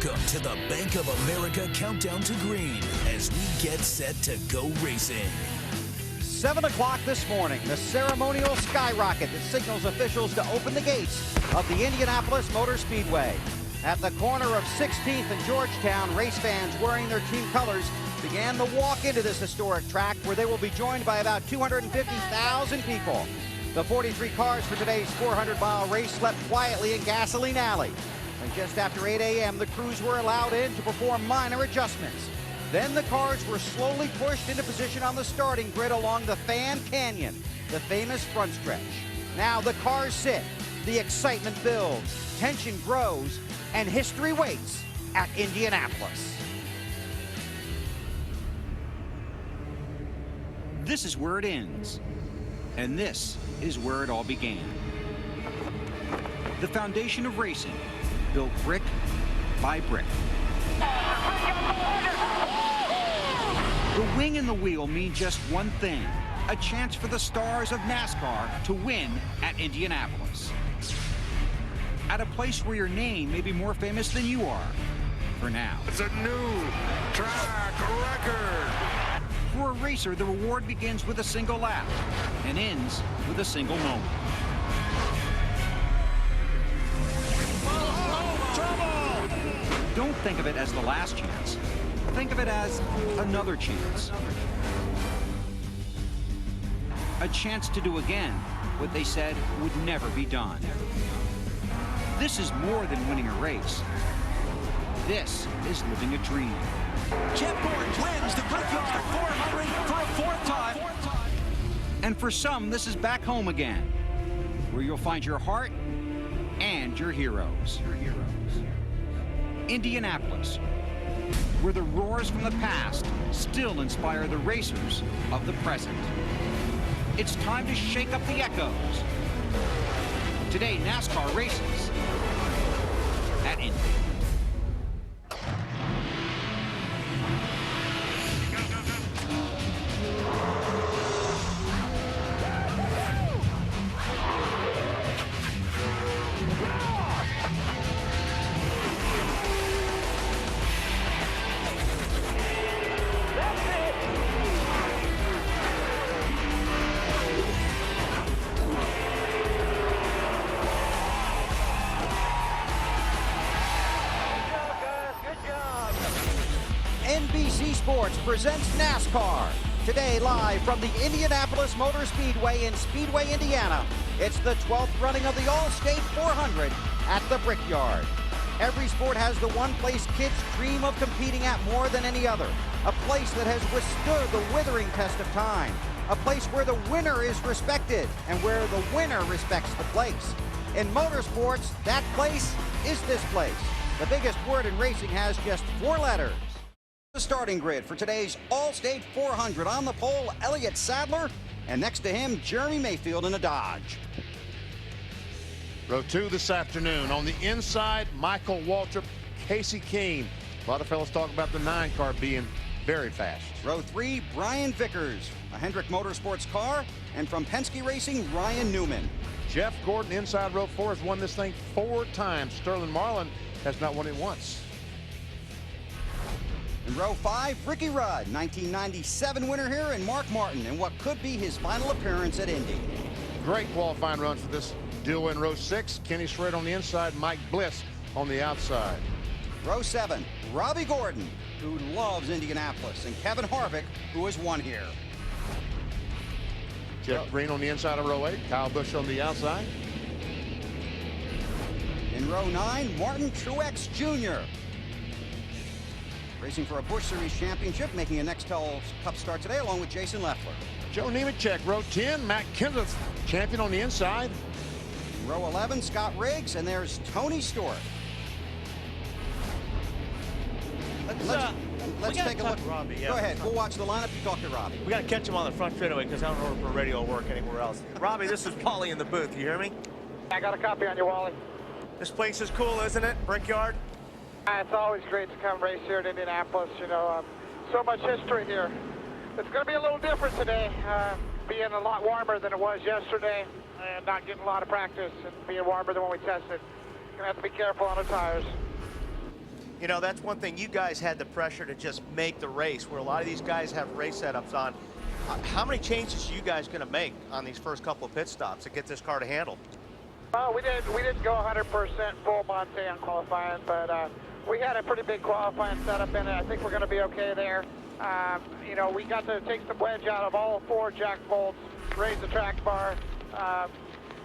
Welcome to the Bank of America Countdown to Green as we get set to go racing. 7 o'clock this morning, the ceremonial skyrocket that signals officials to open the gates of the Indianapolis Motor Speedway. At the corner of 16th and Georgetown, race fans wearing their team colors began the walk into this historic track where they will be joined by about 250,000 people. The 43 cars for today's 400-mile race slept quietly in Gasoline Alley. And just after 8 a.m., the crews were allowed in to perform minor adjustments. Then the cars were slowly pushed into position on the starting grid along the Fan Canyon, the famous front stretch. Now the cars sit, the excitement builds, tension grows, and history waits at Indianapolis. This is where it ends, and this is where it all began. The foundation of racing, built brick by brick. The wing and the wheel mean just one thing, a chance for the stars of NASCAR to win at Indianapolis. At a place where your name may be more famous than you are, for now. It's a new track record. For a racer, the reward begins with a single lap and ends with a single moment. Don't think of it as the last chance. Think of it as another chance. A chance to do again what they said would never be done. This is more than winning a race. This is living a dream. Jeff Gordon wins the Brickyard 400 for a fourth time. And for some, this is back home again, where you'll find your heart and your heroes. Indianapolis, where the roars from the past still inspire the racers of the present. It's time to shake up the echoes. Today, NASCAR races at Indy. NBC Sports presents NASCAR. Today, live from the Indianapolis Motor Speedway in Speedway, Indiana. It's the 12th running of the Allstate 400 at the Brickyard. Every sport has the one place kids dream of competing at more than any other. A place that has withstood the withering test of time. A place where the winner is respected and where the winner respects the place. In motorsports, that place is this place. The biggest word in racing has just 4 letters. The starting grid for today's Allstate 400. On the pole, Elliott Sadler, and next to him, Jeremy Mayfield in a Dodge. Row 2 this afternoon. On the inside, Michael Waltrip, Casey Keene. A lot of fellas talk about the 9 car being very fast. Row 3, Brian Vickers, a Hendrick Motorsports car, and from Penske Racing, Ryan Newman. Jeff Gordon inside row 4 has won this thing 4 times. Sterling Marlin has not won it once. In row 5, Ricky Rudd, 1997 winner here, and Mark Martin in what could be his final appearance at Indy. Great qualifying run for this duo in row 6. Kenny Schrader on the inside, Mike Bliss on the outside. Row 7, Robbie Gordon, who loves Indianapolis, and Kevin Harvick, who has won here. Jeff Green on the inside of row 8, Kyle Busch on the outside. In row 9, Martin Truex Jr., racing for a Busch Series championship, making a Nextel Cup start today, along with Jason Leffler. Joe Nemechek, row 10, Matt Kenseth, champion on the inside. In row 11, Scott Riggs, and there's Tony Stewart. Let's take a look. Robbie, yeah. Go ahead. We'll watch the lineup. You talk to Robbie. We got to catch him on the front straightaway because I don't know if our radio will work anywhere else. Robbie, this is Paulie in the booth. You hear me? I got a copy on you, Wally. This place is cool, isn't it? Brickyard? It's always great to come race here at Indianapolis. You know, so much history here. It's going to be a little different today, being a lot warmer than it was yesterday, and not getting a lot of practice, and being warmer than when we tested. Going to have to be careful on the tires. You know, that's one thing. You guys had the pressure to just make the race, where a lot of these guys have race setups on. How many changes are you guys going to make on these first couple of pit stops to get this car to handle? Well, we didn't go 100% full Monte on qualifying, but we had a pretty big qualifying setup in it. I think we're going to be okay there. You know, we got to take some wedge out of all 4 jack bolts, raise the track bar.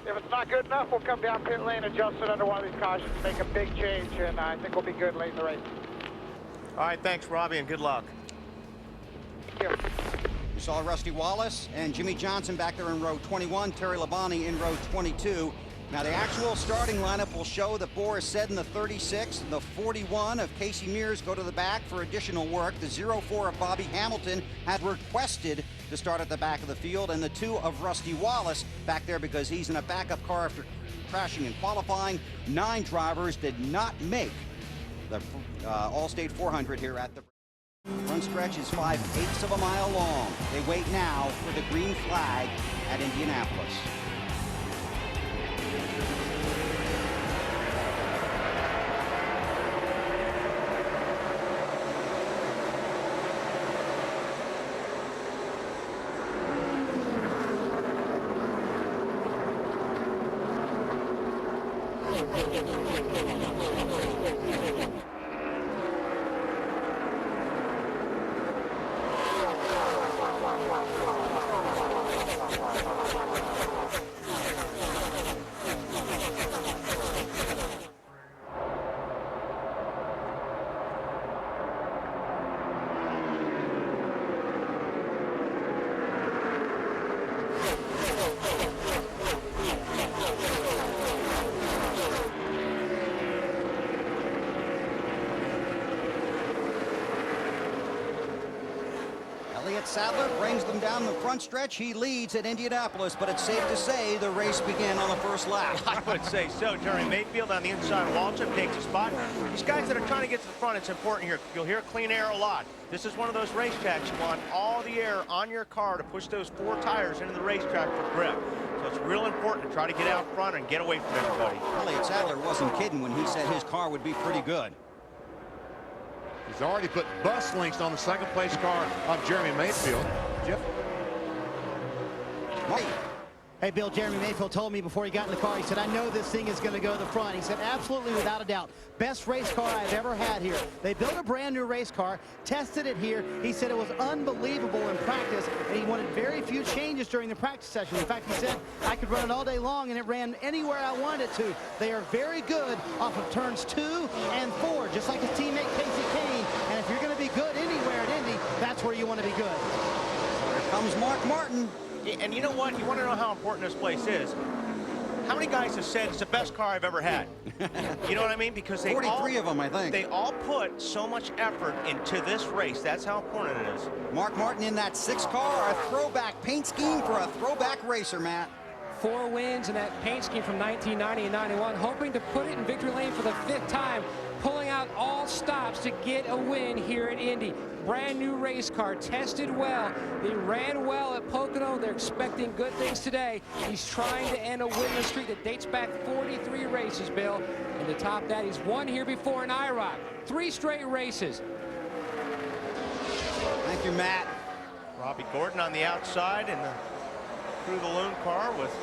If it's not good enough, we'll come down pit lane, adjust it under one of these cautions, make a big change, and I think we'll be good late in the race. All right, thanks, Robbie, and good luck. Thank you. We saw Rusty Wallace and Jimmy Johnson back there in row 21, Terry Labonte in row 22. Now, the actual starting lineup will show that Boris said in the 36, the 41 of Casey Mears go to the back for additional work. The 04 of Bobby Hamilton had requested to start at the back of the field, and the 2 of Rusty Wallace back there because he's in a backup car after crashing in qualifying. 9 drivers did not make the Allstate 400 here at the front stretch. Is 5/8 of a mile long. They wait now for the green flag at Indianapolis. Sadler brings them down the front stretch. He leads at Indianapolis, but it's safe to say the race began on the first lap. I would say so. Jeremy Mayfield on the inside. Waltrip takes a spot. These guys that are trying to get to the front, it's important here. You'll hear clean air a lot. This is one of those racetracks. You want all the air on your car to push those 4 tires into the racetrack for grip. So it's real important to try to get out front and get away from everybody. Elliott Sadler wasn't kidding when he said his car would be pretty good. He's already put bus links on the second place car of Jeremy Mayfield. Jeff? Mike. Hey, Bill, Jeremy Mayfield told me before he got in the car, he said, I know this thing is going to go to the front. He said, absolutely, without a doubt. Best race car I've ever had here. They built a brand new race car, tested it here. He said it was unbelievable in practice, and he wanted very few changes during the practice session. In fact, he said, I could run it all day long, and it ran anywhere I wanted it to. They are very good off of turns 2 and 4, just like his teammate Casey Kane. And if you're going to be good anywhere at Indy, that's where you want to be good. Here comes Mark Martin. And you know what? You want to know how important this place is. How many guys have said it's the best car I've ever had? You know what I mean? Because they 43 of them, I think. They all put so much effort into this race. That's how important it is. Mark Martin in that 6 car, a throwback paint scheme for a throwback racer, Matt. 4 wins in that paint scheme from 1990 and 91, hoping to put it in victory lane for the 5th time, pulling out all stops to get a win here at Indy. Brand new race car, tested well. They ran well at Pocono. They're expecting good things today. He's trying to end a winning streak that dates back 43 races, Bill. And to top that, he's won here before in IROC. 3 straight races. Thank you, Matt. Robbie Gordon on the outside in the through the Loon car with,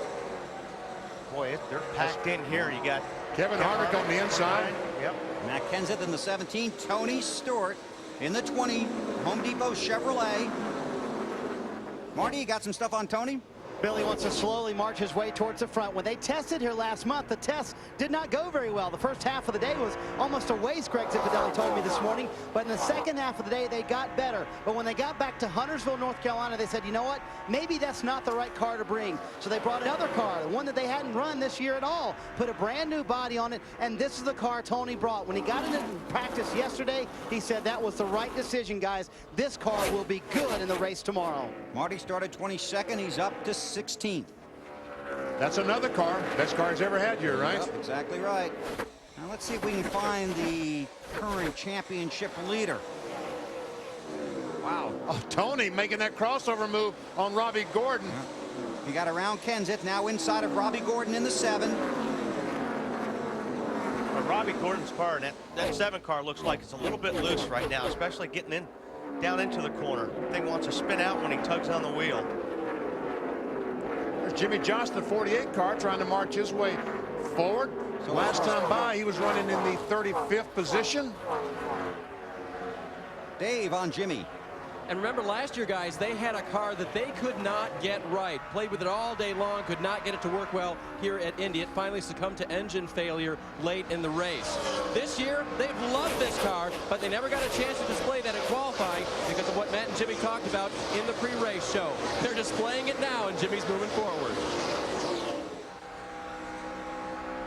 boy, they're packed in here. You got Kevin Harvick on the inside. Yep. Matt Kenseth in the 17, Tony Stewart in the 20, Home Depot Chevrolet. Marty, you got some stuff on Tony? Billy wants to slowly march his way towards the front. When they tested here last month, the test did not go very well. The first half of the day was almost a waste, Greg Zipadelli told me this morning. But in the second half of the day, they got better. But when they got back to Huntersville, North Carolina, they said, you know what? Maybe that's not the right car to bring. So they brought another car, the one that they hadn't run this year at all. Put a brand new body on it, and this is the car Tony brought. When he got into practice yesterday, he said that was the right decision, guys. This car will be good in the race tomorrow. Marty started 22nd. He's up to 16th. That's another car. Best car he's ever had here, right? Yep, exactly right. Now let's see if we can find the current championship leader. Wow. Oh, Tony making that crossover move on Robbie Gordon. Yep. He got around Kenseth, now inside of Robbie Gordon in the 7. Robbie Gordon's car, and that 7 car looks like it's a little bit loose right now, especially getting down into the corner. Thing wants to spin out when he tugs on the wheel. There's Jimmy Johnson, the 48 car, trying to march his way forward. So last time by, he was running in the 35th position. Dave on Jimmy. And remember last year, guys, they had a car that they could not get right. Played with it all day long, could not get it to work well here at Indy. It finally succumbed to engine failure late in the race. This year, they've loved this car, but they never got a chance to display that at qualifying because of what Matt and Jimmy talked about in the pre-race show. They're displaying it now, and Jimmy's moving forward.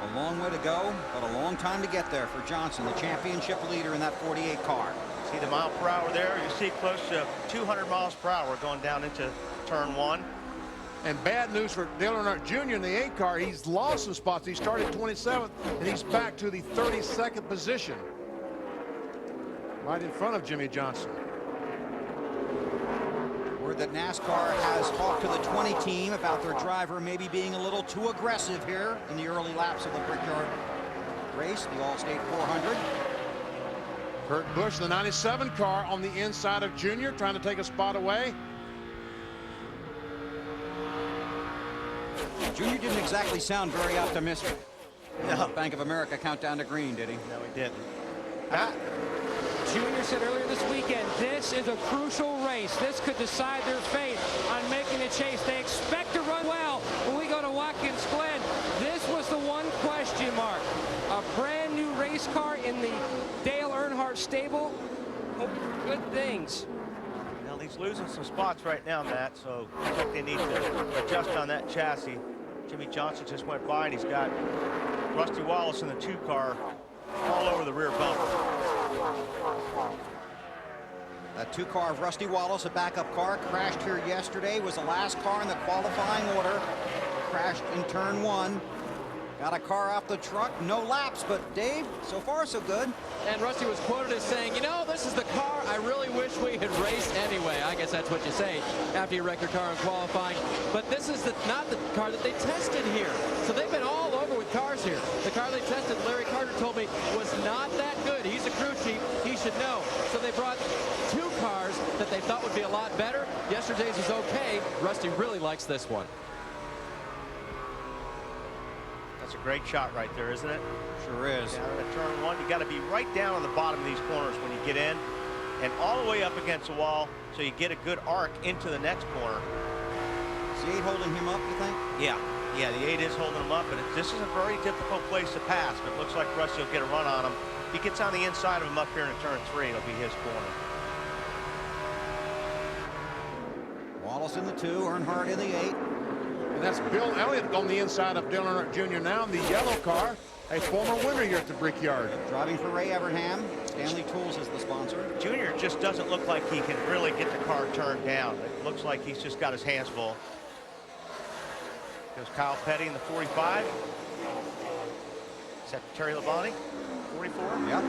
A long way to go, but a long time to get there for Johnson, the championship leader in that 48 car. See the mile per hour there? You see close to 200 miles per hour going down into turn 1. And bad news for Dale Earnhardt Jr. in the 8 car. He's lost some spots. He started 27th, and he's back to the 32nd position. Right in front of Jimmy Johnson. Word that NASCAR has talked to the 20 team about their driver maybe being a little too aggressive here in the early laps of the Brickyard race, the Allstate 400. Kurt Busch, the 97 car, on the inside of Junior, trying to take a spot away. Junior didn't exactly sound very optimistic. No. Bank of America countdown to green, did he? No, he didn't. Junior said earlier this weekend, this is a crucial race. This could decide their fate on making the chase. They expect to run well when we go to Watkins Glen. This was the one question mark. A brand new race car in the Dale Earnhardt stable. Oh, good things. Well, he's losing some spots right now, Matt, so I think they need to adjust on that chassis. Jimmy Johnson just went by, and he's got Rusty Wallace in the 2 car all over the rear bumper. That 2 car of Rusty Wallace, a backup car, crashed here yesterday, was the last car in the qualifying order. Crashed in turn 1. Got a car off the truck, no laps, but Dave, so far so good. And Rusty was quoted as saying, you know, this is the car I really wish we had raced anyway. I guess that's what you say after you wreck your car in qualifying. But this is not the car that they tested here. So they've been all over with cars here. The car they tested, Larry Carter told me, was not that good. He's a crew chief. He should know. So they brought 2 cars that they thought would be a lot better. Yesterday's was okay. Rusty really likes this one. That's a great shot right there, isn't it? Sure is. Down in turn 1, you got to be right down on the bottom of these corners when you get in, and all the way up against the wall, so you get a good arc into the next corner. Is the 8 holding him up, you think? Yeah, the 8 is holding him up, but this is a very difficult place to pass. But it looks like Rusty will get a run on him. If he gets on the inside of him up here in turn 3, it'll be his corner. Wallace in the 2, Earnhardt in the 8. And that's Bill Elliott on the inside of Dale Earnhardt Jr. now in the yellow car, a former winner here at the Brickyard. Driving for Ray Evernham. Stanley Tools is the sponsor. Junior just doesn't look like he can really get the car turned down. It looks like he's just got his hands full. Goes Kyle Petty in the 45. Is that Terry Labonte? 44? Yep,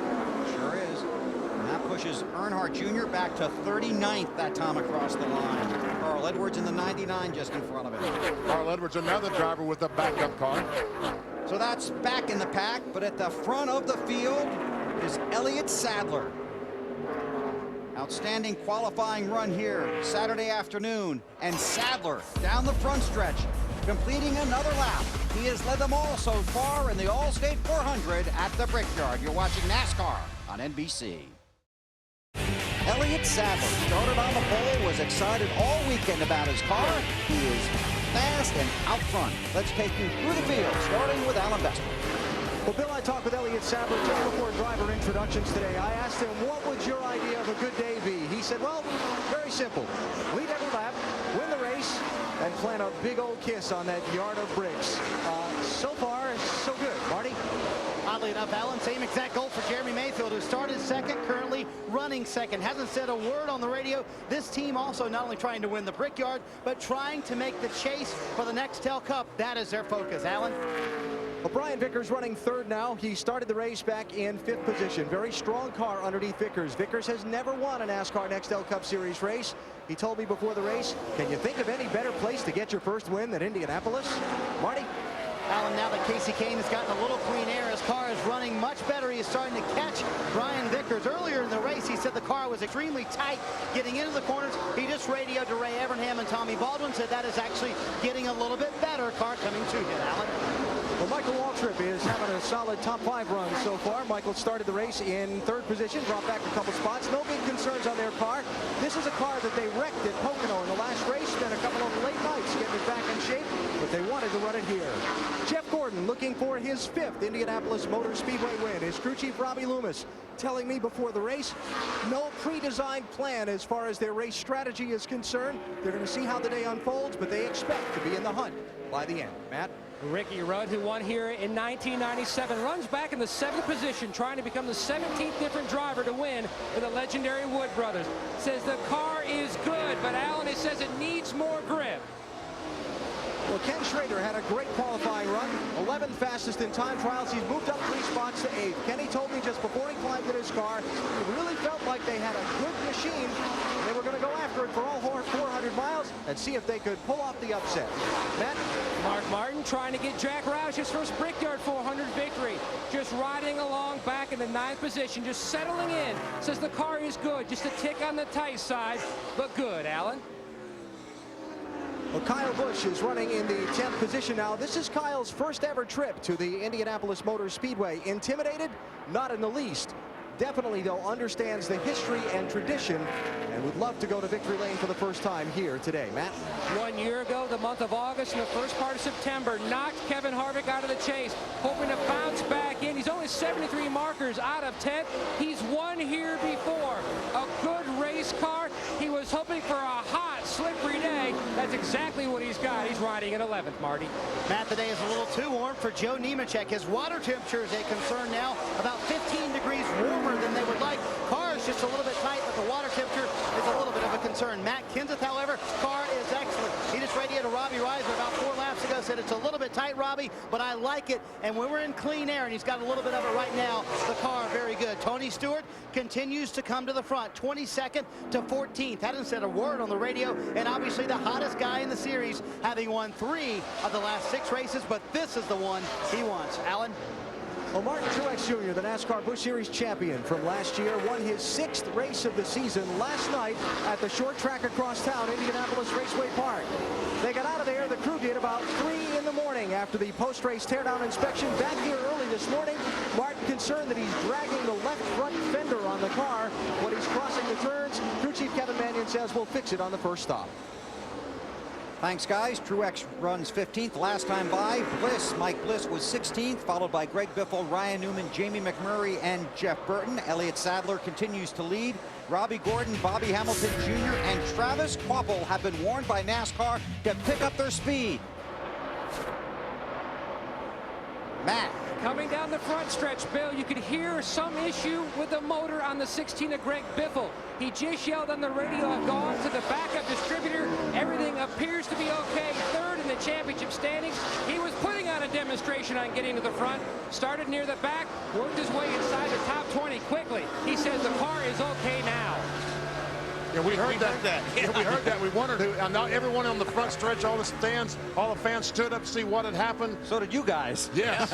sure is. And that pushes Earnhardt Jr. back to 39th that time across the line. Carl Edwards in the 99 just in front of him. Carl Edwards, another driver with a backup car. So that's back in the pack, but at the front of the field is Elliott Sadler. Outstanding qualifying run here Saturday afternoon. And Sadler down the front stretch, completing another lap. He has led them all so far in the Allstate 400 at the Brickyard. You're watching NASCAR on NBC. Elliott Sadler started on the pole, was excited all weekend about his car. He is fast and out front. Let's take you through the field, starting with Alan Bester. Well, Bill, I talked with Elliott Sadler just before driver introductions today. I asked him, what would your idea of a good day be? He said, well, very simple. Lead every lap, win the race, and plant a big old kiss on that yard of bricks. So far, so good. Marty? Oddly enough, Alan, same exact goal for Jeremy Mayfield, who started second, currently running second. Hasn't said a word on the radio. This team also not only trying to win the Brickyard, but trying to make the chase for the Nextel Cup. That is their focus. Alan? Well, Brian Vickers running third now. He started the race back in 5th position. Very strong car underneath Vickers. Vickers has never won a NASCAR Nextel Cup Series race. He told me before the race, can you think of any better place to get your first win than Indianapolis? Marty? Alan, now that Casey Kane has gotten a little clean air, his car is running much better. He is starting to catch Brian Vickers. Earlier in the race, he said the car was extremely tight getting into the corners. He just radioed to Ray Evernham and Tommy Baldwin, said that is actually getting a little bit better. Car coming to him, Alan. Well, Michael Waltrip is having a solid top 5 run so far. Michael started the race in 3rd position, dropped back a couple spots. No big concerns on their car. This is a car that they wrecked at Pocono in the last race. Spent a couple of late nights getting it back in shape, but they wanted to run it here. Jeff Gordon looking for his 5th Indianapolis Motor Speedway win. His crew chief Robbie Loomis telling me before the race, no pre-designed plan as far as their race strategy is concerned. They're going to see how the day unfolds, but they expect to be in the hunt by the end. Matt? Ricky Rudd, who won here in 1997, runs back in the 7th position, trying to become the 17th different driver to win with the legendary Wood brothers. Says the car is good, but Alan, it says it needs more grip. Well, Ken Schrader had a great qualifying run, 11th fastest in time trials. He's moved up 3 spots to 8th. Kenny told me just before he climbed in his car, he really felt like they had a good machine. They were going to go after it for all 400 miles and see if they could pull off the upset. Matt? Mark Martin trying to get Jack Roush's first Brickyard 400 victory. Just riding along back in the 9th position, just settling in. Says the car is good, just a tick on the tight side, but good, Alan. Well, Kyle Busch is running in the 10th position now. This is Kyle's first ever trip to the Indianapolis Motor Speedway. Intimidated? Not in the least. Definitely, though, understands the history and tradition and would love to go to victory lane for the first time here today. Matt? 1 year ago, the month of August and the first part of September, knocked Kevin Harvick out of the chase, hoping to bounce back in. He's only 73 markers out of 10th. He's won here before. A good race car. He was hoping for a hot, slippery day. That's exactly what he's got. He's riding at 11th, Marty. Matt, the day is a little too warm for Joe Nemechek. His water temperature is a concern now, about 15 degrees warmer than they would like. Car is just a little bit tight, but the water temperature is a little bit of a concern. Matt Kenseth, however, car is excellent. He just radioed to Robbie Reiser about 4 laps ago, said it's a little bit tight, Robbie, but I like it. And when we're in clean air, and he's got a little bit of it right now, the car very good. Tony Stewart continues to come to the front, 22nd to 14th. Hadn't said a word on the radio, and obviously the hottest guy in the series, having won 3 of the last 6 races, but this is the one he wants. Alan? Well, Martin Truex Jr., the NASCAR Busch Series champion from last year, won his 6th race of the season last night at the short track across town, Indianapolis Raceway Park. They got out of there, the crew did, about 3 in the morning after the post-race teardown inspection. Back here early this morning, Martin concerned that he's dragging the left front fender on the car when he's crossing the turns. Crew chief Kevin Mannion says we'll fix it on the first stop. Thanks, guys. Truex runs 15th last time by. Mike Bliss was 16th, followed by Greg Biffle, Ryan Newman, Jamie McMurray, and Jeff Burton. Elliott Sadler continues to lead. Robbie Gordon, Bobby Hamilton Jr., and Travis Kvapil have been warned by NASCAR to pick up their speed. Matt. Coming down the front stretch, Bill, you could hear some issue with the motor on the 16 of Greg Biffle. He just yelled on the radio, I've gone to the backup distributor. Everything appears to be okay. 3rd in the championship standings. He was putting on a demonstration on getting to the front. Started near the back, worked his way inside the top 20 quickly. He says the car is okay now. Yeah, we heard that. Yeah, we heard that. We wondered who. And now everyone on the front stretch, all the stands, all the fans stood up to see what had happened. So did you guys. Yes.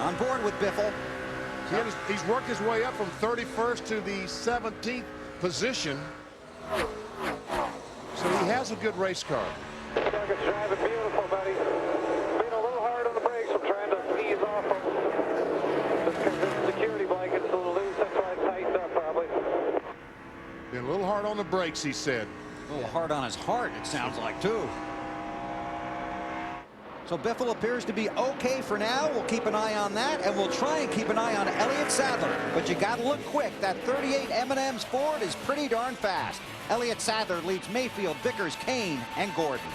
On board with Biffle. He's worked his way up from 31st to the 17th position. So he has a good race car. It's driving beautiful, buddy. Being a little hard on the brakes. I'm trying to ease off them. Just because this security blanket's a little loose, that's why it tightened up probably. Been a little hard on the brakes, he said. A little hard on his heart, it sounds like, too. So Biffle appears to be okay for now. We'll keep an eye on that, and we'll try and keep an eye on Elliott Sadler. But you got to look quick. That 38 M&M's Ford is pretty darn fast. Elliott Sadler leads Mayfield, Vickers, Kane, and Gordon.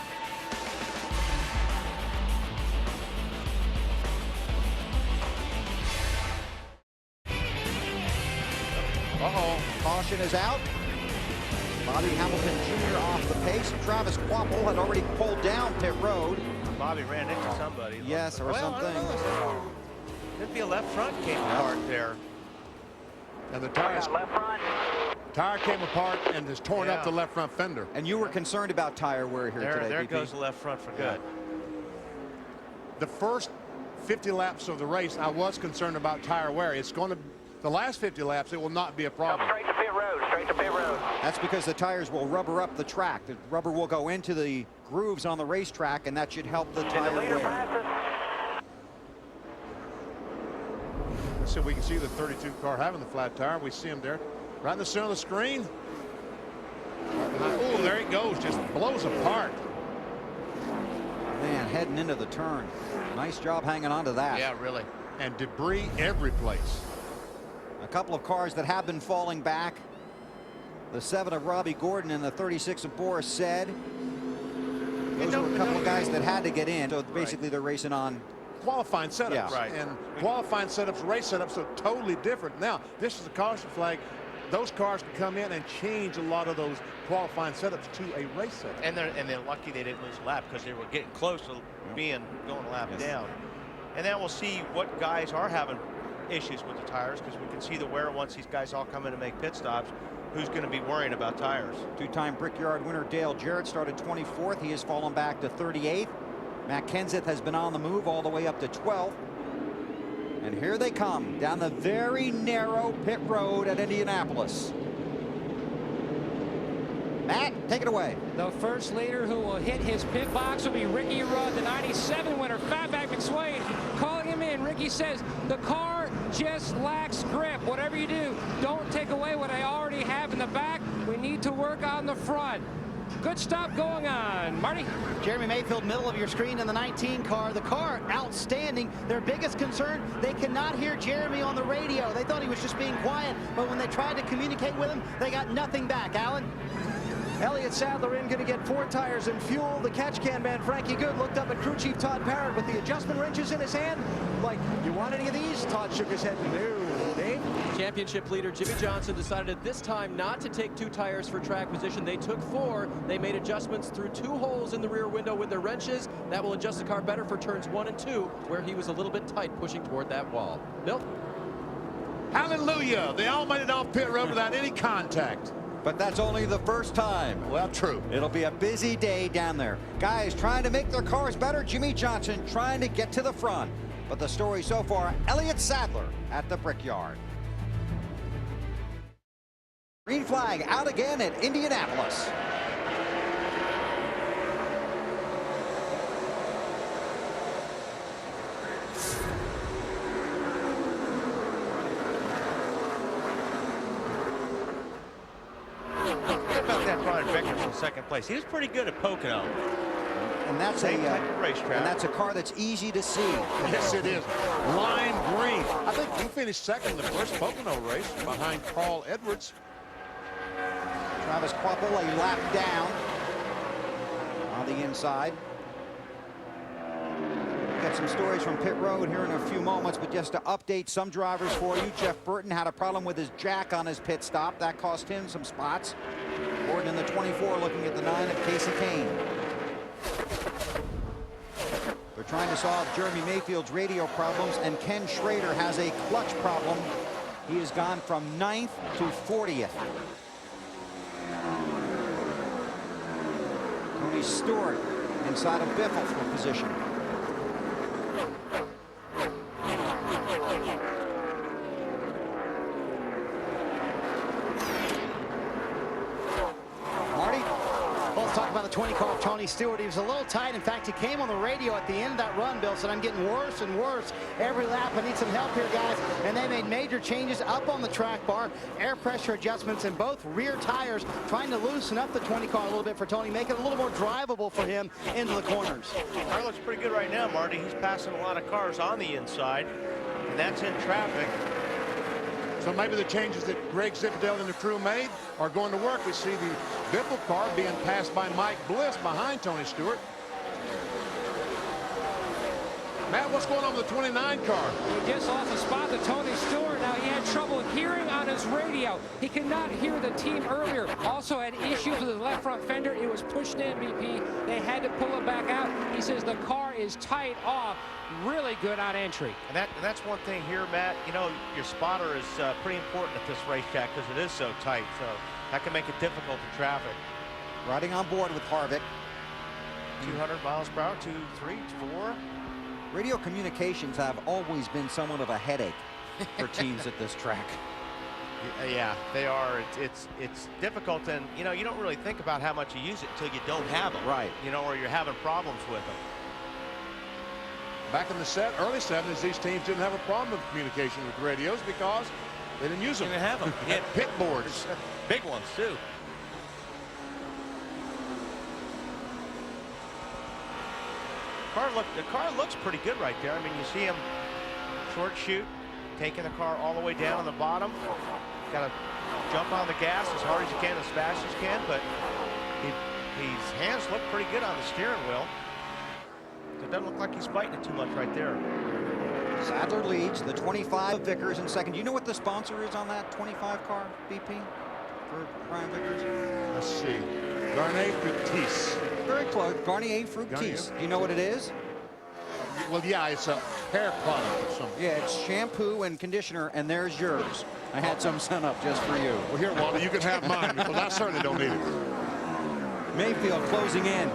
Caution is out. Bobby Hamilton Jr. off the pace. Travis Kvapil had already pulled down pit road. Bobby ran into somebody. Yes, or something. Could be a left front came apart there. And the tire came apart and has torn up the left front fender. And you were concerned about tire wear here today. There BP. goes the left front for good. the first 50 laps of the race, I was concerned about tire wear. It's going to, the last 50 laps, it will not be a problem. Straight to pit road, straight to pit road. That's because the tires will rubber up the track. The rubber will go into the grooves on the racetrack, and that should help the tire wear. So we can see the 32 car having the flat tire. We see him there right in the center of the screen. Oh, there he goes, just blows apart. Man, heading into the turn. Nice job hanging on to that. Yeah, really. And debris every place. A couple of cars that have been falling back. The 7 of Robbie Gordon and the 36 of Boris Said. Those were a couple of guys that had to get in. So basically they're racing on qualifying setups. Yeah. Right. And qualifying setups, race setups are totally different. Now, this is a caution flag. Those cars can come in and change a lot of those qualifying setups to a race setup. And they're lucky they didn't lose a lap because they were getting close to going a lap down. And then we'll see what guys are having issues with the tires, because we can see the wear once these guys all come in to make pit stops. Who's going to be worrying about tires? Two-time Brickyard winner Dale Jarrett started 24th. He has fallen back to 38th. Matt Kenseth has been on the move all the way up to 12th. And here they come down the very narrow pit road at Indianapolis. Matt, take it away. The first leader who will hit his pit box will be Ricky Rudd, the 97 winner. Fatback McSwain calling him in. Ricky says the car just lacks grip. Whatever you do, don't take away what I already have in the back. We need to work on the front. Good stop going on. Marty? Jeremy Mayfield, middle of your screen in the 19 car. The car, outstanding. Their biggest concern, they cannot hear Jeremy on the radio. They thought he was just being quiet, but when they tried to communicate with him, they got nothing back. Alan? Elliott Sadler in, going to get 4 tires and fuel. The catch can man Frankie Good looked up at crew chief Todd Parrott with the adjustment wrenches in his hand. Like, you want any of these? Todd shook his head. No. Dave? Championship leader Jimmy Johnson decided this time not to take 2 tires for track position. They took 4. They made adjustments through 2 holes in the rear window with their wrenches. That will adjust the car better for turns 1 and 2, where he was a little bit tight pushing toward that wall. Bill? Hallelujah. They all made it off pit road without any contact. But that's only the first time. Well, true. It'll be a busy day down there. Guys trying to make their cars better. Jimmy Johnson trying to get to the front. But the story so far, Elliott Sadler at the Brickyard. Green flag out again at Indianapolis. Second place. He was pretty good at Pocono. And that's a car that's easy to see. Yes, it is. Lime green. I think he finished second in the first Pocono race behind Carl Edwards. Travis Kvapil a lap down on the inside. Got some stories from pit road here in a few moments, but just to update some drivers for you, Jeff Burton had a problem with his jack on his pit stop. That cost him some spots. Gordon in the 24 looking at the 9 of Casey Kane. They're trying to solve Jeremy Mayfield's radio problems, and Ken Schrader has a clutch problem. He has gone from 9th to 40th. Tony Stewart inside of Biffle for position. Talk about the 20 car of Tony Stewart. He was a little tight. In fact, he came on the radio at the end of that run, Bill, said, I'm getting worse and worse every lap. I need some help here, guys. And they made major changes up on the track bar, air pressure adjustments in both rear tires, trying to loosen up the 20 car a little bit for Tony, make it a little more drivable for him into the corners. The car looks pretty good right now, Marty. He's passing a lot of cars on the inside, and that's in traffic. So maybe the changes that Greg Zipperdale and the crew made are going to work. We see the Biffle car being passed by Mike Bliss behind Tony Stewart. Matt, what's going on with the 29 car? He just lost a spot to Tony Stewart. Now, he had trouble hearing on his radio. He could not hear the team earlier. Also had issues with his left front fender. It was pushed in, BP. They had to pull it back out. He says the car is tight off. Really good on entry. And that's one thing here, Matt. You know, your spotter is pretty important at this racetrack because it is so tight. So that can make it difficult in traffic. Riding on board with Harvick. 200 miles per hour, 2, 3, 4. Radio communications have always been somewhat of a headache for teams at this track. Yeah, they are. It's difficult, and you know, you don't really think about how much you use it until you don't have them. Right. You know, or you're having problems with them. Back in the early 70s, these teams didn't have a problem with communication with radios because they didn't use them. They didn't have them. They had pit boards. Big ones, too. The car looks pretty good right there. I mean, you see him short shoot, taking the car all the way down on the bottom. Got to jump on the gas as hard as you can, as fast as you can, but his hands look pretty good on the steering wheel. It doesn't look like he's fighting it too much right there. Sadler leads, the 25 Vickers in second. Do you know what the sponsor is on that 25 car, BP, for Brian Vickers? Let's see. Garnier Fructis. Very close. Garnier Fructis. Do you know what it is? Well, yeah, it's a hair product or something. Yeah, it's shampoo and conditioner, and there's yours. I had some sent up just for you. Well, here, Walter, you can have mine because I certainly don't need it. Mayfield closing in.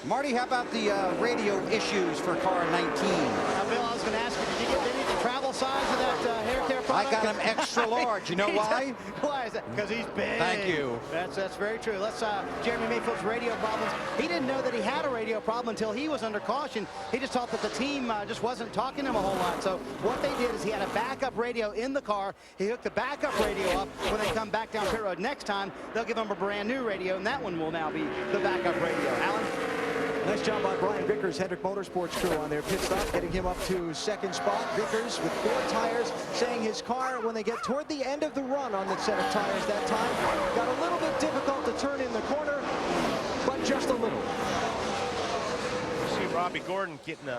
Marty, how about the radio issues for car 19? Now, Bill, I was going to ask you, did you get any travel size of that hair care product? I got him extra large. You know why? Why is that? Because he's big. Thank you. That's very true. Let's Jeremy Mayfield's radio problems. He didn't know that he had a radio problem until he was under caution. He just thought that the team just wasn't talking to him a whole lot. So what they did is he had a backup radio in the car. He hooked the backup radio up. When they come back down pit road next time, they'll give him a brand new radio, and that one will now be the backup radio. Alan? Nice job by Brian Vickers, Hendrick Motorsports crew on their pit stop, getting him up to second spot. Vickers with 4 tires, saying his car, when they get toward the end of the run on the set of tires that time, got a little bit difficult to turn in the corner, but just a little. You see Robbie Gordon getting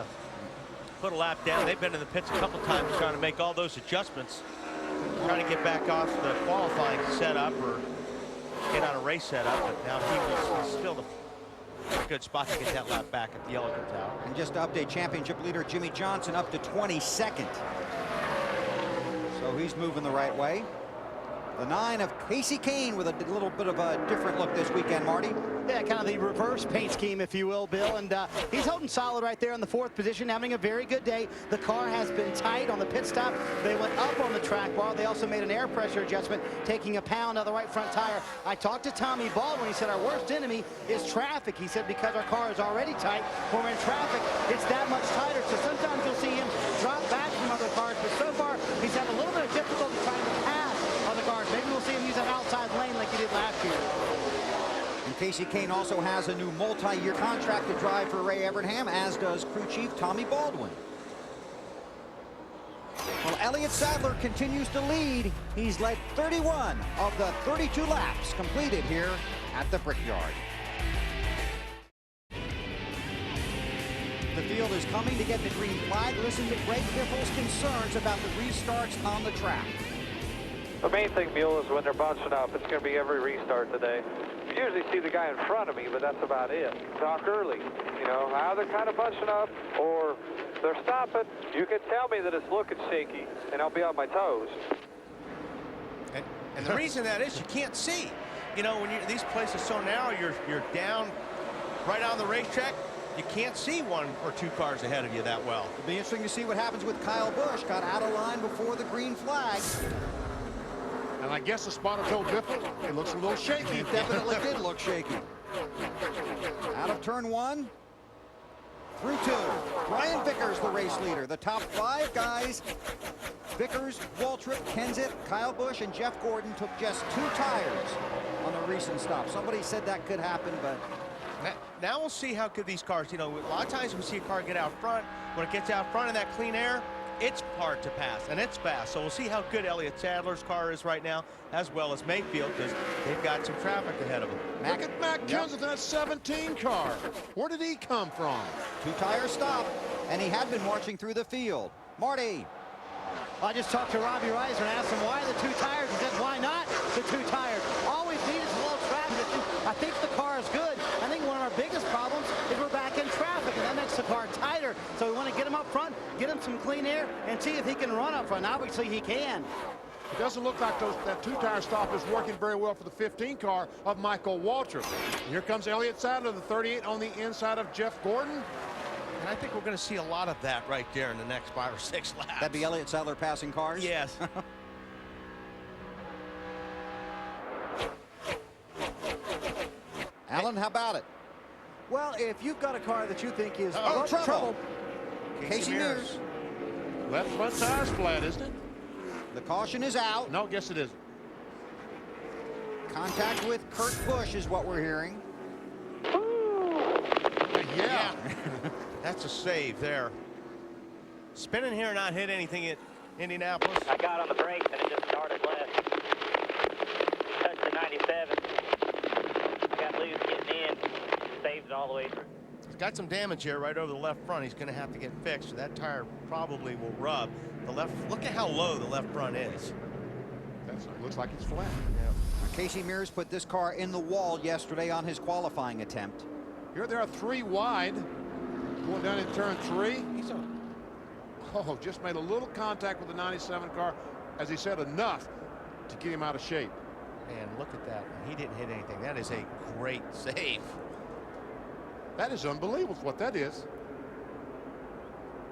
put a lap down. They've been in the pits a couple times trying to make all those adjustments, trying to get back off the qualifying setup or get on a race setup, but now he's still the good spot to get that lap back at the Elegant Tower. And just to update, championship leader Jimmy Johnson up to 22nd. So he's moving the right way. The 9 of Casey Kane with a little bit of a different look this weekend, Marty. Yeah, kind of the reverse paint scheme, if you will, Bill. And he's holding solid right there in the 4th position, having a very good day. The car has been tight on the pit stop. They went up on the track bar. They also made an air pressure adjustment, taking a pound out of the right front tire. I talked to Tommy Baldwin. He said our worst enemy is traffic. He said because our car is already tight, when we're in traffic, it's that much tighter. So sometimes you'll see him drop back from other cars. But so far, he's had a little bit of difficulty trying to pass other cars. Maybe we'll see him use that outside lane like he did last year. And Casey Kane also has a new multi-year contract to drive for Ray Evernham, as does crew chief Tommy Baldwin. Well, Elliott Sadler continues to lead. He's led 31 of the 32 laps completed here at the Brickyard. The field is coming to get the green flag. Listen to Greg Biffle's concerns about the restarts on the track. The main thing, Mule, is when they're bunching up. It's going to be every restart today. You usually see the guy in front of me, but that's about it. Talk early. You know, how they're kind of bunching up or they're stopping. You can tell me that it's looking shaky, and I'll be on my toes. And the reason that is you can't see. You know, when these places so narrow, you're down right on the racetrack. You can't see 1 or 2 cars ahead of you that well. It'll be interesting to see what happens with Kyle Busch. Got out of line before the green flag. And I guess the spotter told Biffle it looks a little shaky. It definitely did look shaky. Out of turn 1. Through 2. Brian Vickers, the race leader. The top 5 guys, Vickers, Waltrip, Kenseth, Kyle Busch, and Jeff Gordon, took just 2 tires on the recent stop. Somebody said that could happen, but... Now we'll see how good these cars, you know, a lot of times we see a car get out front. When it gets out front in that clean air, it's hard to pass, and it's fast. So we'll see how good Elliott Sadler's car is right now, as well as Mayfield, because they've got some traffic ahead of them. Look at Matt Kenseth in that 17 car. Where did he come from? 2-tire stop, and he had been marching through the field. Marty. I just talked to Robbie Reiser and asked him why the 2 tires. He said, why not the 2 tires? All we need is a little traffic. I think the car is good. I think one of our biggest problems is we're back in traffic, and that makes the car tighter. So we want to get him up front, get him some clean air, and see if he can run up front. Obviously, he can. It doesn't look like that two-tire stop is working very well for the 15 car of Michael Waltrip. Here comes Elliott Sadler, the 38 on the inside of Jeff Gordon. And I think we're going to see a lot of that right there in the next 5 or 6 laps. That'd be Elliott Sadler passing cars? Yes. Alan, how about it? Well, if you've got a car that you think is trouble. Casey Mears. Left front tire's flat, isn't it? The caution is out. No, guess it isn't. Contact with Kurt Busch is what we're hearing. Yeah. That's a save there. Spinning here, not hit anything at Indianapolis. I got on the brakes and it just started left. Touched the 97. Got loose getting in. Saved it all the way through. He's got some damage here right over the left front. He's going to have to get fixed. That tire probably will rub. The left. Look at how low the left front is. Looks like it's flat. Yeah. Casey Mears put this car in the wall yesterday on his qualifying attempt. Here they are 3 wide. Going down in turn 3. Just made a little contact with the 97 car. As he said, enough to get him out of shape. Man, look at that. He didn't hit anything. That is a great save. That is unbelievable what that is.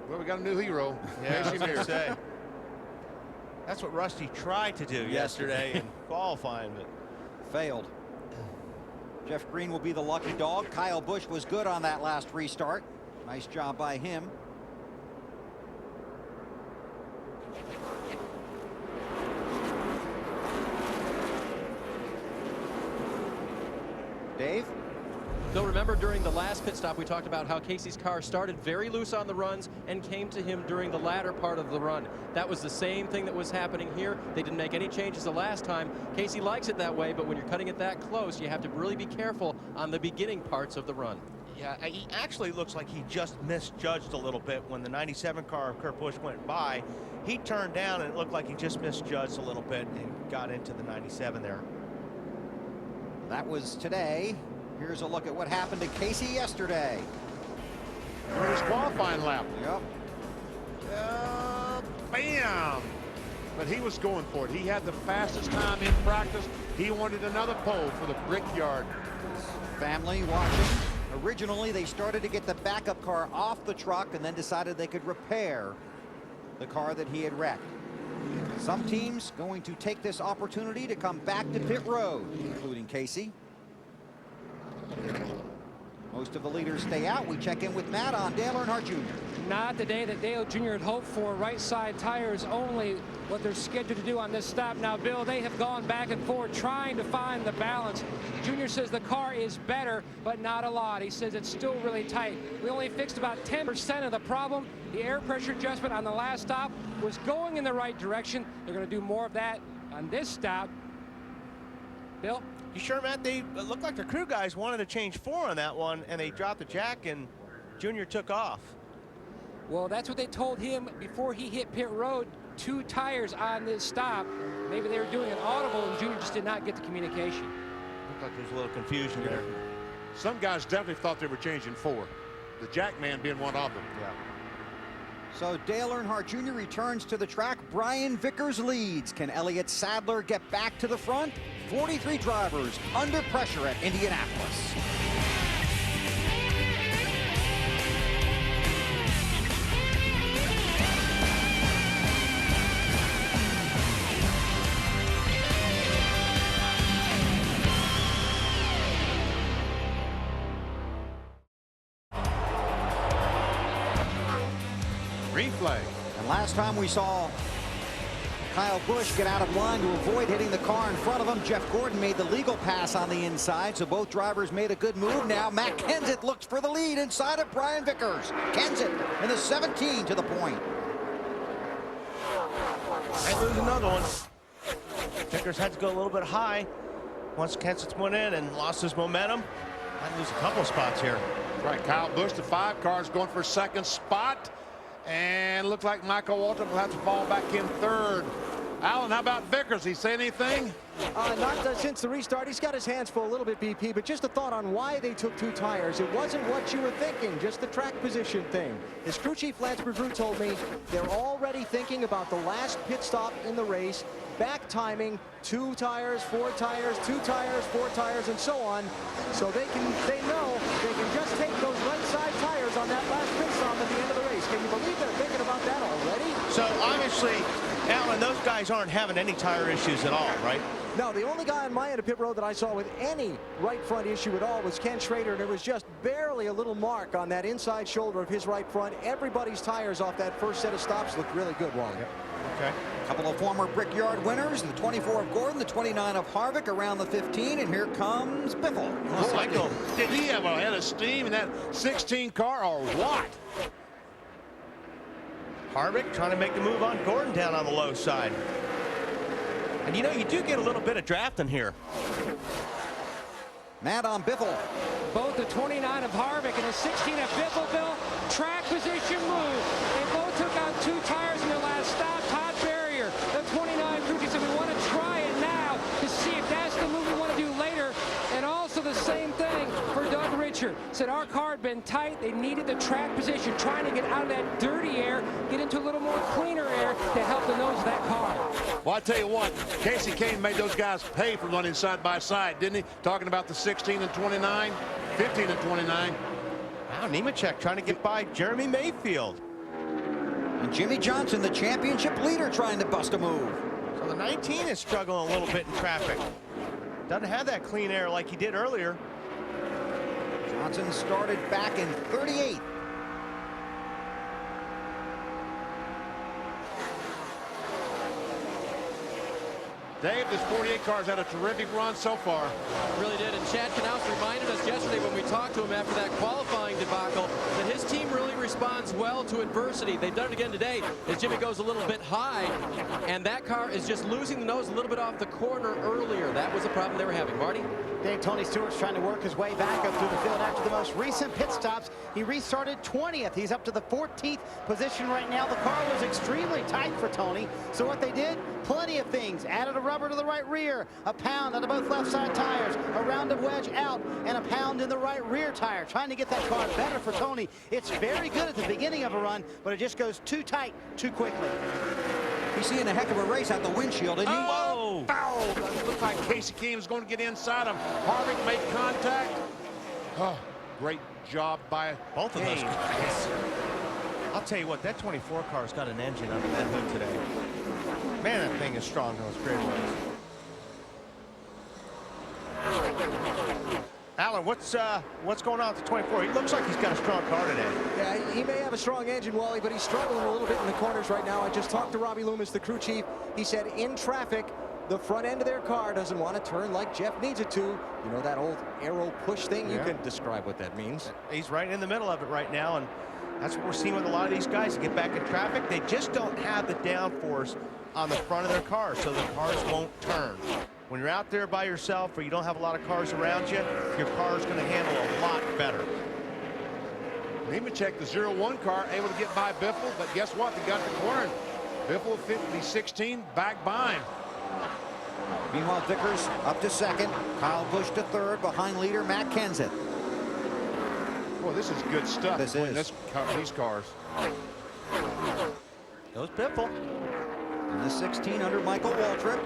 Well, we got a new hero. Yeah, Casey Mears. That's what Rusty tried to do yesterday in qualifying, but failed. Jeff Green will be the lucky dog. Kyle Busch was good on that last restart. Nice job by him. Dave? Bill, remember during the last pit stop we talked about how Casey's car started very loose on the runs and came to him during the latter part of the run. That was the same thing that was happening here. They didn't make any changes the last time. Casey likes it that way, but when you're cutting it that close, you have to really be careful on the beginning parts of the run. yeah, he actually looks like he just misjudged a little bit when the 97 car of Kurt Busch went by. He turned down and it looked like he just misjudged a little bit and got into the 97 there. That was today. Here's a look at what happened to Casey yesterday. During his qualifying lap. Yep. Bam! But he was going for it. He had the fastest time in practice. He wanted another pole for the Brickyard. Family watching. Originally, they started to get the backup car off the truck and then decided they could repair the car that he had wrecked. Some teams going to take this opportunity to come back to pit road, including Casey. Most of the leaders stay out. We check in with Matt on Dale Earnhardt Jr. Not the day that Dale Jr. had hoped for. Right side tires only what they're scheduled to do on this stop. Now, Bill, they have gone back and forth trying to find the balance. Jr. says the car is better, but not a lot. He says it's still really tight. We only fixed about 10% of the problem. The air pressure adjustment on the last stop was going in the right direction. They're going to do more of that on this stop. Bill? You sure, Matt? They looked like the crew guys wanted to change 4 on that one, and they dropped the jack, and Junior took off. Well, that's what they told him before he hit pit road. 2 tires on this stop. Maybe they were doing an audible, and Junior just did not get the communication. Looked like there was a little confusion there. Some guys definitely thought they were changing 4. The jack man being one of them. Yeah. So Dale Earnhardt Jr. returns to the track. Brian Vickers leads. Can Elliott Sadler get back to the front? 43 drivers under pressure at Indianapolis. Green flag. And last time we saw Kyle Busch get out of line to avoid hitting the car in front of him, Jeff Gordon made the legal pass on the inside, so both drivers made a good move. Now Matt Kenseth looks for the lead inside of Brian Vickers. Kenseth in the 17 to the point. Might lose another one. Vickers had to go a little bit high once Kenseth went in and lost his momentum. Might lose a couple of spots here. Right, Kyle Busch, the 5 car, is going for 2nd spot. And looks like Michael Waltrip will have to fall back in 3rd. Alan, how about Vickers? He say anything? Not since the restart. He's got his hands full a little bit, BP, but just a thought on why they took 2 tires. It wasn't what you were thinking, just the track position thing. His crew chief Lance Brevoort told me they're already thinking about the last pit stop in the race, back timing, 2 tires, 4 tires, 2 tires, 4 tires, and so on. So they know they can just take those right side tires on that last pit stop at the end of the race. Can you believe they're thinking about that already? So obviously, Alan, those guys aren't having any tire issues at all, right? No, the only guy on my end of pit road that I saw with any right front issue at all was Ken Schrader, and it was just barely a little mark on that inside shoulder of his right front. Everybody's tires off that first set of stops looked really good, Wally. Yep. Okay. A couple of former Brickyard winners, the 24 of Gordon, the 29 of Harvick around the 15, and here comes Biffle. Oh, Michael, did he have a head of steam in that 16 car or what? Harvick trying to make the move on Gordon down on the low side. And you know, you do get a little bit of drafting here. Matt on Biffle. Both the 29 of Harvick and the 16 of Biffle, Bill, track position move. They both took out 2 tires in their last stop. Todd Barrier, the 29 crew chief, said we want to try it now to see if that's the move we want to do later. And also the same thing for Doug Richard. Said our car had been tight. They needed the track position, trying to get out of that dirty air, get into a little more cleaner air to help the nose of that car. Well, I tell you what, Casey Kane made those guys pay for running side by side, didn't he? Talking about the 16 and 29, 15 and 29. Wow, Nemechek trying to get by Jeremy Mayfield. And Jimmy Johnson, the championship leader, trying to bust a move. So the 19 is struggling a little bit in traffic. Doesn't have that clean air like he did earlier. Johnson started back in 38th. Dave, this 48 car's had a terrific run so far. Really did. And Chad Knaus reminded us yesterday when we talked to him after that qualifying debacle that his team really responds well to adversity. They've done it again today as Jimmy goes a little bit high, and that car is just losing the nose a little bit off the corner earlier. That was the problem they were having. Marty? Dave, Tony Stewart's trying to work his way back up through the field after the most recent pit stops. He restarted 20th. He's up to the 14th position right now. The car was extremely tight for Tony. So what they did, plenty of things. Added a rubber to the right rear, a pound out of both left side tires, a round of wedge out, and a pound in the right rear tire, trying to get that car better for Tony. It's very good at the beginning of a run, but it just goes too tight too quickly. He's seeing a heck of a race out the windshield, isn't he? Oh, foul! It looked like Casey Kane was going to get inside him. Harvick made contact. Oh, great job by both of those guys. I'll tell you what, that 24 car's got an engine under that hood today. Man, that thing is strong, those grid ones. Alan, what's going on with the 24? He looks like he's got a strong car today. Yeah, he may have a strong engine, Wally, but he's struggling a little bit in the corners right now. I just talked to Robbie Loomis, the crew chief. He said in traffic, the front end of their car doesn't want to turn like Jeff needs it to. You know that old arrow push thing? You can describe what that means. He's right in the middle of it right now, and that's what we're seeing with a lot of these guys. To get back in traffic, they just don't have the downforce on the front of their car, so the cars won't turn. When you're out there by yourself or you don't have a lot of cars around you, your car's going to handle a lot better. Nemechek, the 0-1 car, able to get by Biffle, but guess what? They got the corner. Biffle, 50-16, back by him. Meanwhile, Vickers up to second. Kyle Busch to third, behind leader Matt Kenseth. Boy, this is good stuff. This is. These cars. Goes Biffle. And the 16 under Michael Waltrip.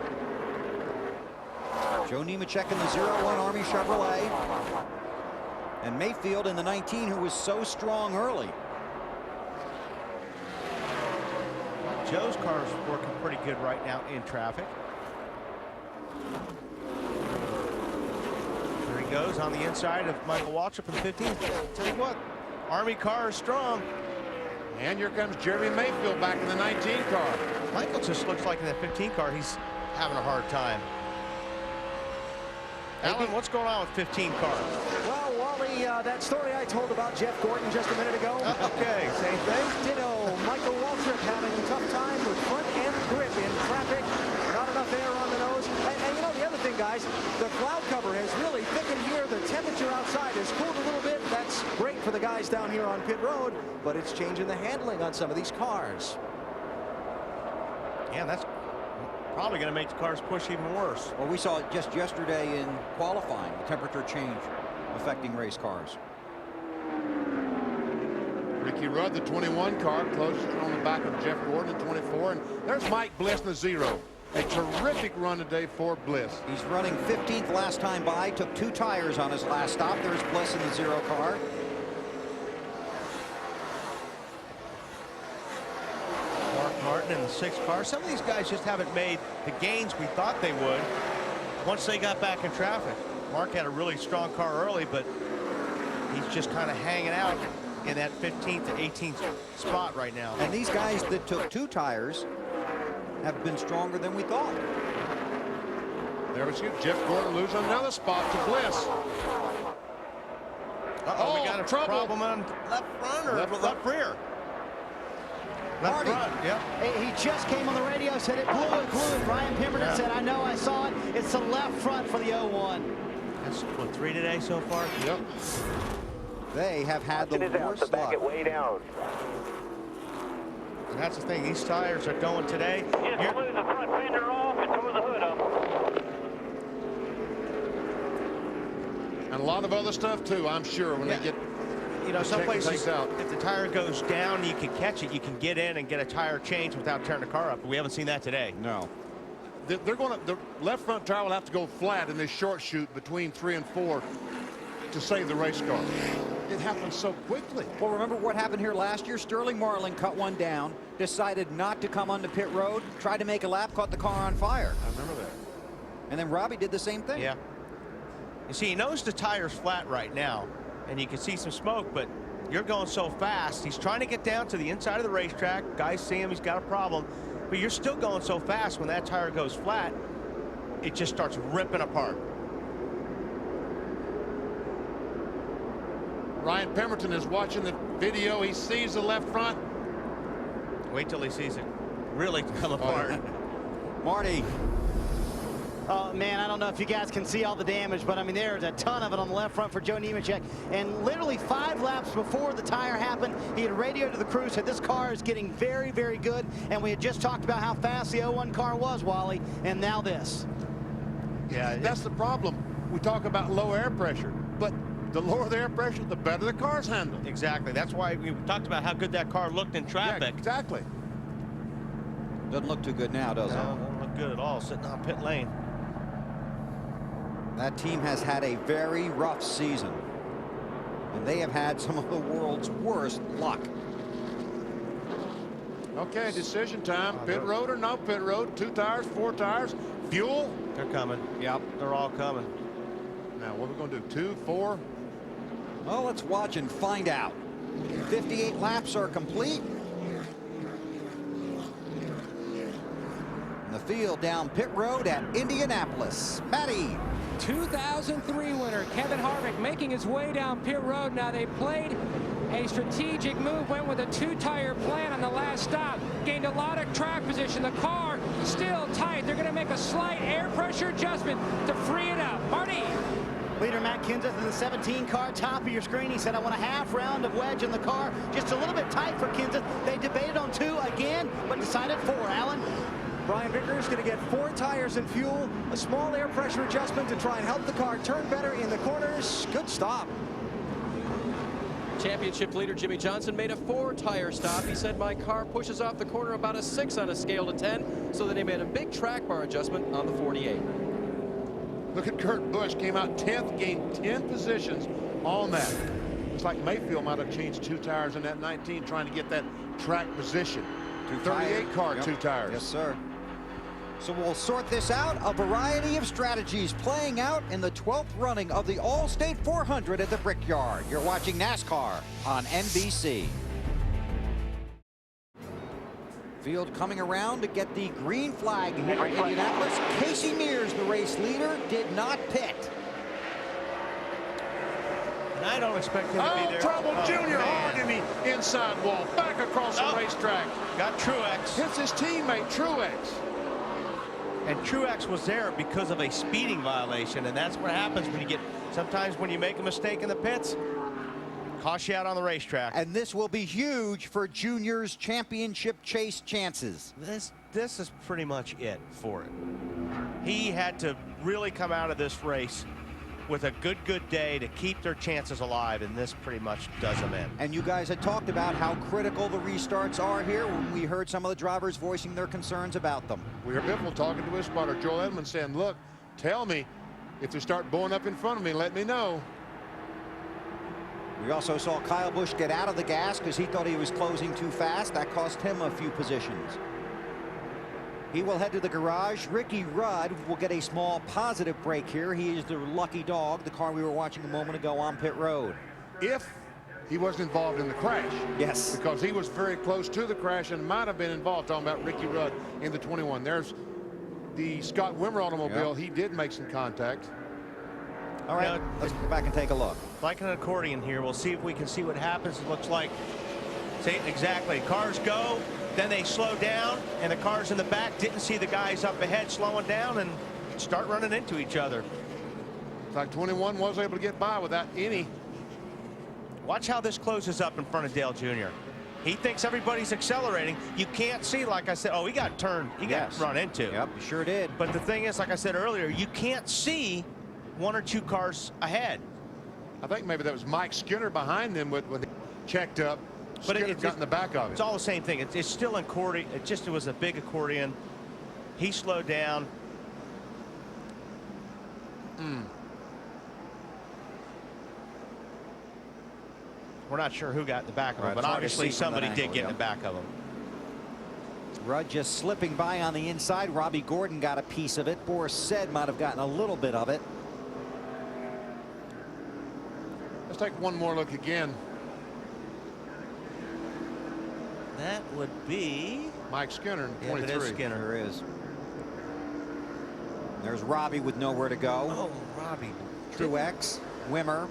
Joe Nemechek in the 0-1 Army Chevrolet. And Mayfield in the 19, who was so strong early. Joe's car's working pretty good right now in traffic. There he goes on the inside of Michael Waltrip in the 15. Tell you what, Army car is strong. And here comes Jeremy Mayfield back in the 19 car. Michael just looks like in that 15 car, he's having a hard time. Alan, what's going on with 15 cars? Well, Wally, that story I told about Jeff Gordon just a minute ago. Okay, same thing. Ditto. Michael Waltrip having a tough time with front end grip in traffic. Not enough air on the nose. And you know, the other thing, guys, the cloud cover has really thickened here. The temperature outside has cooled a little bit. That's great for the guys down here on pit road, but it's changing the handling on some of these cars. Yeah, that's probably going to make the cars push even worse. Well, we saw it just yesterday in qualifying, the temperature change affecting race cars. Ricky Rudd, the 21 car, closest on the back of Jeff Gordon in 24. And there's Mike Bliss in the 0. A terrific run today for Bliss. He's running 15th last time by, took 2 tires on his last stop. There's Bliss in the 0 car. Mark Martin in the 6 car. Some of these guys just haven't made the gains we thought they would once they got back in traffic. Mark had a really strong car early, but he's just kind of hanging out in that 15th to 18th spot right now. And these guys that took 2 tires have been stronger than we thought. There we see Jeff Gordon lose another spot to Bliss. Uh-oh, we got a problem on left front or left rear? Left front, yeah. Hey, he just came on the radio, said it blew it. Brian Pemberton said, I know, I saw it. It's the left front for the 01. That's what, 3 today so far? Yep. They have had the worst luck. Back it way down. And that's the thing, these tires are going today. Just blew the front fender off and tore the hood up. And a lot of other stuff too, I'm sure, when they get, you know, some places, out. if the tire goes down, you can catch it. You can get in and get a tire change without tearing the car up. But we haven't seen that today. No. They're going to, the left front tire will have to go flat in this short shoot between 3 and 4 to save the race car. It happens so quickly. Well, remember what happened here last year? Sterling Marlin cut one down, decided not to come onto pit road, tried to make a lap, caught the car on fire. I remember that. And then Robbie did the same thing. Yeah. You see, he knows the tire's flat right now, and you can see some smoke, but you're going so fast. He's trying to get down to the inside of the racetrack. Guys see him, he's got a problem, but you're still going so fast when that tire goes flat, it just starts ripping apart. Ryan Pemberton is watching the video. He sees the left front. Wait till he sees it really come apart. Marty. Oh, man, I don't know if you guys can see all the damage, but, I mean, there's a ton of it on the left front for Joe Nemechek. And literally 5 laps before the tire happened, he had radioed to the crew, said this car is getting very, very good. And we had just talked about how fast the 01 car was, Wally, and now this. Yeah, that's the problem. We talk about low air pressure, but the lower the air pressure, the better the car's handle. Exactly. That's why we talked about how good that car looked in traffic. Yeah, exactly. Doesn't look too good now, does it? No, doesn't look good at all, sitting on pit lane. That team has had a very rough season, and they have had some of the world's worst luck. Okay, decision time. Pit road or no pit road? 2 tires, 4 tires, fuel? They're coming. Yep, they're all coming. Now, what are we going to do? 2, 4? Well, let's watch and find out. 58 laps are complete. In the field down pit road at Indianapolis. Matty. 2003 winner Kevin Harvick making his way down pit road. Now they played a strategic move, went with a 2-tire plan on the last stop, gained a lot of track position. The car still tight. They're going to make a slight air pressure adjustment to free it up. Marty. Leader Matt Kenseth in the 17 car, top of your screen. He said, I want a half round of wedge in the car. Just a little bit tight for Kenseth. They debated on 2 again, but decided 4. Alan? Brian Vickers going to get 4 tires and fuel, a small air pressure adjustment to try and help the car turn better in the corners. Good stop. Championship leader Jimmy Johnson made a 4-tire stop. He said, my car pushes off the corner about a 6 on a scale to 10, so that he made a big track bar adjustment on the 48. Look at Kurt Busch, came out 10th, gained 10 positions on that. Looks like Mayfield might have changed 2 tires in that 19, trying to get that track position. 38 car, yep. 2 tires. Yes, sir. So we'll sort this out. A variety of strategies playing out in the 12th running of the Allstate 400 at the Brickyard. You're watching NASCAR on NBC. Field coming around to get the green flag here in Indianapolis. Casey Mears, the race leader, did not pit. And I don't expect him to be there. Trouble, Junior hard in the inside wall, back across the racetrack. Got Truex. Hits his teammate, Truex. And Truex was there because of a speeding violation, and that's what happens when you get, sometimes when you make a mistake in the pits, cost you out on the racetrack. And this will be huge for Junior's championship chase chances. this is pretty much it for it. He had to really come out of this race with a good day to keep their chances alive, and this pretty much does them in. And you guys had talked about how critical the restarts are here when we heard some of the drivers voicing their concerns about them. We heard Biffle talking to his spotter, Joel Edmonds, saying, look, tell me if they start blowing up in front of me, let me know. We also saw Kyle Busch get out of the gas because he thought he was closing too fast. That cost him a few positions. He will head to the garage. Ricky Rudd will get a small positive break here. He is the lucky dog, the car we were watching a moment ago on pit road. If he wasn't involved in the crash. Yes. Because he was very close to the crash and might have been involved. Talking about Ricky Rudd in the 21. There's the Scott Wimmer automobile. Yep. He did make some contact. All right, let's go back and take a look. Like an accordion here. We'll see if we can see what happens. It looks like, see, exactly. Cars go, then they slow down, and the cars in the back didn't see the guys up ahead slowing down and start running into each other. In fact, 21 was able to get by without any. Watch how this closes up in front of Dale Jr. He thinks everybody's accelerating. You can't see, like I said, oh, he got turned. He got run into. Yep, sure did. But the thing is, like I said earlier, you can't see one or two cars ahead. I think maybe that was Mike Skinner behind them when he checked up. But it got in the back of it. It's all the same thing. It's still an accordion. It was a big accordion. He slowed down. We're not sure who got in the back of him, but obviously somebody did get in the back of him. Rudd just slipping by on the inside. Robbie Gordon got a piece of it. Boris Said might have gotten a little bit of it. Let's take one more look again. That would be Mike Skinner in 23. Yeah, it is Skinner. There is. There's Robbie with nowhere to go. Oh, Robbie. Truex, Wimmer.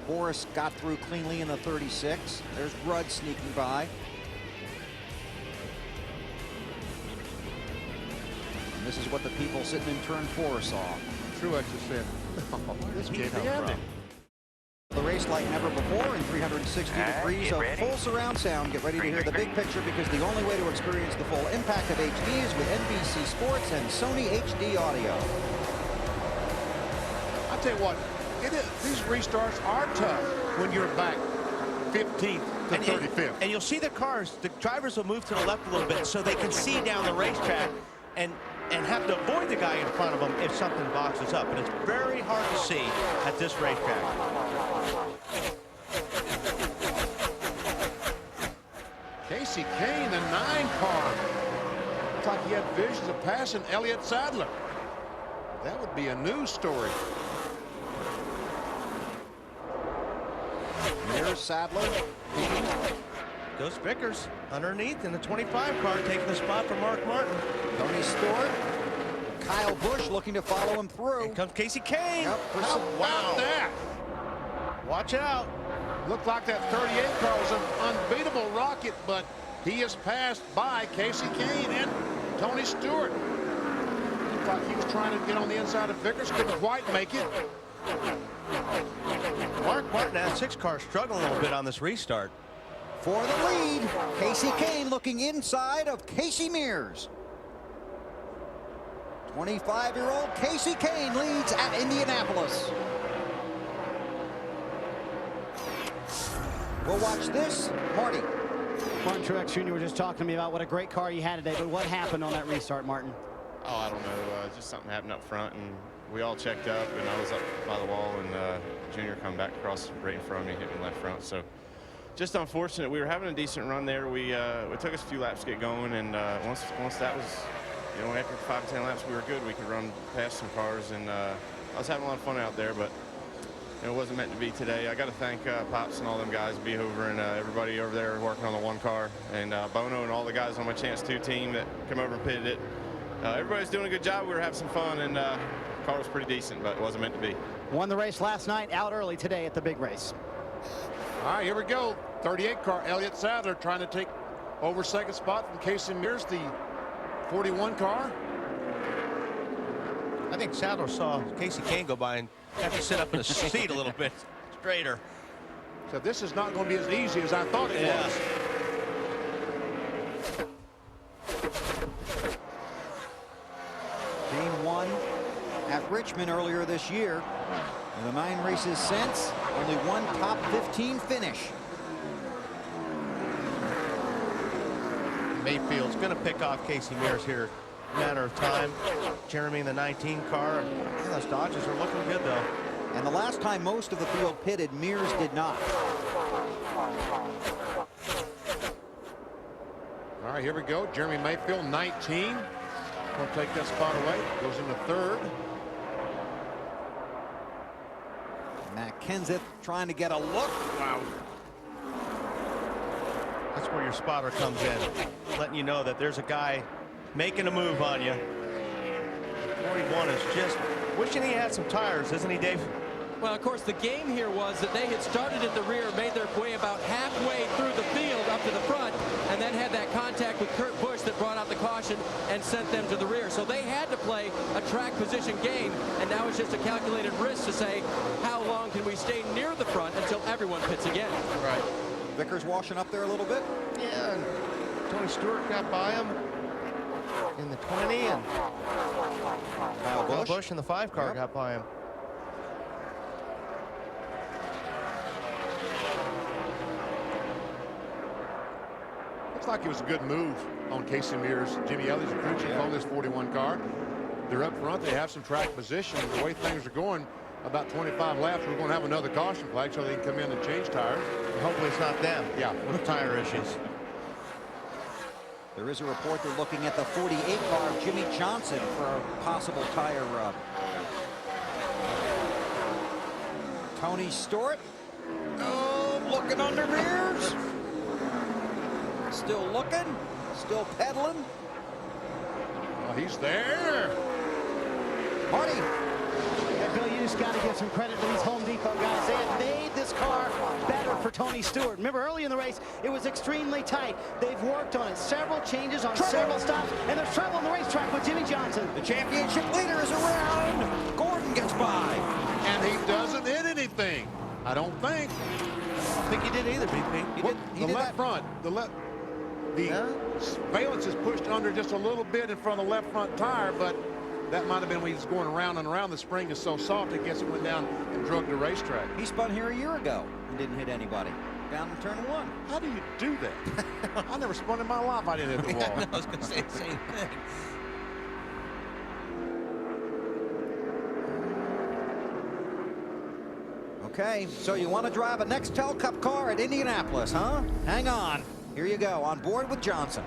Boris got through cleanly in the 36. There's Rudd sneaking by. And this is what the people sitting in turn 4 saw. Truex just said, oh, this can't be happening. The race like never before in 360 degrees of full surround sound. Get ready to hear the big picture, because the only way to experience the full impact of HD is with NBC Sports and Sony HD Audio. I tell you what, these restarts are tough when you're back 15th to 35th. And you'll see the cars, the drivers will move to the left a little bit so they can see down the racetrack and have to avoid the guy in front of them if something boxes up. But it's very hard to see at this racetrack. Casey Kane, the 9 car. Looks like he had visions of passing Elliott Sadler. That would be a news story. Here's Sadler. Goes Vickers underneath in the 25 car, taking the spot from Mark Martin. Tony Stewart. Kyle Busch looking to follow him through. Here comes Casey Kane. Yep, How about that? Watch out. Looked like that 38 car was an unbeatable rocket, but he is passed by Casey Kane and Tony Stewart. Looked like he was trying to get on the inside of Vickers, couldn't quite make it. Mark Martin, that 6 car, struggling a little bit on this restart. For the lead, Casey Kane looking inside of Casey Mears. 25-year-old Casey Kane leads at Indianapolis. We'll watch this. Marty. Martin Truex Jr. was just talking to me about what a great car you had today, but what happened on that restart, Martin? Oh, I don't know. Just something happened up front, and we all checked up, and I was up by the wall, and Junior come back across right in front of me, hit me left front. So just unfortunate. We were having a decent run there. It took us a few laps to get going, and once that was, you know, after 5 to 10 laps, we were good. We could run past some cars, and I was having a lot of fun out there, but it wasn't meant to be today. I got to thank Pops and all them guys, Behover and everybody over there working on the 1 car, and Bono and all the guys on my Chance 2 team that come over and pitted it. Everybody's doing a good job. We were having some fun, and the car was pretty decent, but it wasn't meant to be. Won the race last night, out early today at the big race. All right, here we go. 38 car, Elliott Sadler trying to take over second spot from Casey Mears, the 41 car. I think Sadler saw Casey Kane go by and had to sit up in the seat a little bit straighter. So this is not going to be as easy as I thought it was. Gained 1 at Richmond earlier this year. In the 9 races since, only 1 top 15 finish. Mayfield's going to pick off Casey Mears here. Matter of time. Jeremy in the 19 car. Man, those Dodges are looking good, though. And the last time most of the field pitted, Mears did not. All right, here we go. Jeremy Mayfield, 19. Will take that spot away. Goes into 3rd. Matt Kenseth trying to get a look. Wow. That's where your spotter comes in, letting you know that there's a guy making a move on you. 41 is just wishing he had some tires, isn't he, Dave? Well, of course, the game here was that they had started at the rear, made their way about halfway through the field up to the front, and then had that contact with Kurt Busch that brought out the caution and sent them to the rear. So they had to play a track position game, and now it's just a calculated risk to say, how long can we stay near the front until everyone pits again? Right. Vickers washing up there a little bit. Yeah, and Tony Stewart got by him in the 20, and Kyle Busch in the 5 car got by him. Looks like it was a good move on Casey Mears. Jimmy Elliott's crew chief on this 41 car. They're up front. They have some track position. The way things are going, about 25 laps, we're going to have another caution flag so they can come in and change tires. Hopefully it's not them. Yeah, with tire issues. There is a report they're looking at the 48 car of Jimmy Johnson for a possible tire rub. Tony Stewart. Oh, looking under Mears. Still looking. Still pedaling. Oh, he's there. Marty. Yeah, Bill, you just got to give some credit to these Home Depot guys. They have made this car better for Tony Stewart. Remember, early in the race, it was extremely tight. They've worked on it. Several changes on several stops, and there's trouble on the racetrack with Jimmy Johnson. The championship leader is around. Gordon gets by. And he doesn't hit anything. I don't think. I don't think he did either, BP. The left front. The valence is pushed under just a little bit in front of the left front tire, but that might have been when he was going around and around. The spring is so soft, I guess it went down and drug the racetrack. He spun here a year ago and didn't hit anybody. Down in turn 1. How do you do that? I never spun in my life. I didn't hit the wall. I was going to say the same thing. Okay, so you want to drive a Nextel Cup car at Indianapolis, huh? Hang on. Here you go, on board with Johnson.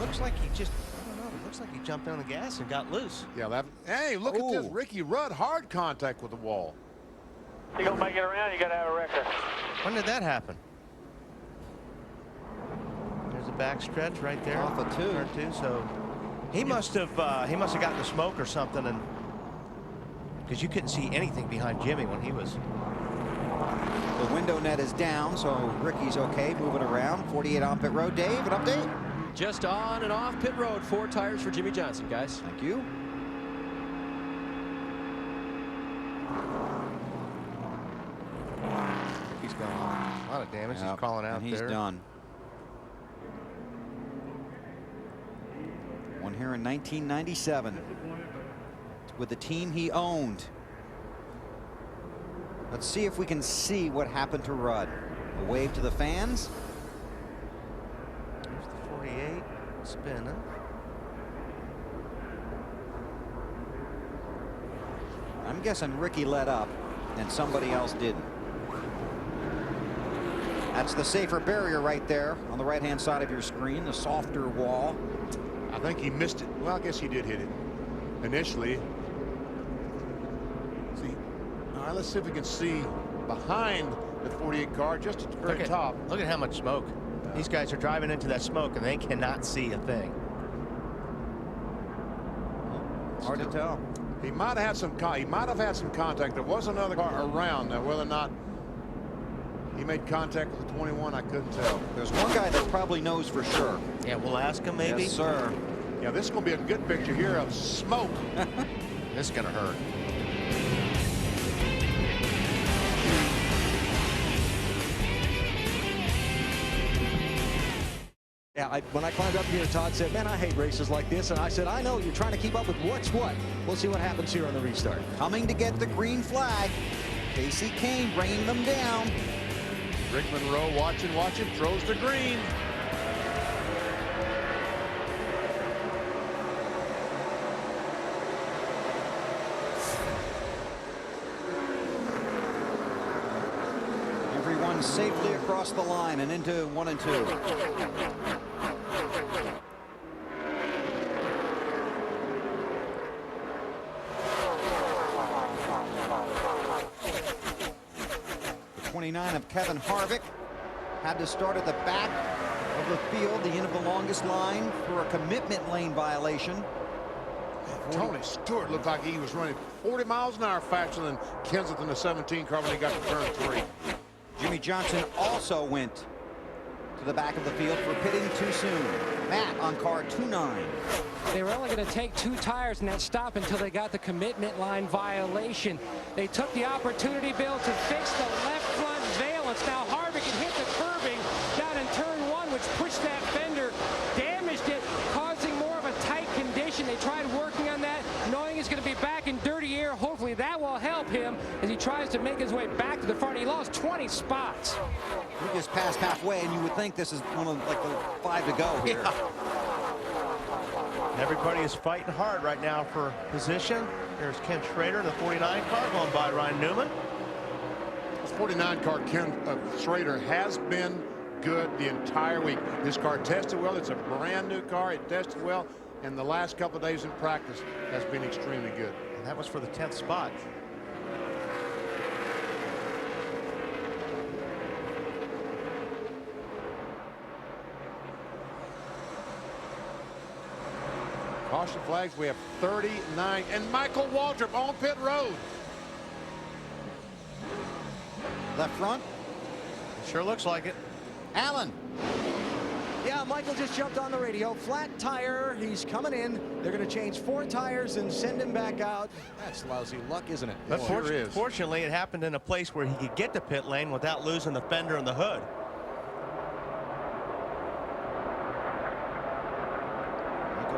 Looks like he just, I don't know, it looks like he jumped on the gas and got loose. Yeah, that. Hey, look at this. Ricky Rudd, hard contact with the wall. You gonna make it around, you gotta have a wrecker. When did that happen? There's a back stretch right there. Off of 2. Turn 2, so he must have gotten the smoke or something, and because you couldn't see anything behind Jimmy when he was. The window net is down, so Ricky's okay, moving around. 48 on pit road. Dave, an update? Just on and off pit road, 4 tires for Jimmy Johnson, guys. Thank you. He's gone. A lot of damage. He's calling out and he's there. Done. One here in 1997 with the team he owned. Let's see if we can see what happened to Rudd. A wave to the fans. There's the 48 spinning. I'm guessing Ricky let up and somebody else didn't. That's the safer barrier right there on the right-hand side of your screen, the softer wall. I think he missed it. Well, I guess he did hit it initially. See, all right, let's see if we can see behind the 48 car, just at the very top. Look at how much smoke. These guys are driving into that smoke, and they cannot see a thing. Hard to tell. He might have had some. He might have had some contact. There was another car around. Now, whether or not he made contact with the 21, I couldn't tell. There's one guy that probably knows for sure. Yeah, we'll ask him maybe. Yes, sir. Yeah, this is going to be a good picture here of smoke. This is going to hurt. Yeah, when I climbed up here, Todd said, man, I hate races like this. And I said, I know, you're trying to keep up with what's what. We'll see what happens here on the restart. Coming to get the green flag. Casey Kane bringing them down. Rick Monroe watching, throws the green. Everyone safely across the line and into 1 and 2. The 29 of Kevin Harvick had to start at the back of the field, the end of the longest line, for a commitment lane violation. Tony Stewart looked like he was running 40 miles an hour faster than Kenseth in the 17 car when he got to turn 3. Jimmy Johnson also went to the back of the field for pitting too soon. Matt on car 29. They were only going to take 2 tires in that stop until they got the commitment line violation. They took the opportunity, Bill, to fix the left front valence. Now Harvick had hit the curbing down in turn 1, which pushed that fender, damaged it, causing more of a tight condition. They tried working on that, knowing he's going to be back in dirty air. Hopefully that will help him as he tries to make his way back to the front. He lost 20 spots. We just passed halfway, and you would think this is one of like the 5 to go here. Yeah. Everybody is fighting hard right now for position. There's Ken Schrader in the 49 car going by Ryan Newman. This 49 car, Ken Schrader, has been good the entire week. This car tested well. It's a brand new car. It tested well, and the last couple of days in practice has been extremely good. And that was for the 10th spot. Caution flags, we have 39. And Michael Waltrip on pit road. Left front. Sure looks like it. Allen. Yeah, Michael just jumped on the radio. Flat tire. He's coming in. They're going to change 4 tires and send him back out. That's lousy luck, isn't it? But fortunately, it happened in a place where he could get to pit lane without losing the fender and the hood.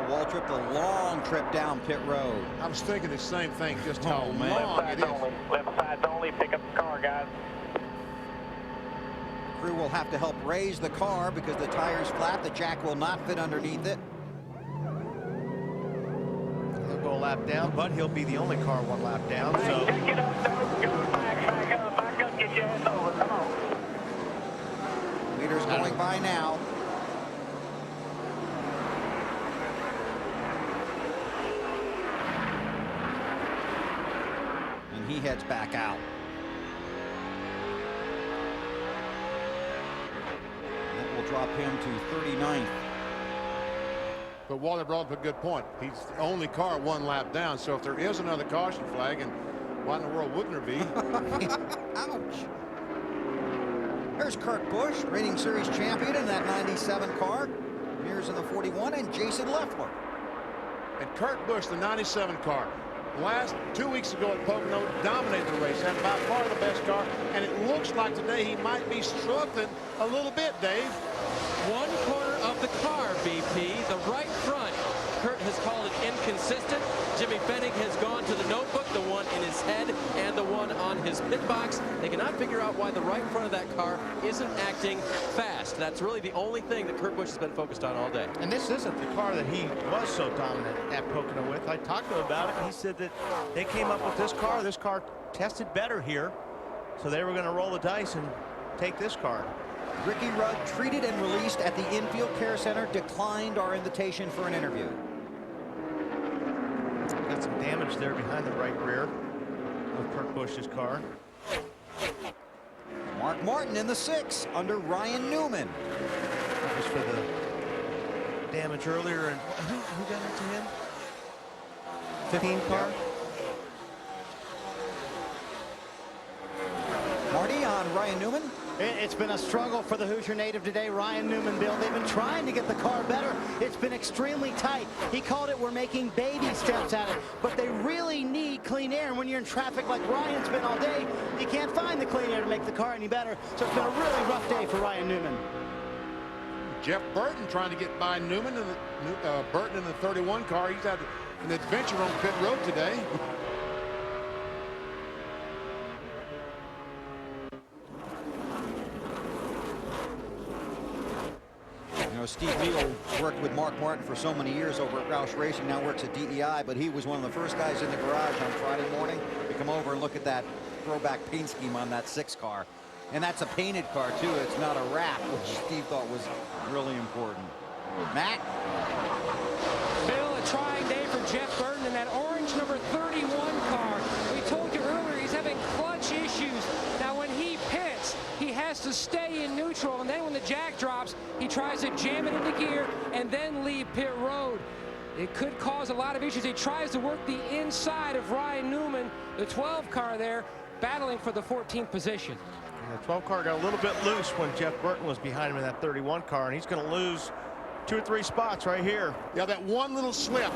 Waltrip, the long trip down pit road. I was thinking the same thing, just how long it is. Left side's only. Pick up the car, guys. Crew will have to help raise the car because the tire's flat. The jack will not fit underneath it. He'll go a lap down, but he'll be the only car 1 lap down. So Take it up, go back up, get your ass over. Come on. Leader's going by now. He heads back out. That will drop him to 39th. But Walter brought up a good point. He's the only car 1 lap down. So if there is another caution flag, and why in the world wouldn't there be? Ouch. There's Kurt Busch, reigning series champion in that 97 car. Here's in the 41, and Jason Leffler. And Kurt Busch, the 97 car. Last 2 weeks ago at Pocono, dominated the race, had by far the best car, and it looks like today he might be struggling a little bit, Dave. 1 corner of the car, BP, the right front. Kurt has called it inconsistent. Jimmy Fennig has gone to the notebook, the one in his head and the one on his pit box. They cannot figure out why the right front of that car isn't acting fast. That's really the only thing that Kurt Busch has been focused on all day. And this isn't the car that he was so dominant at Pocono with. I talked to him about it, and he said that they came up with this car. This car tested better here, so they were going to roll the dice and take this car. Ricky Rudd, treated and released at the Infield Care Center, declined our invitation for an interview. Got some damage there behind the right rear of Kurt Busch's car. Mark Martin in the 6 under Ryan Newman. That was for the damage earlier. And who got into him? 15 car. Marty on Ryan Newman. It's been a struggle for the Hoosier native today, Ryan Newman, Bill. They've been trying to get the car better. It's been extremely tight. He called it, we're making baby steps at it, but they really need clean air. And when you're in traffic like Ryan's been all day, you can't find the clean air to make the car any better. So it's been a really rough day for Ryan Newman. Jeff Burton trying to get by Newman and Burton in the 31 car. He's had an adventure on pit road today. You know, Steve Neal worked with Mark Martin for so many years over at Roush Racing, now works at DEI, but he was one of the first guys in the garage on Friday morning to come over and look at that throwback paint scheme on that 6 car. And that's a painted car, too. It's not a wrap, which Steve thought was really important. Matt? Bill, a trying day for Jeff Burton in that orange number 31 car. We told you earlier he's having clutch issues. Now, when he pits, he has to stay in neutral, and then when the jack drops, he tries to jam it into gear and then leave pit road. It could cause a lot of issues. He tries to work the inside of Ryan Newman, the 12 car there, battling for the 14th position. And the 12 car got a little bit loose when Jeff Burton was behind him in that 31 car, and he's going to lose 2 or 3 spots right here. Yeah, that one little slip.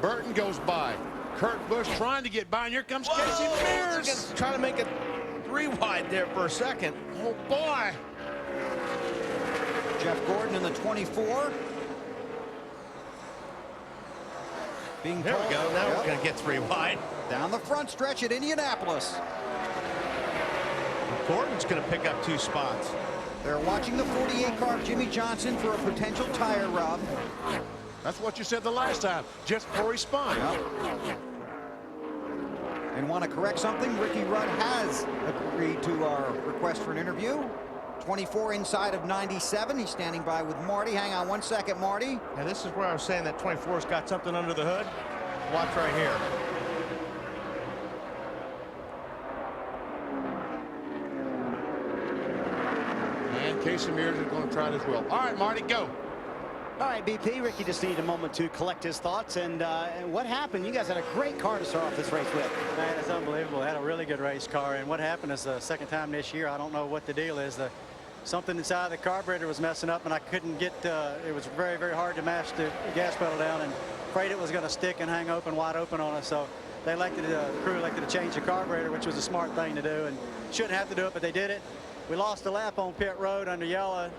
Burton goes by. Kurt Busch trying to get by, and here comes Casey Mears. Trying to make it 3 wide there for a second. Oh, boy. Jeff Gordon in the 24. There we go. Now we're going to get 3 wide. Down the front stretch at Indianapolis. Gordon's going to pick up 2 spots. They're watching the 48 car of Jimmy Johnson for a potential tire rub. That's what you said the last time, just before he spun. Yep. And want to correct something? Ricky Rudd has agreed to our request for an interview. 24 inside of 97. He's standing by with Marty. Hang on 1 second, Marty. Now this is where I was saying that 24's got something under the hood. Watch right here. And Casey Mears is going to try it as well. All right, Marty, go. All right, BP, Ricky just needed a moment to collect his thoughts. And what happened? You guys had a great car to start off this race with. Man, it's unbelievable. They had a really good race car. And what happened is the second time this year, I don't know what the deal is. Something inside the carburetor was messing up, and I couldn't get, it was very, very hard to mash the gas pedal down, and afraid it was going to stick and hang open, wide open on us. So they elected, the crew elected to change the carburetor, which was a smart thing to do, and shouldn't have to do it, but they did it. We lost a lap on pit road under yellow,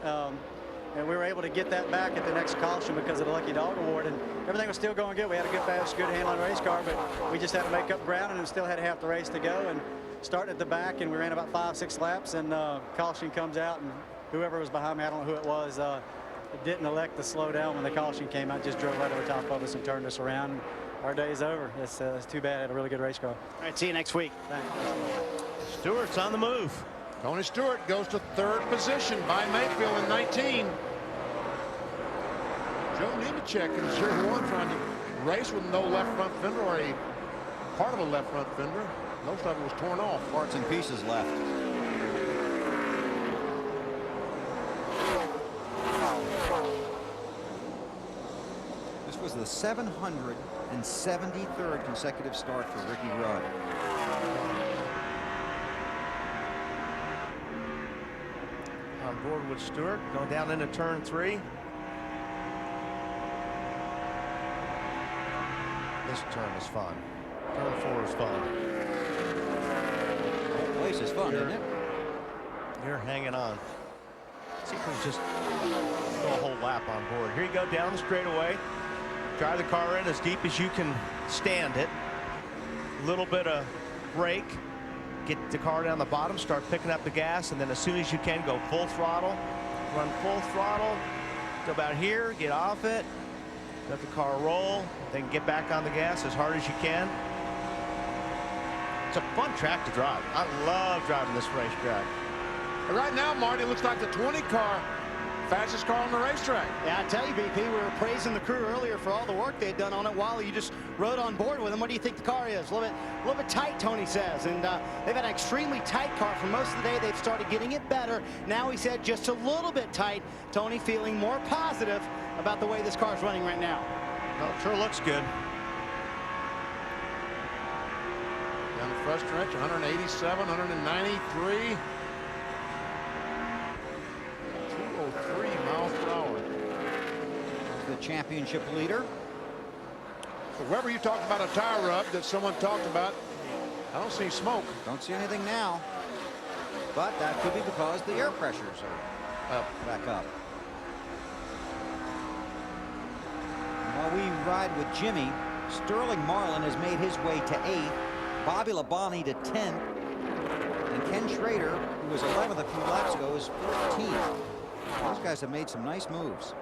and we were able to get that back at the next caution because of the Lucky Dog Award, and everything was still going good. We had a good, fast, good handling race car, but we just had to make up ground, and still had half the race to go, and started at the back, and we ran about 5-6 laps, and caution comes out, and whoever was behind me, I don't know who it was, didn't elect to slow down when the caution came out, just drove right over top of us and turned us around. Our day's over. It's too bad. I had a really good race car. All right, see you next week. Thanks. Stewart's on the move. Tony Stewart goes to 3rd position by Mayfield in 19. Joe Nemechek in 01 trying to race with no left front fender, or a part of a left front fender. Most of it was torn off. Parts and pieces left. This was the 773rd consecutive start for Ricky Rudd. On board with Stewart, going down into turn 3. This turn is fun. Turn 4 is fun. The place is fun, isn't it? You're hanging on. See if we can just go a whole lap on board. Here you go down the straightaway. Drive the car in as deep as you can stand it. A little bit of brake. Get the car down the bottom, start picking up the gas, and then as soon as you can, go full throttle. Run full throttle to about here, get off it, let the car roll, then get back on the gas as hard as you can. It's a fun track to drive. I love driving this racetrack. Right now, Marty, it looks like the 20 car, fastest car on the racetrack. Yeah, I tell you, BP, we were praising the crew earlier for all the work they'd done on it while you just rode on board with them. What do you think the car is? A little bit tight, Tony says. And they've had an extremely tight car for most of the day. They've started getting it better. Now he said just a little bit tight. Tony feeling more positive about the way this car is running right now. Well, it sure looks good. Down the front stretch, 187, 193. championship leader. So wherever you talked about a tire rub that someone talked about, I don't see smoke. Don't see anything now. But that could be because the air pressures are back up. While we ride with Jimmy, Sterling Marlin has made his way to 8th, Bobby Labonte to 10th, and Ken Schrader, who was 11th a few laps ago, is 14th. Those guys have made some nice moves.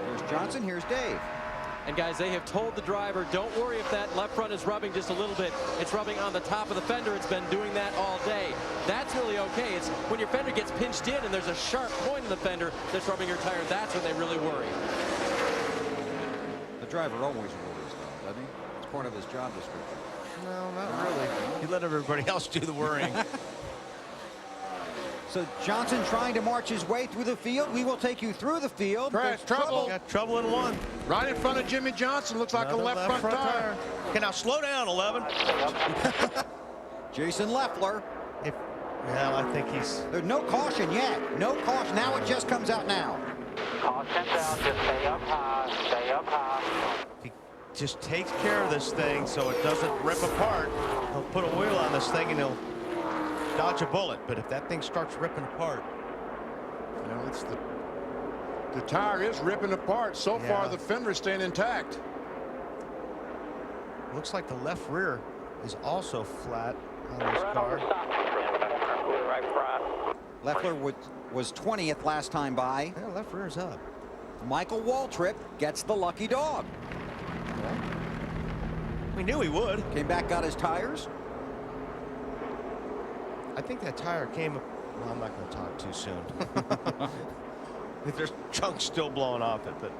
Here's Johnson, here's Dave. And guys, they have told the driver, don't worry if that left front is rubbing just a little bit. It's rubbing on the top of the fender. It's been doing that all day. That's really okay. It's when your fender gets pinched in and there's a sharp point in the fender that's rubbing your tire. That's when they really worry. The driver always worries, though, doesn't he? It's part of his job description. No, not really. You let everybody else do the worrying. So Johnson trying to march his way through the field. We will take you through the field. Trouble. Got trouble in one. Right in front of Jimmy Johnson. Looks like Another a left front tire. Okay, now slow down, 11. Jason Leffler. Well, I think he's... There's no caution yet. No caution. Now it just comes out now. Caution down. Just stay up high. Stay up high. He just takes care of this thing so it doesn't rip apart. He'll put a wheel on this thing and he'll dodge a bullet. But if that thing starts ripping apart... Well, it's the tire is ripping apart. So far, the fender is staying intact. Looks like the left rear is also flat on this car. Leffler was 20th last time by. Yeah, left rear's up. Michael Waltrip gets the lucky dog. We knew he would. Came back, got his tires. I think that tire came. Well, I'm not going to talk too soon. There's chunks still blowing off it, but.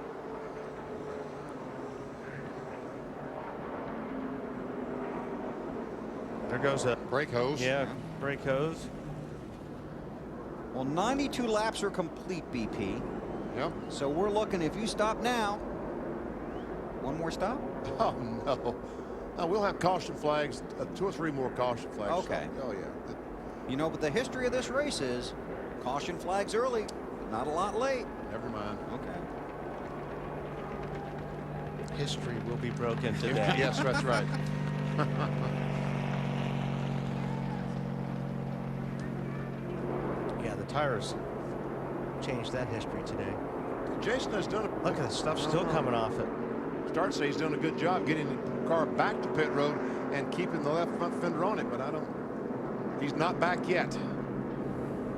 There goes a brake hose. Yeah, brake hose. Well, 92 laps are complete, BP. Yep. So we're looking, if you stop now, one more stop? Oh, no. No, we'll have caution flags, 2 or 3 more caution flags. Okay. Oh, yeah. You know, but the history of this race is caution flags early, but not a lot late. Never mind. Okay. History will be broken today. Yes, that's right. Yeah, the tires changed that history today. Jason has done a... Look at the stuff still coming off it. Start say he's doing a good job getting the car back to pit road and keeping the left front fender on it, but he's not back yet.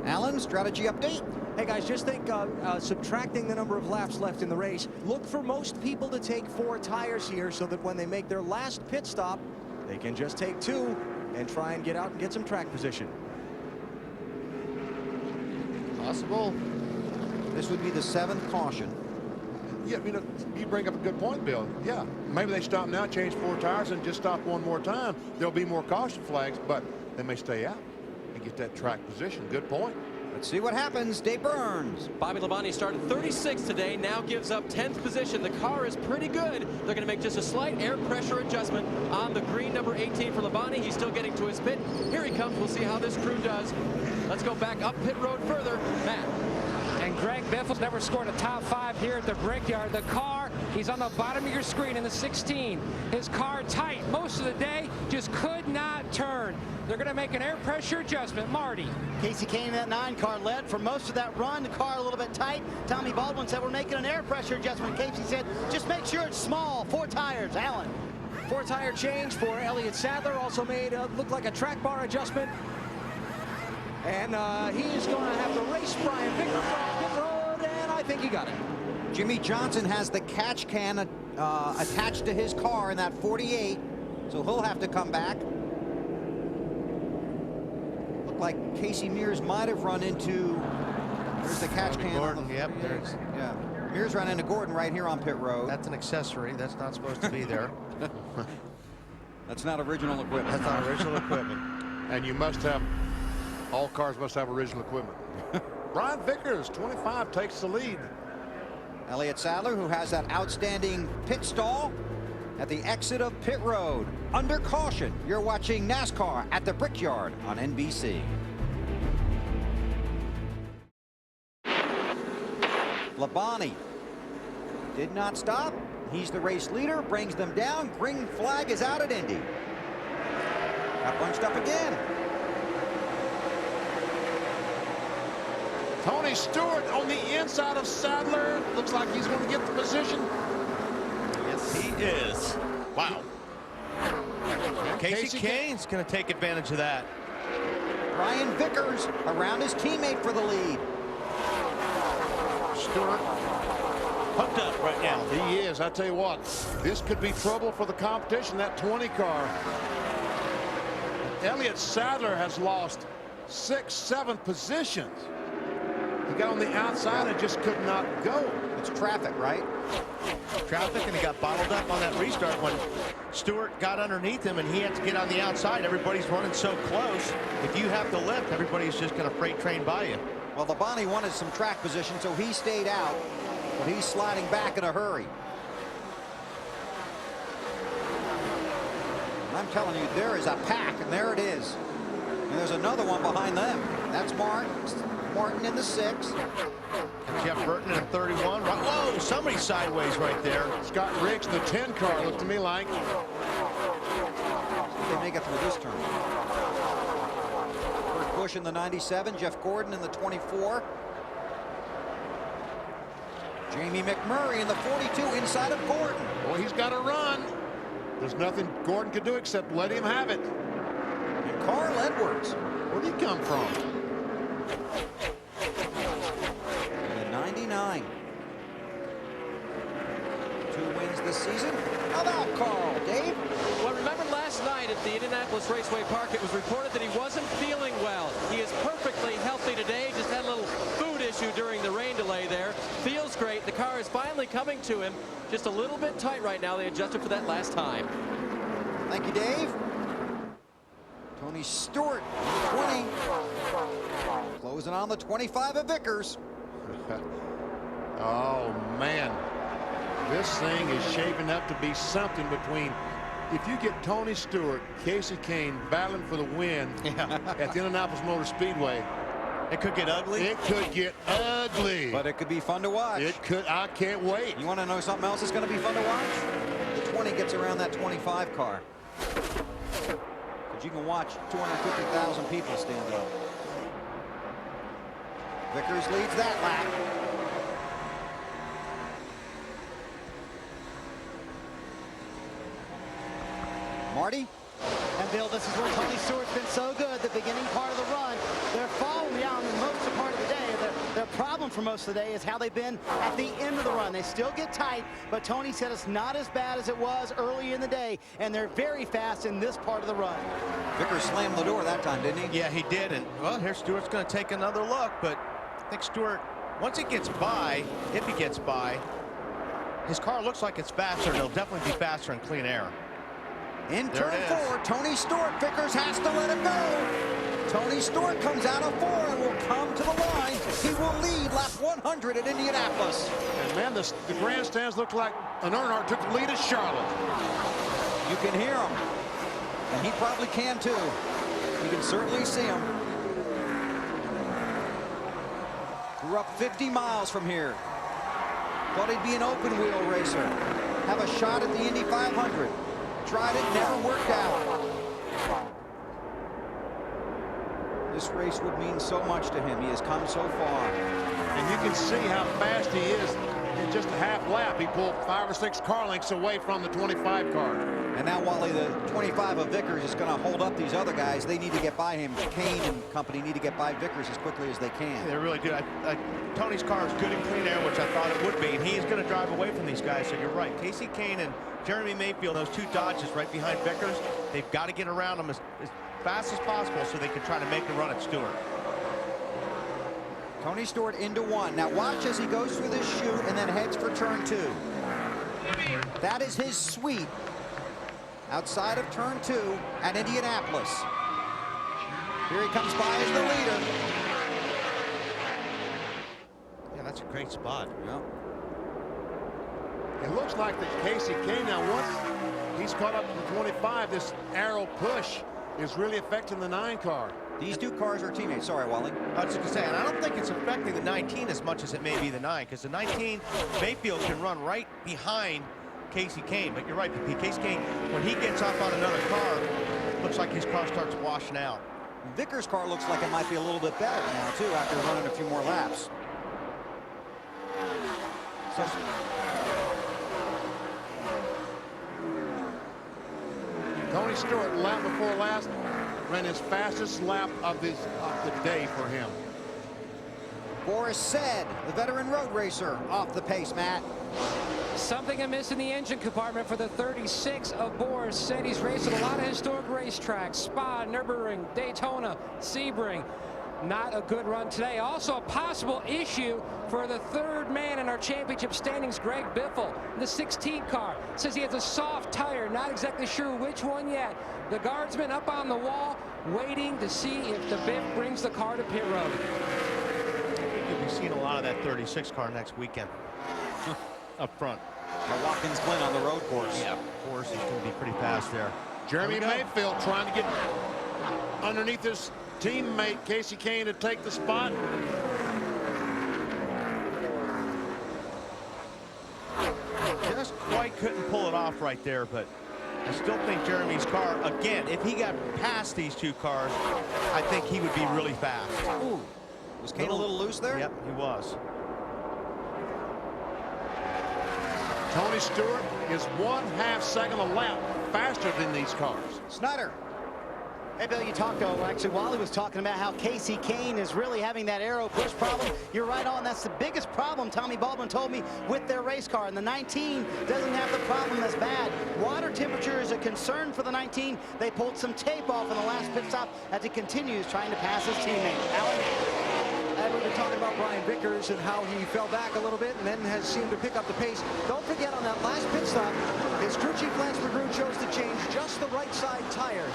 Alan, strategy update. Hey guys, just think subtracting the number of laps left in the race, look for most people to take 4 tires here so that when they make their last pit stop, they can just take 2 and try and get out and get some track position. Possible. This would be the 7th caution. Yeah, you know, you bring up a good point, Bill. Yeah, maybe they stop now, change 4 tires, and just stop one more time. There'll be more caution flags, but they may stay out and get that track position. Good point. Let's see what happens. Dave Burns. Bobby Labonte started 36th today, now gives up 10th position. The car is pretty good. They're going to make just a slight air pressure adjustment on the green number 18 for Labonte. He's still getting to his pit. Here he comes. We'll see how this crew does. Let's go back up pit road further. Matt. And Greg Biffle's never scored a top 5 here at the Brickyard. The car, he's on the bottom of your screen in the 16. His car tight most of the day, just could not turn. They're going to make an air pressure adjustment. Marty. Casey Kane in that 9 car led for most of that run. The car a little bit tight. Tommy Baldwin said we're making an air pressure adjustment. Casey said just make sure it's small. 4 tires. Alan. 4 tire change for Elliott Sadler. Also made look like a track bar adjustment. And he's going to have to race Brian Vicker from pit road, and I think he got it. Jimmy Johnson has the catch can attached to his car in that 48, so he'll have to come back. Looked like Casey Mears might have run into. There's the catch can. Gordon, yep, there's. Yeah, Mears ran into Gordon right here on pit road. That's an accessory. That's not supposed to be there. That's not original equipment. That's not original equipment. And you must have. All cars must have original equipment. Brian Vickers, 25, takes the lead. Elliott Sadler, who has that outstanding pit stall at the exit of pit road. Under caution, you're watching NASCAR at the Brickyard on NBC. Labonte did not stop. He's the race leader, brings them down. Green flag is out at Indy. Got bunched up again. Tony Stewart on the inside of Sadler. Looks like he's going to get the position. Yes, he is. Wow. Casey Kane's going to take advantage of that. Brian Vickers around his teammate for the lead. Stewart hooked up right now. He is. I tell you what, this could be trouble for the competition, that 20 car. Elliott Sadler has lost 6, 7 positions. He got on the outside and just could not go. It's traffic, right? Traffic, and he got bottled up on that restart when Stewart got underneath him and he had to get on the outside. Everybody's running so close. If you have to lift, everybody's just going to freight train by you. Well, Labonte wanted some track position, so he stayed out, but he's sliding back in a hurry. And I'm telling you, there is a pack, and there it is. And there's another one behind them. That's Martin in the 6. Jeff Burton in 31. Whoa, somebody's sideways right there. Scott Riggs, the 10 car, looked to me like. They may get through this turn. Kurt Busch in the 97, Jeff Gordon in the 24. Jamie McMurray in the 42 inside of Gordon. Well, he's got to run. There's nothing Gordon could do except let him have it. And Carl Edwards. Where'd he come from? The 99. 2 wins this season. How about Carl, Dave? Well, remember last night at the Indianapolis Raceway Park, it was reported that he wasn't feeling well. He is perfectly healthy today, just had a little food issue during the rain delay there. Feels great. The car is finally coming to him. Just a little bit tight right now. They adjusted for that last time. Thank you, Dave. Tony Stewart, 20. Closing on the 25 of Vickers. Oh, man. This thing is shaping up to be something between, if you get Tony Stewart, Casey Kane battling for the win at the Indianapolis Motor Speedway. It could get ugly. It could get ugly. But it could be fun to watch. It could. I can't wait. You want to know something else that's going to be fun to watch? The 20 gets around that 25 car. But you can watch 250,000 people stand up. Vickers leads that lap. Marty? And Bill, this is where Tony Stewart's been so good, the beginning part of the run. They're following down most of the part of the day. Their problem for most of the day is how they've been at the end of the run. They still get tight, but Tony said it's not as bad as it was early in the day, and they're very fast in this part of the run. Vickers slammed the door that time, didn't he? Yeah, he did. And, well, here Stewart's going to take another look, but I think Stewart, once it gets by, if he gets by, his car looks like it's faster, and it'll definitely be faster in clean air. In turn 4, Tony Stewart. Vickers has to let it go. Tony Stewart comes out of 4 and will come to the line. He will lead lap 100 at Indianapolis. And man, the grandstands look like an Earnhardt took the lead at Charlotte. You can hear him. And he probably can too. You can certainly see him. Grew up 50 miles from here. Thought he'd be an open wheel racer. Have a shot at the Indy 500. Tried it, never worked out. This race would mean so much to him. He has come so far. And you can see how fast he is. In just a half lap, he pulled 5 or 6 car lengths away from the 25 car. And now, Wally, the 25 of Vickers is going to hold up these other guys. They need to get by him. Kane and company need to get by Vickers as quickly as they can. They really do. Tony's car is good in clean air, which I thought it would be, and he's going to drive away from these guys. So you're right. Casey Kane and Jeremy Mayfield, those 2 Dodges right behind Vickers, they've got to get around them as fast as possible so they can try to make the run at Stewart. Tony Stewart into 1. Now watch as he goes through this chute and then heads for turn 2. That is his sweep outside of turn 2 at Indianapolis. Here he comes by as the leader. Yeah, that's a great spot. Yeah. It looks like that Casey Kane, now once he's caught up to the 25, this arrow push is really affecting the 9 car. These two cars are teammates. Sorry, Wally. I was just going to say, and I don't think it's affecting the 19 as much as it may be the 9, because the 19, Mayfield can run right behind Casey Kane. But you're right, Casey Kane, when he gets up on another car, looks like his car starts washing out. Vickers' car looks like it might be a little bit better now, too, after running a few more laps. Tony Stewart, lap before last, ran his fastest lap of the day for him. Boris said, the veteran road racer, off the pace, Matt. Something amiss in the engine compartment for the 36 of Boris said. He's raced at a lot of historic racetracks: Spa, Nürburgring, Daytona, Sebring. Not a good run today. Also a possible issue for the third man in our championship standings, Greg Biffle. The 16 car says he has a soft tire. Not exactly sure which one yet. The guardsman up on the wall waiting to see if the Biff brings the car to pit road. You'll be seeing a lot of that 36 car next weekend. Up front. Watkins Glen on the road course. Yeah, of course, he's going to be pretty fast there. Jeremy Mayfield trying to get underneath his teammate Casey Kane to take the spot. Just quite couldn't pull it off right there, but I still think Jeremy's car, again, if he got past these two cars, I think he would be really fast. Ooh. Was Kane a little loose there? Yep, he was. Tony Stewart is 1/2 second a lap faster than these cars. Snyder. Hey, Bill, you talked to, actually, Wally was talking about how Casey Kane is really having that aero push problem. You're right on. That's the biggest problem, Tommy Baldwin told me, with their race car. And the 19 doesn't have the problem that's bad. Water temperature is a concern for the 19. They pulled some tape off in the last pit stop as he continues trying to pass his teammate. Alan? And we've been talking about Brian Vickers and how he fell back a little bit and then has seemed to pick up the pace. Don't forget, on that last pit stop, his crew chief Lance McGrew chose to change just the right side tire.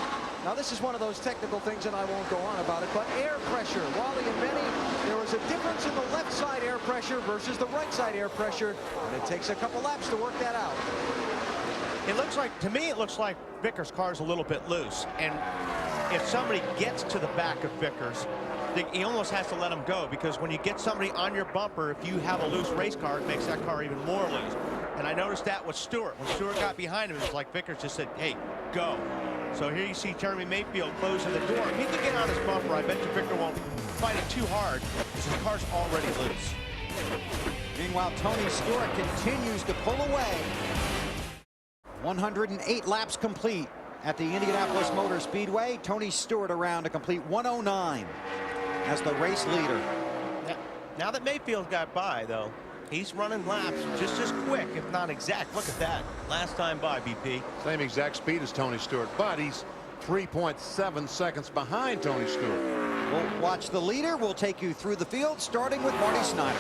Now, this is one of those technical things, and I won't go on about it, but air pressure. Wally and Benny, there was a difference in the left side air pressure versus the right side air pressure, and it takes a couple laps to work that out. It looks like, to me, it looks like Vickers' car's a little bit loose. And if somebody gets to the back of Vickers, he almost has to let him go, because when you get somebody on your bumper, if you have a loose race car, it makes that car even more loose. And I noticed that with Stewart. When Stewart got behind him, it was like Vickers just said, hey, go. So here you see Jeremy Mayfield closing the door. If he can get on his bumper, I bet you Vickers won't fight it too hard, because his car's already loose. Meanwhile, Tony Stewart continues to pull away. 108 laps complete at the Indianapolis Motor Speedway. Tony Stewart around to complete 109 as the race leader. Now that Mayfield got by, though, he's running laps just as quick, if not exact. Look at that. Last time by, BP. Same exact speed as Tony Stewart, but he's 3.7 seconds behind Tony Stewart. We'll watch the leader. We'll take you through the field, starting with Marty Snyder.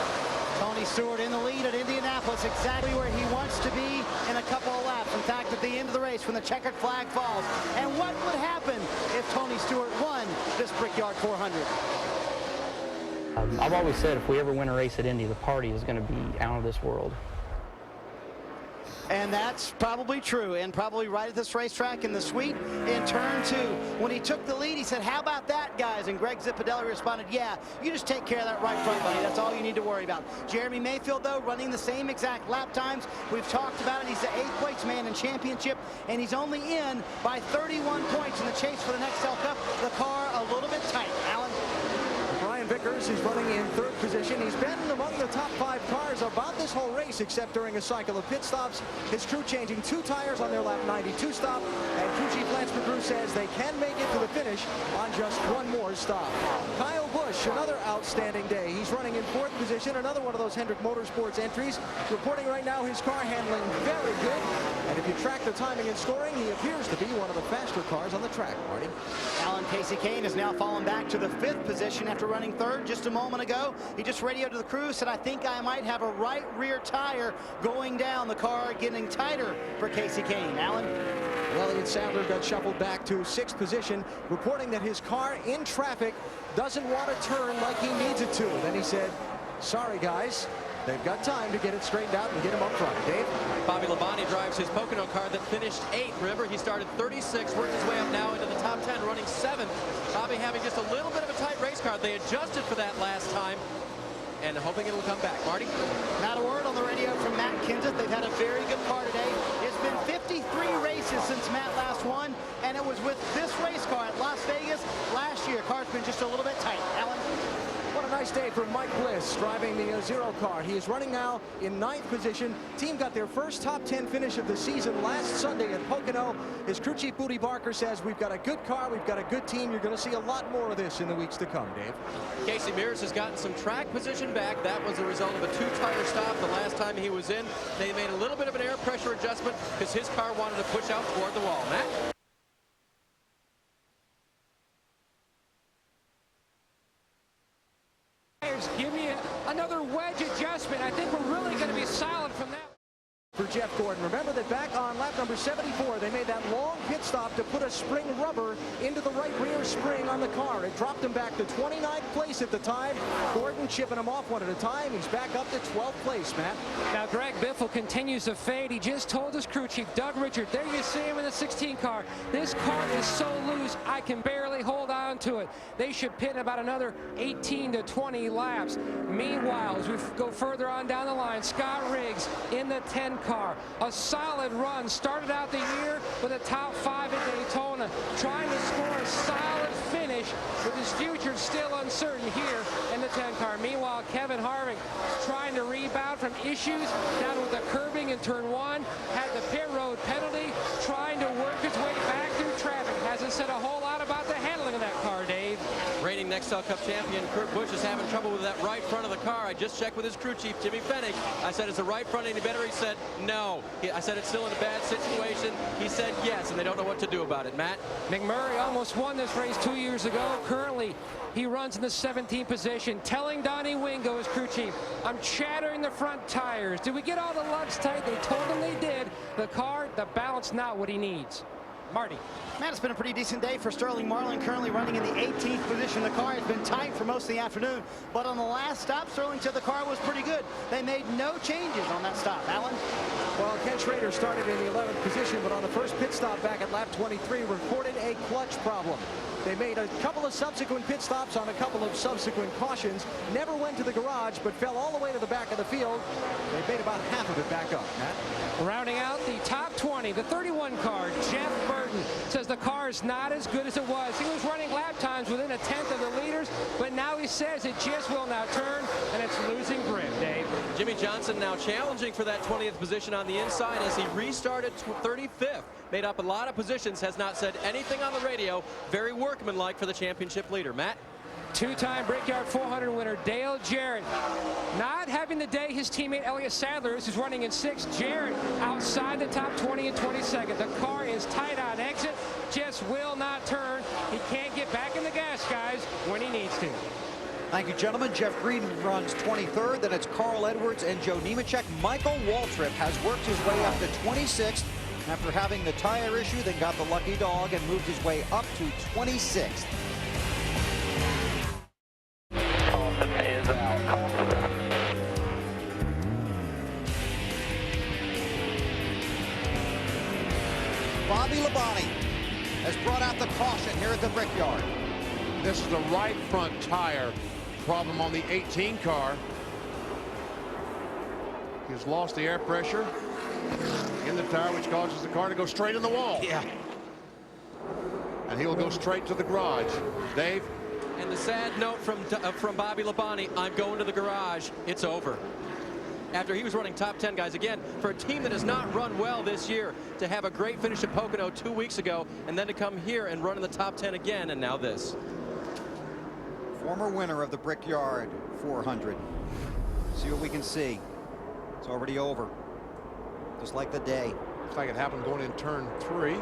Tony Stewart in the lead at Indianapolis, exactly where he wants to be in a couple of laps. In fact, at the end of the race, when the checkered flag falls. And what would happen if Tony Stewart won this Brickyard 400? I've always said if we ever win a race at Indy, the party is going to be out of this world. And that's probably true, and probably right at this racetrack in the suite in turn 2. When he took the lead, he said, how about that, guys? And Greg Zipadelli responded, yeah, you just take care of that right front, buddy. That's all you need to worry about. Jeremy Mayfield, though, running the same exact lap times. We've talked about it. He's the 8th place man in championship, and he's only in by 31 points in the chase for the next Nextel Cup. The car a little bit tight. Alan? Brian Vickers is running in 3rd position. He's been among the top 5 cars about this whole race, except during a cycle of pit stops. His crew changing 2 tires on their lap 92 stop, and crew chief Lance McGrew says they can make it to the finish on just one more stop. Kyle Busch, another outstanding day. He's running in 4th position, another one of those Hendrick Motorsports entries. Reporting right now his car handling very good, and if you track the timing and scoring, he appears to be one of the faster cars on the track, Marty. Alan, Casey Kane has now fallen back to the 5th position after running 3rd just a moment ago. He just radioed to the crew, said, I think I might have a right rear tire going down. The car getting tighter for Casey Kane. Alan? Well, Elliott Sadler got shuffled back to 6th position, reporting that his car in traffic doesn't want to turn like he needs it to. Then he said, sorry, guys. They've got time to get it straightened out and get him up front. Dave? Bobby Labonte drives his Pocono car that finished 8th. Remember, he started 36, worked his way up now into the top 10, running 7th. Bobby having just a little bit of a tight race car. They adjusted for that last time and hoping it'll come back. Marty? Not a word on the radio from Matt Kenseth. They've had a very good car today. It's been 53 races since Matt last won, and it was with this race car at Las Vegas last year. Car's been just a little bit tight. Alan? What a nice day for Mike Bliss driving the Zero car. He is running now in 9th position. Team got their first top 10 finish of the season last Sunday at Pocono. His crew chief Booty Barker says, we've got a good car, we've got a good team. You're going to see a lot more of this in the weeks to come, Dave. Casey Mears has gotten some track position back. That was a result of a 2-tire stop the last time he was in. They made a little bit of an air pressure adjustment because his car wanted to push out toward the wall. Matt? Give me another wedge adjustment. I think we're really going to be solid from that. For Jeff Gordon. Remember that back on lap number 74, they made that long pit stop to put a spring rubber into the right rear spring on the car. It dropped him back to 29th place at the time. Gordon chipping him off one at a time. He's back up to 12th place, Matt. Now Greg Biffle continues to fade. He just told his crew chief, Doug Richard, there you see him in the 16 car. This car is so loose, I can barely hold on to it. They should pit in about another 18 to 20 laps. Meanwhile, as we go further on down the line, Scott Riggs in the 10 car. A solid run. Started out the year with a top 5 at Daytona. Trying to score a solid finish with his future still uncertain here in the 10 car. Meanwhile, Kevin Harvick trying to rebound from issues down with the curbing in turn 1. Had the pit road penalty. Trying to work his way back through traffic. Hasn't said a whole lot about the handling of that car, Dave. Reigning Nextel Cup champion Kurt Busch is having trouble with that right front of the car. I just checked with his crew chief, Jimmy Fennig. I said, is the right front any better? He said, no. I said, it's still in a bad situation. He said, yes, and they don't know what to do about it. Matt? McMurray almost won this race 2 years ago. Currently, he runs in the 17th position, telling Donnie Wingo, his crew chief, I'm chattering the front tires. Did we get all the lugs tight? They told him they did. The car, the balance, not what he needs. Marty. Man, it's been a pretty decent day for Sterling Marlin, currently running in the 18th position. The car has been tight for most of the afternoon, but on the last stop, Sterling said the car was pretty good. They made no changes on that stop. Alan? Well, Ken Schrader started in the 11th position, but on the first pit stop back at lap 23, reported a clutch problem. They made a couple of subsequent pit stops on a couple of subsequent cautions, never went to the garage, but fell all the way to the back of the field. They made about half of it back up, Matt. Rounding out the top 20, the 31 car, Jeff Burton, says the car is not as good as it was. He was running lap times within a tenth of the leaders, but now he says it just will not turn, and it's losing grip, Dave. Jimmy Johnson now challenging for that 20th position on the inside as he restarted 35th. Made up a lot of positions, has not said anything on the radio. Very workmanlike for the championship leader. Matt? Two-time Brickyard 400 winner Dale Jarrett not having the day his teammate Elliott Sadler is, who's running in 6th. Jarrett outside the top 20 and 22nd. The car is tight on exit, just will not turn. He can't get back in the gas, guys, when he needs to. Thank you, gentlemen. Jeff Green runs 23rd. Then it's Carl Edwards and Joe Nemechek. Michael Waltrip has worked his way up to 26th after having the tire issue, then got the lucky dog and moved his way up to 26th. Bobby Labonte has brought out the caution here at the Brickyard. This is the right front tire problem on the 18 car. He's lost the air pressure in the tire, which causes the car to go straight in the wall. Yeah. And he'll go straight to the garage. Dave? And the sad note from Bobby Labonte, I'm going to the garage. It's over. After he was running top 10, guys, again, for a team that has not run well this year, to have a great finish at Pocono 2 weeks ago, and then to come here and run in the top 10 again, and now this. Former winner of the Brickyard 400. See what we can see. It's already over. Just like the day. Looks like it happened going in turn 3.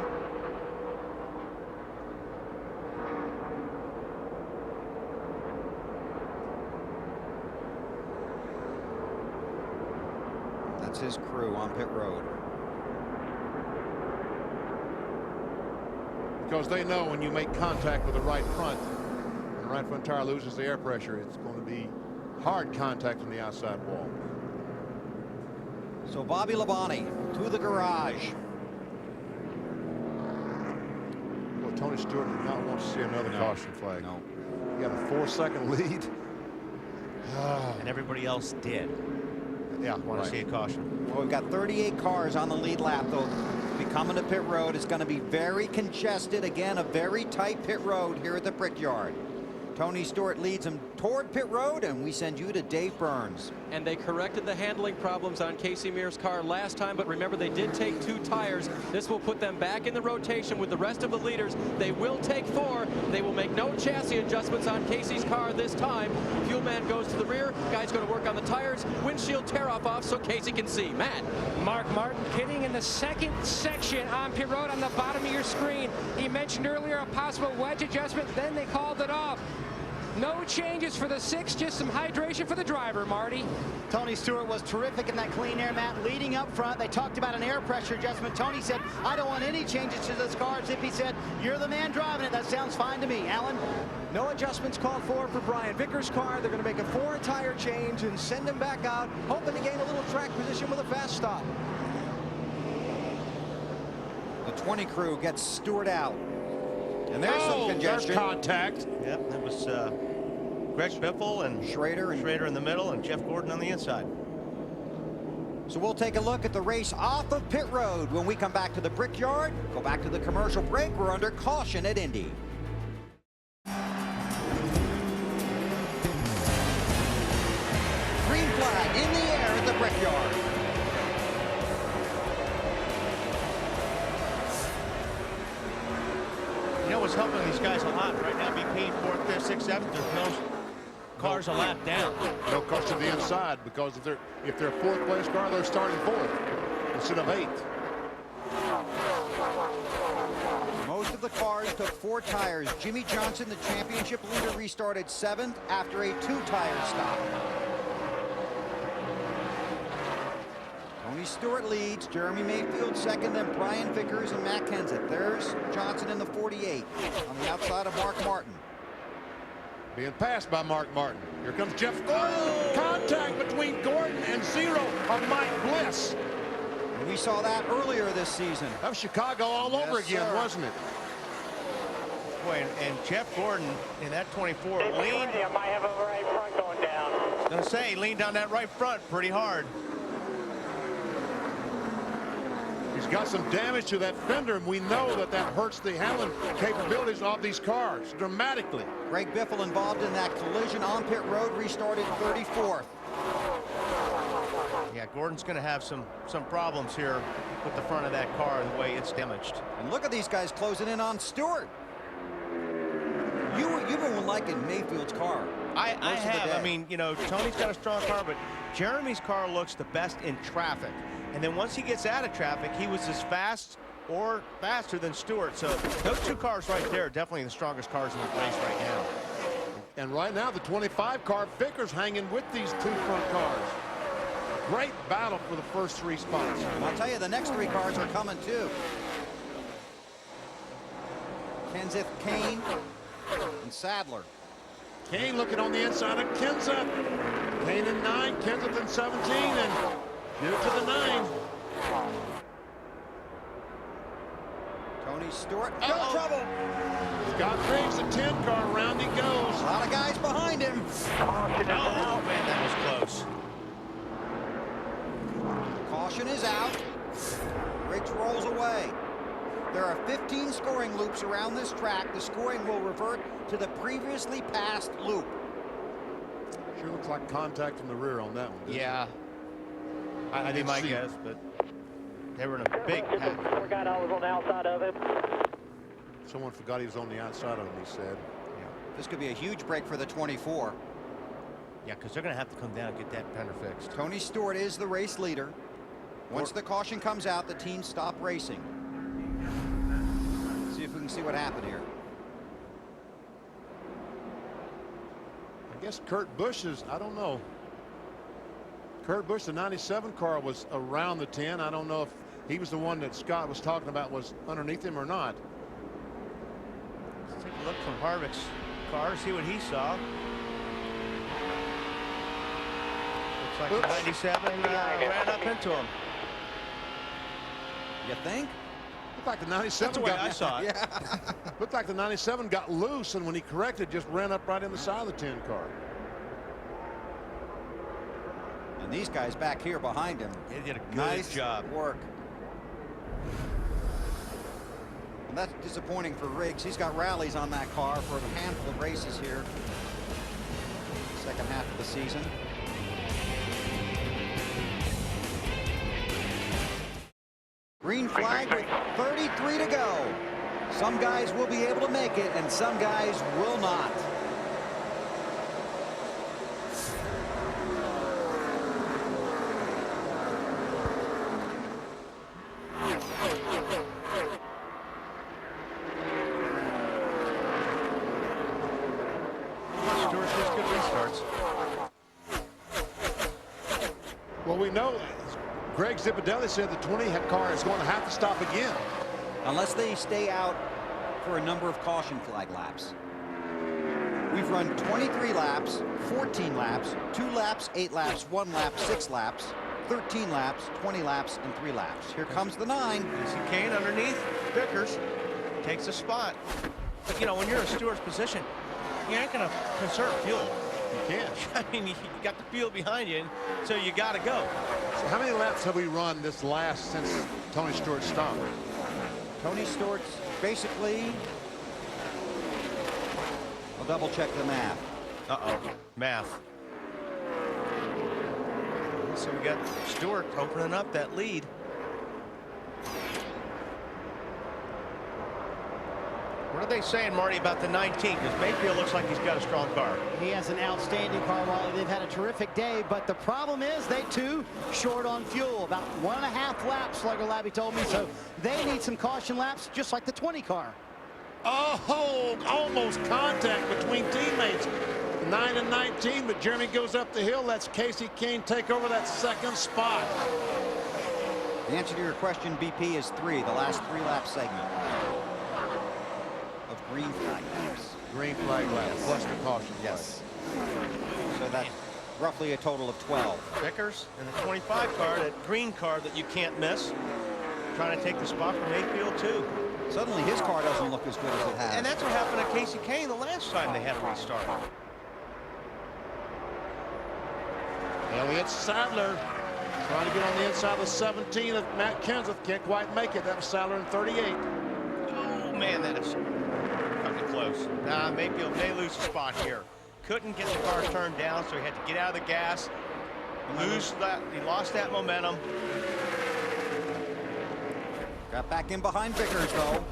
That's his crew on pit road. Because they know when you make contact with the right front, when the right front tire loses the air pressure, it's going to be hard contact on the outside wall. So Bobby Labonte to the garage. Well, Tony Stewart did not want to see another caution flag. No. He got a 4-second lead. And everybody else did. Yeah, Want to see a caution. Well, we've got 38 cars on the lead lap, though. Coming to pit road is going to be very congested. Again, a very tight pit road here at the Brickyard. Tony Stewart leads him toward pit road, and we send you to Dave Burns. And they corrected the handling problems on Casey Mears' car last time, but remember, they did take 2 tires. This will put them back in the rotation with the rest of the leaders. They will take 4. They will make no chassis adjustments on Casey's car this time. Fuel man goes to the rear. Guy's going to work on the tires. Windshield tear-off so Casey can see. Matt. Mark Martin pitting in the second section on pit road on the bottom of your screen. He mentioned earlier a possible wedge adjustment, then they called it off. No changes for the 6, just some hydration for the driver, Marty. Tony Stewart was terrific in that clean air, Matt, leading up front. They talked about an air pressure adjustment. Tony said, I don't want any changes to this car. Zippy said, you're the man driving it. That sounds fine to me. Alan? No adjustments called for Brian Vickers' car. They're going to make a 4-tire change and send him back out, hoping to gain a little track position with a fast stop. The 20 crew gets Stewart out. And there's some congestion. There's contact. Yep, that was Greg Biffle and Schrader in the middle, and Jeff Gordon on the inside. So we'll take a look at the race off of pit road when we come back to the Brickyard. Go back to the commercial break. We're under caution at Indy. Green flag in the air at the Brickyard. You know what's helping these guys a lot right now? BP 4th, 5th, 6th, 7th. There's no cars a lap down. No cars to the inside, because if they're a 4th place car, they're starting 4th instead of 8th. Most of the cars took 4 tires. Jimmy Johnson, the championship leader, restarted 7th after a 2-tire stop. Tony Stewart leads, Jeremy Mayfield second, then Brian Vickers and Matt Kenseth. There's Johnson in the 48 on the outside of Mark Martin. Being passed by Mark Martin. Here comes Jeff Gordon. Contact between Gordon and 0 of Mike Bliss. And we saw that earlier this season. That was Chicago all over again, wasn't it? Boy, and Jeff Gordon in that 24 leaned. I might have a right front going down. I was going to say, he leaned down that right front pretty hard. He's got some damage to that fender, and we know that hurts the handling capabilities of these cars dramatically. Greg Biffle involved in that collision on pit road, restarted 34th. Yeah, Gordon's going to have some problems here with the front of that car, the way it's damaged. And look at these guys closing in on Stewart. You've been liking Mayfield's car. I have. I mean, you know, Tony's got a strong car, but Jeremy's car looks the best in traffic. And then once he gets out of traffic, he was as fast or faster than Stewart. So those 2 cars right there are definitely the strongest cars in the race right now. And right now, the 25 car, Vickers hanging with these 2 front cars. Great battle for the first 3 spots. And I'll tell you, the next 3 cars are coming too. Kenseth, Kane, and Sadler. Kane looking on the inside of Kenseth. Kane in 9, Kenseth in 17, and due to the 9. Tony Stewart, no trouble. Scott Briggs, the 10 car, round he goes. A lot of guys behind him. Oh, man, that was close. Caution is out. Briggs rolls away. There are 15 scoring loops around this track. The scoring will revert to the previously passed loop. Sure looks like contact from the rear on that one. Yeah. I didn't my guess, but they were in a big pack. Forgot I was on the outside of him. Someone forgot he was on the outside of him, he said. Yeah. This could be a huge break for the 24. Yeah, because they're going to have to come down and get that fender fixed. Tony Stewart is the race leader. Once the caution comes out, the teams stop racing. See if we can see what happened here. I guess Kurt Busch's, I don't know. Kurt Busch, the 97 car, was around the 10. I don't know if he was the one that Scott was talking about was underneath him or not. Let's take a look from Harvick's car, see what he saw. Looks like the 97 ran up into him. You think? Looked like the 97 That's the way I saw it. Yeah. Looked like the 97 got loose, and when he corrected, just ran up right in the side of the 10 car. And these guys back here behind him. They did a good Nice job. work. And that's disappointing for Riggs. He's got rallies on that car for a handful of races here. Second half of the season. Green flag with 33 to go. Some guys will be able to make it, and some guys will not. Stewart's just good restarts. Well, we know Greg Zipadelli said the 20 car is going to have to stop again. Unless they stay out for a number of caution flag laps. We've run 23 laps, 14 laps, 2 laps, 8 laps, 1 lap, 6 laps, 13 laps, 20 laps, and 3 laps. Here comes the 9. Casey Kane underneath. Vickers takes a spot. But, you know, when you're in Stewart's position, you ain't going to conserve fuel. You can't. I mean, you got the fuel behind you, so you got to go. So how many laps have we run this last since Tony Stewart stopped? Tony Stewart's basically, I'll double check the math. Uh-oh, math. So we got Stewart opening up that lead. What are they saying, Marty, about the 19? Because Mayfield looks like he's got a strong car. He has an outstanding car, Wally. They've had a terrific day, but the problem is they too short on fuel. About 1.5 laps, Slugger Labby told me, so they need some caution laps, just like the 20 car. Oh, almost contact between teammates. 9 and 19, but Jeremy goes up the hill. Lets Casey Kane take over that second spot. The answer to your question, BP, is 3, the last 3-lap segment of green flag laps. Green flag laps, plus the caution flag. Yes. So that's roughly a total of 12. Vickers in the 25 car, that green car that you can't miss, trying to take the spot from Mayfield too. Suddenly his car doesn't look as good as it has. And that's what happened to Casey Kane the last time they had a restart. Elliott Sadler trying to get on the inside of the 17 of Matt Kenseth. Can't quite make it. That was Sadler in 38. Oh, man, that is coming close. Nah, Mayfield may lose a spot here. Couldn't get the car turned down, so he had to get out of the gas. He lost that momentum. Got back in behind Vickers, though.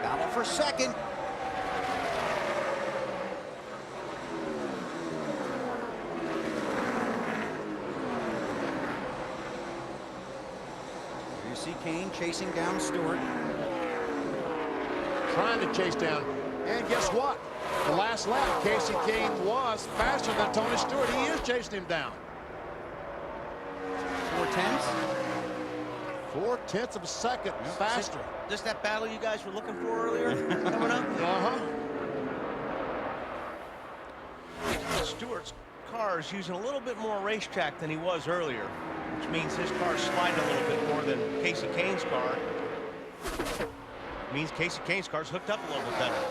Battle for second. You see Kane chasing down Stewart. Trying to chase down. And guess what? The last lap, Casey Kane was faster than Tony Stewart. He is chasing him down. 4/10 of a second faster. Just that battle you guys were looking for earlier coming up? Stewart's car is using a little bit more racetrack than he was earlier, which means his car's sliding a little bit more than Casey Kane's car. It means Casey Kane's car's hooked up a little bit better.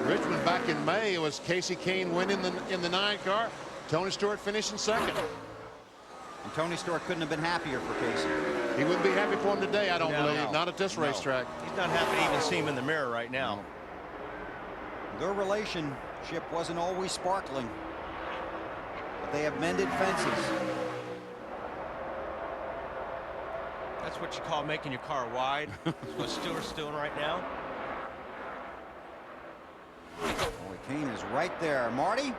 Richmond back in May, it was Casey Kane winning in the 9 car. Tony Stewart finishing second. And Tony Stewart couldn't have been happier for Casey. He wouldn't be happy for him today, I don't believe. No. Not at this racetrack. He's not happy to even see him in the mirror right now. Their relationship wasn't always sparkling, but they have mended fences. That's what you call making your car wide. That's what Stewart's doing right now. Boy, Kane is right there. Marty?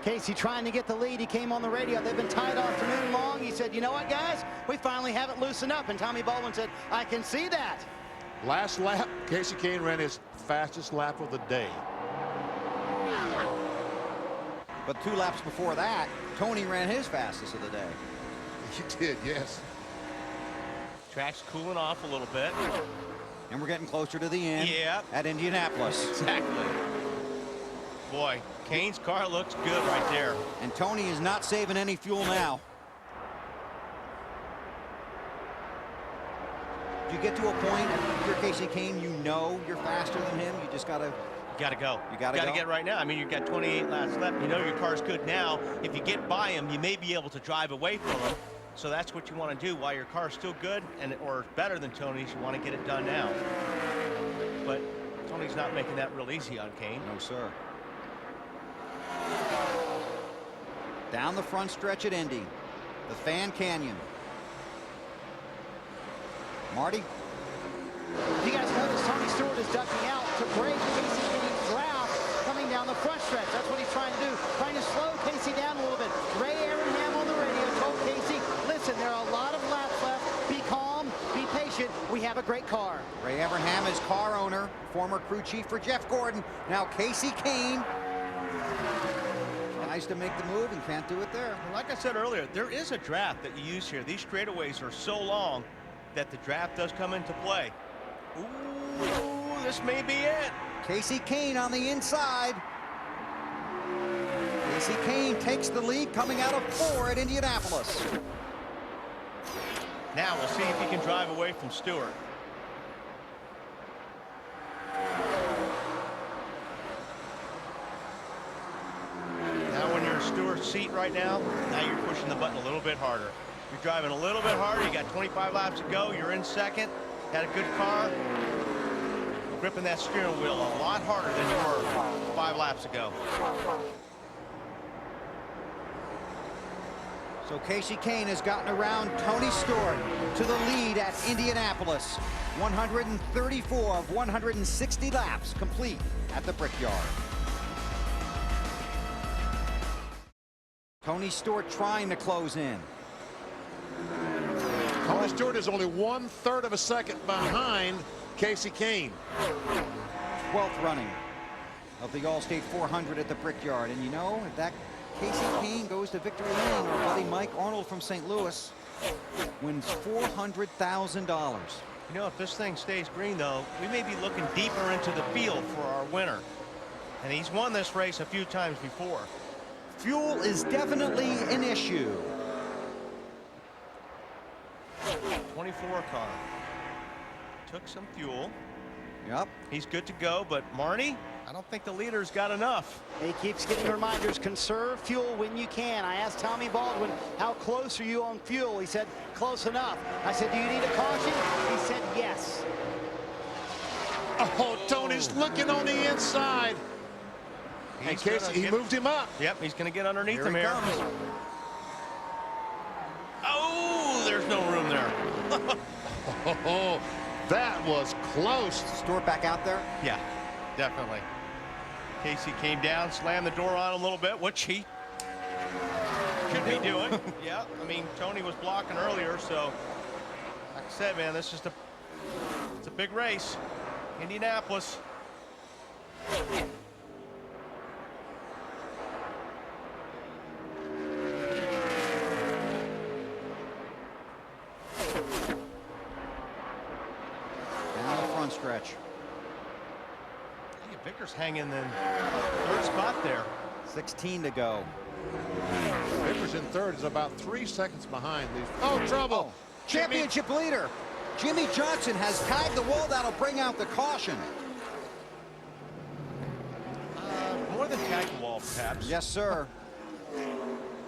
Casey trying to get the lead. He came on the radio. They've been tied afternoon long. He said, you know what, guys? We finally have it loosened up. And Tommy Baldwin said, I can see that. Last lap, Casey Kane ran his fastest lap of the day. But 2 laps before that, Tony ran his fastest of the day. He did, yes. Track's cooling off a little bit. And we're getting closer to the end at Indianapolis. Exactly. Boy, Kane's car looks good right there. And Tony is not saving any fuel now. Do you get to a point, if you're Casey Kane, you know you're faster than him, you just gotta... You gotta go. You gotta get right now. I mean, you've got 28 laps left. You know your car's good now. If you get by him, you may be able to drive away from him. So that's what you want to do while your car's still good or better than Tony's. You want to get it done now. But Tony's not making that real easy on Kane. No, sir. Down the front stretch at Indy, the Fan Canyon. Marty? You guys notice Tony Stewart is ducking out to break Casey Kane's draft coming down the front stretch. That's what he's trying to do. Trying to slow Casey down a little bit. Ray Abraham on the radio told Casey, listen, there are a lot of laps left. Be calm, be patient. We have a great car. Ray Abraham is car owner, former crew chief for Jeff Gordon. Now Casey Kane tries to make the move and can't do it there. Like I said earlier, there is a draft that you use here. These straightaways are so long that the draft does come into play. Ooh, this may be it. Casey Kane on the inside. Casey Kane takes the lead coming out of 4 at Indianapolis. Now we'll see if he can drive away from Stewart. Now when you're in Stewart's seat right now you're pushing the button a little bit harder. You're driving a little bit harder. You got 25 laps to go. You're in second. Had a good car. Gripping that steering wheel a lot harder than you were 5 laps ago. So Casey Kane has gotten around Tony Stewart to the lead at Indianapolis. 134 of 160 laps complete at the Brickyard. Tony Stewart trying to close in. Tony Stewart is only 1/3 of a second behind Casey Kane. 12th running of the Allstate 400 at the Brickyard. And you know, if that Casey Kane goes to victory lane, our buddy Mike Arnold from St. Louis wins $400,000. You know, if this thing stays green, though, we may be looking deeper into the field for our winner. And he's won this race a few times before. Fuel is definitely an issue. 24 car. Took some fuel. Yep. He's good to go, but Marnie, I don't think the leader's got enough. He keeps getting reminders, conserve fuel when you can. I asked Tommy Baldwin, how close are you on fuel? He said, close enough. I said, do you need a caution? He said, yes. Oh, Tony's looking on the inside. And Casey, he moved him up. Yep, he's going to get underneath him here. Comes. Oh, there's no room there. Oh, that was close. Stewart back out there? Yeah, definitely. Casey came down, slammed the door on him a little bit, which he should be doing. Yeah, I mean, Tony was blocking earlier, so like I said, man, this is it's a big race. Indianapolis. Stretch. Vickers hanging in 3rd spot there. 16 to go. Vickers in 3rd is about 3 seconds behind these. Oh, trouble. Championship leader. Jimmy Johnson has tagged the wall. That'll bring out the caution. More than tagged the wall, perhaps. Yes, sir.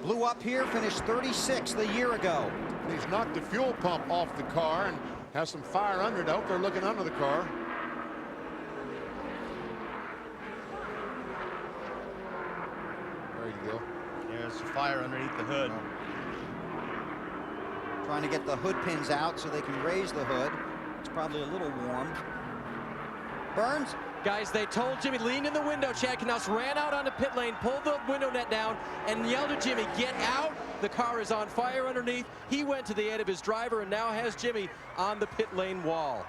Blew up here, finished 36th a year ago. He's knocked the fuel pump off the car and has some fire under it. I hope they're looking under the car. There you go. There's the fire underneath the hood. Trying to get the hood pins out so they can raise the hood. It's probably a little warm. Burns? Guys, they told Jimmy, lean in the window. Chad Knaus ran out onto pit lane, pulled the window net down, and yelled at Jimmy, get out. The car is on fire underneath. He went to the aid of his driver and now has Jimmy on the pit lane wall.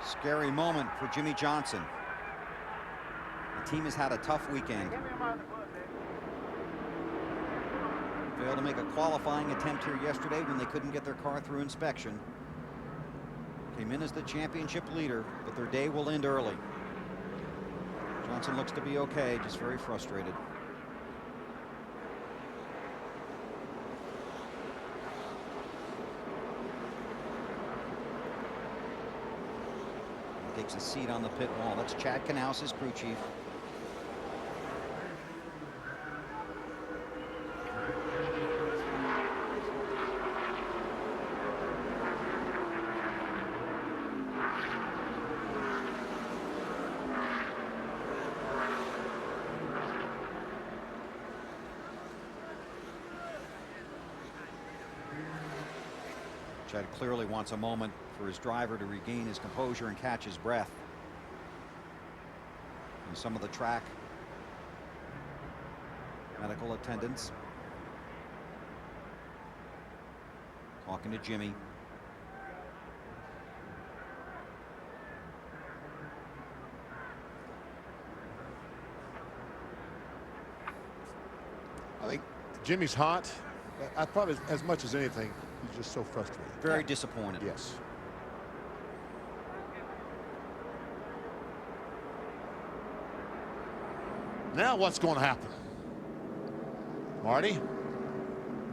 Scary moment for Jimmy Johnson. The team has had a tough weekend. Failed to make a qualifying attempt here yesterday when they couldn't get their car through inspection. Came in as the championship leader, but their day will end early. Johnson looks to be okay, just very frustrated. He takes a seat on the pit wall. That's Chad Knaus, his crew chief. Chad clearly wants a moment for his driver to regain his composure and catch his breath. And some of the track medical attendants talking to Jimmy. I think Jimmy's hot. I probably, as much as anything, he's just so frustrated. Very disappointed. Yes. Now what's going to happen? Marty?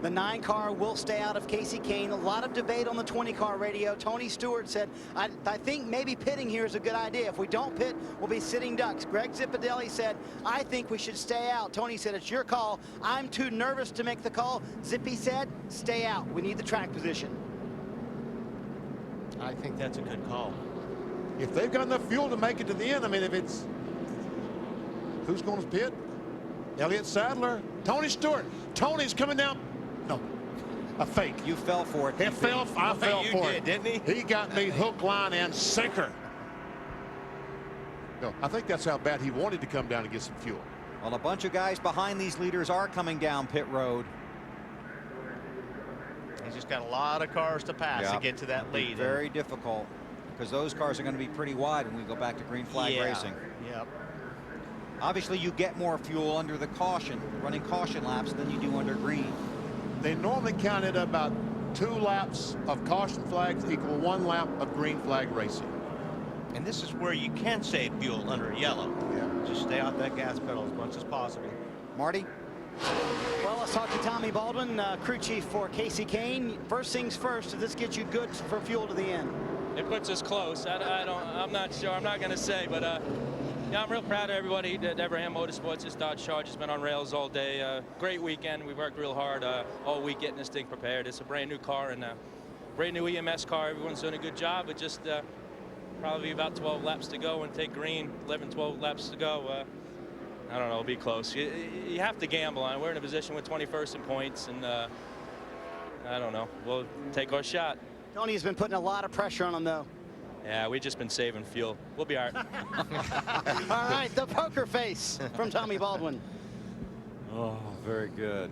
The 9 car will stay out of Casey Kane. A lot of debate on the 20 car radio. Tony Stewart said, I think maybe pitting here is a good idea. If we don't pit, we'll be sitting ducks. Greg Zipadelli said, I think we should stay out. Tony said, it's your call. I'm too nervous to make the call. Zippy said, stay out. We need the track position. I think that's a good call. If they've got enough fuel to make it to the end, I mean, if it's, who's going to pit? Elliott Sadler, Tony Stewart. Tony's coming down. No, a fake. You fell for it. I fell for it. Didn't he? He got me hook, line, and sinker. No, I think that's how bad he wanted to come down and get some fuel. Well, a bunch of guys behind these leaders are coming down pit road. He's just got a lot of cars to pass to get to that lead. Very difficult because those cars are going to be pretty wide when we go back to green flag racing. Yep. Obviously, you get more fuel under the caution, running caution laps, than you do under green. They normally counted about 2 laps of caution flags equal 1 lap of green flag racing. And this is where you can save fuel under yellow. Yeah. Just stay off that gas pedal as much as possible. Marty? Well, let's talk to Tommy Baldwin, crew chief for Casey Kane. First things first, does this get you good for fuel to the end? It puts us close. I'm not sure. I'm not going to say, but yeah, I'm real proud of everybody at Abraham Motorsports. This Dodge Charge has been on rails all day. Great weekend. We worked real hard all week getting this thing prepared. It's a brand new car and a brand new EMS car. Everyone's doing a good job, but just probably about 12 laps to go and take green. 11, 12 laps to go. I don't know. It'll be close. You have to gamble on it. We're in a position with 21st in points, and I don't know. We'll take our shot. Tony's been putting a lot of pressure on him, though. Yeah, we've just been saving fuel. We'll be all right. All right, the poker face from Tommy Baldwin. Oh, very good.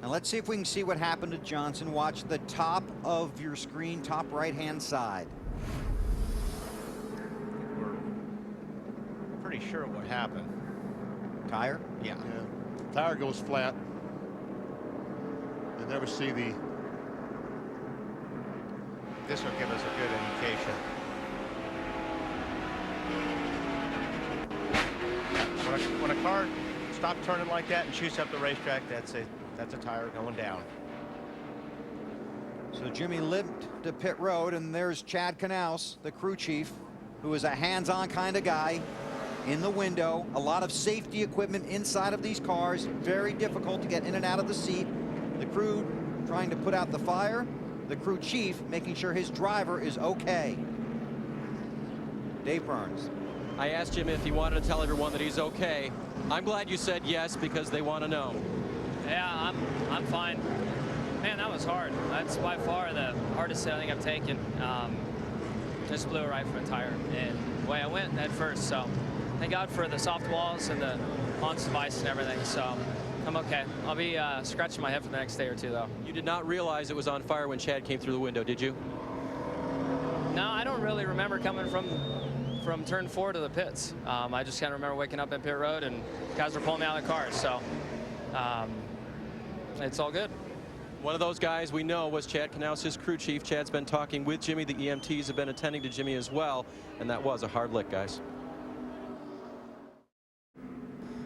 Now let's see if we can see what happened to Johnson. Watch the top of your screen, top right-hand side. We're pretty sure what happened. Tire? Yeah. Tire goes flat. You never see the. This will give us a good indication. When a car stops turning like that and shoots up the racetrack, that's a tire going down. So Jimmy limped to pit road, and there's Chad Knaus, the crew chief, who is a hands-on kind of guy. In the window, a lot of safety equipment inside of these cars. Very difficult to get in and out of the seat. The crew trying to put out the fire. The crew chief making sure his driver is okay. Dave Burns. I asked him if he wanted to tell everyone that he's okay. I'm glad you said yes, because they want to know. Yeah, I'm fine. Man, that was hard. That's by far the hardest sailing I've taken. Just blew right from a tire, and the way I went head first. So thank God for the soft walls and the launch device and everything. So I'm okay. I'll be scratching my head for the next day or two, though. You did not realize it was on fire when Chad came through the window, did you? No, I don't really remember coming from turn 4 to the pits. I just kind of remember waking up in pit road and guys were pulling me out of the car. So it's all good. One of those guys we know was Chad Knaus, his crew chief. Chad's been talking with Jimmy. The EMTs have been attending to Jimmy as well, and that was a hard lick, guys.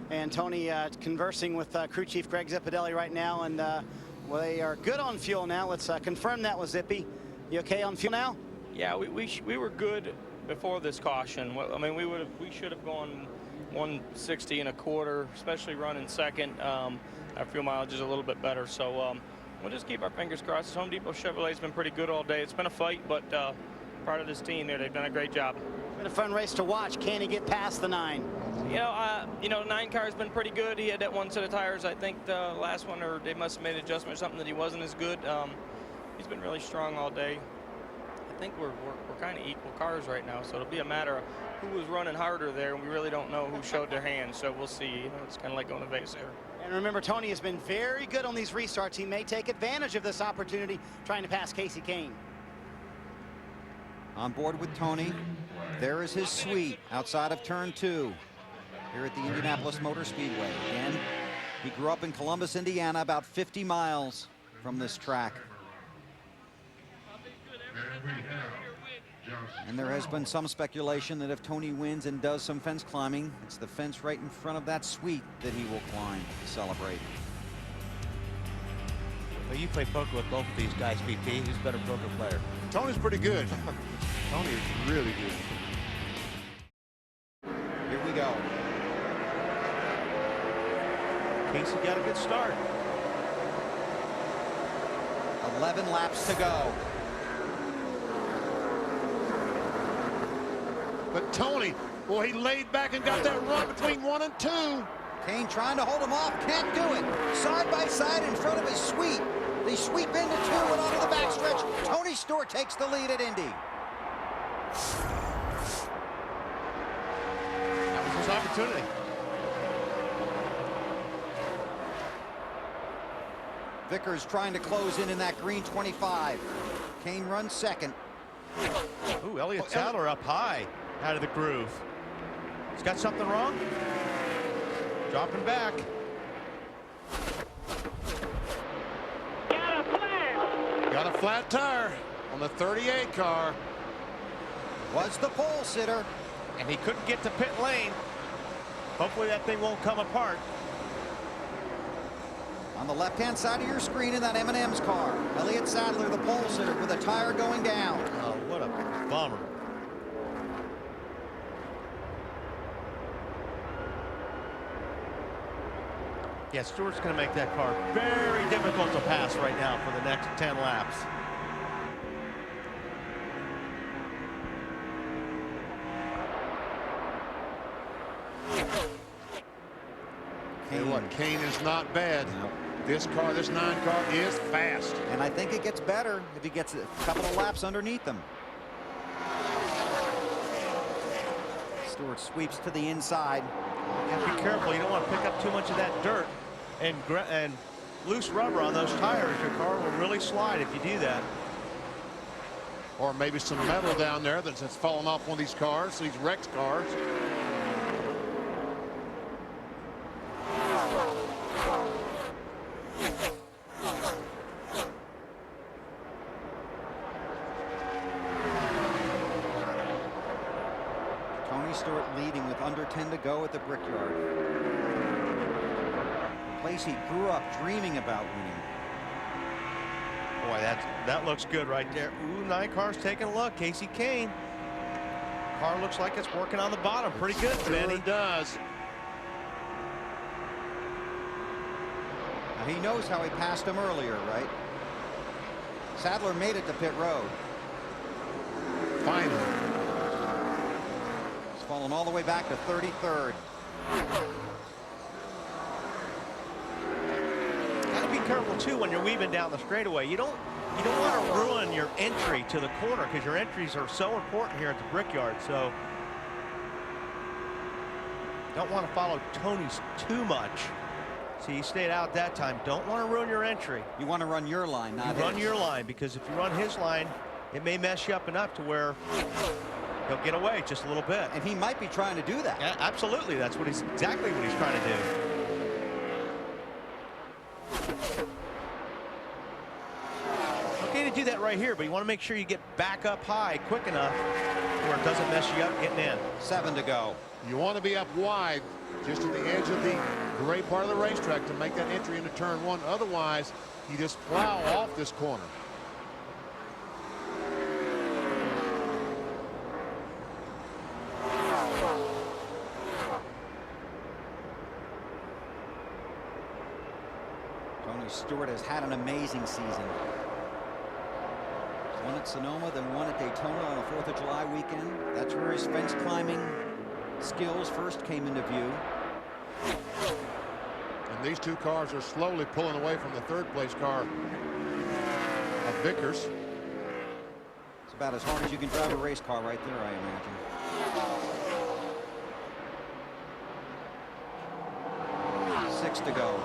And Tony conversing with crew chief Greg Zippodelli right now, and well, they are good on fuel now. Let's confirm that with Zippy. You okay on fuel now? Yeah, we were good before this caution. I mean, we should have gone 160 and a quarter, especially running second. Our fuel mileage is a little bit better, so we'll just keep our fingers crossed. Home Depot Chevrolet's been pretty good all day. It's been a fight, but part of this team there, they've done a great job. Been a fun race to watch. Can he get past the 9? You know, 9 car's been pretty good. He had that one set of tires, I think, the last one, or they must have made an adjustment or something that he wasn't as good. He's been really strong all day. I think we're kind of equal cars right now, so it'll be a matter of who was running harder there, and we really don't know who showed their hand, so we'll see. You know, it's kind of like going to Vegas there. And remember, Tony has been very good on these restarts. He may take advantage of this opportunity trying to pass Kasey Kahne. On board with Tony. There is his suite outside of turn 2 here at the Indianapolis Motor Speedway. Again, he grew up in Columbus, Indiana, about 50 miles from this track. And there has been some speculation that if Tony wins and does some fence climbing, it's the fence right in front of that suite that he will climb to celebrate. Well, you play poker with both of these guys, VP. Who's a better poker player? Tony's pretty good. Tony is really good. Here we go. Kasey got a good start. 11 laps to go. But Tony, well, he laid back and got that run between 1 and 2. Kahne trying to hold him off, can't do it. Side by side in front of his suite. They sweep into 2 and onto the backstretch. Tony Stewart takes the lead at Indy. That was his opportunity. Vickers trying to close in that green 25. Kahne runs second. Ooh, Elliott Sadler up high out of the groove. He's got something wrong. Dropping back. Got a flat tire on the 38 car. Was the pole sitter. And he couldn't get to pit lane. Hopefully that thing won't come apart. On the left-hand side of your screen in that M&M's car, Elliott Sadler, the pole sitter, with a tire going down. Oh, what a bummer. Yeah, Stewart's going to make that car very difficult to pass right now for the next 10 laps. Hey, what? Kahne is not bad. No. This car, this 9 car, is fast. And I think it gets better if he gets a couple of laps underneath them. Stewart sweeps to the inside. You have to be careful. You don't want to pick up too much of that dirt and loose rubber on those tires. Your car will really slide if you do that. Or maybe some metal down there that's fallen off one of these cars, these wrecked cars. Tony Stewart leading with under 10 to go at the Brickyard. A place he grew up dreaming about winning. Boy, that looks good right there. Ooh, 9 cars taking a look. Kasey Kahne. Car looks like it's working on the bottom pretty good, Benny. It does. Now, he knows how he passed him earlier, right? Sadler made it to pit road. Finally. He's fallen all the way back to 33rd. Got to be careful too when you're weaving down the straightaway. You don't want to ruin your entry to the corner because your entries are so important here at the Brickyard. So don't want to follow Tony's too much. See, he stayed out that time. Don't want to ruin your entry. You want to run your line, not his. Run your line, because if you run his line, it may mess you up enough to where he'll get away just a little bit. And he might be trying to do that. Yeah, absolutely. That's exactly what he's trying to do. okay to do that right here, but you want to make sure you get back up high quick enough where it doesn't mess you up getting in. 7 to go. You want to be up wide, just at the edge of the gray part of the racetrack to make that entry into turn 1. Otherwise, you just plow off this corner. Tony Stewart has had an amazing season. One at Sonoma, then one at Daytona on the 4th of July weekend. That's where his fence climbing skills first came into view. And these two cars are slowly pulling away from the 3rd place car of Vickers. It's about as hard as you can drive a race car right there, I imagine. Six to go.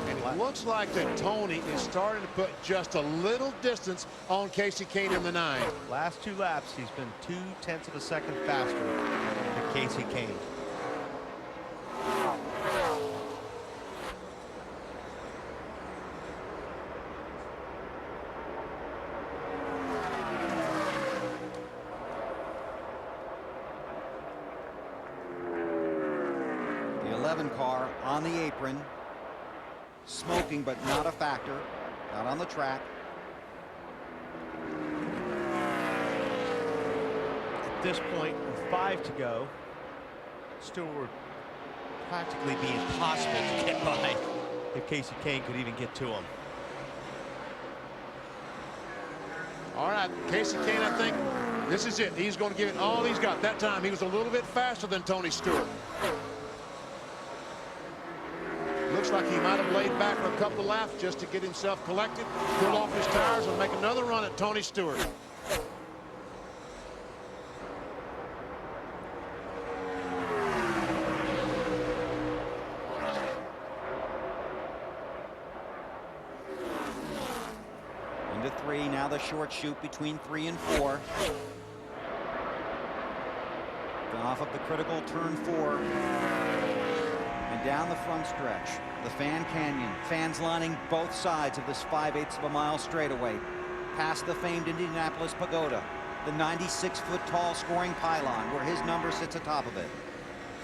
It looks like that Tony is starting to put just a little distance on Casey Kane in the 9. Last 2 laps, he's been 0.2 of a second faster than Casey Kane. The 11 car on the apron. Smoking, but not a factor. Not on the track. At this point, with 5 to go, Stewart would practically be impossible to get by if Casey Kane could even get to him. All right, Casey Kane, I think this is it. He's going to give it all he's got. That time, he was a little bit faster than Tony Stewart. Looks like he might have laid back for a couple of laps just to get himself collected, pull off his tires, and make another run at Tony Stewart. Into 3, now the short shoot between 3 and 4. Off of the critical turn 4. And down the front stretch, the Fan Canyon. Fans lining both sides of this 5/8 of a mile straightaway. Past the famed Indianapolis Pagoda, the 96-foot tall scoring pylon where his number sits atop of it.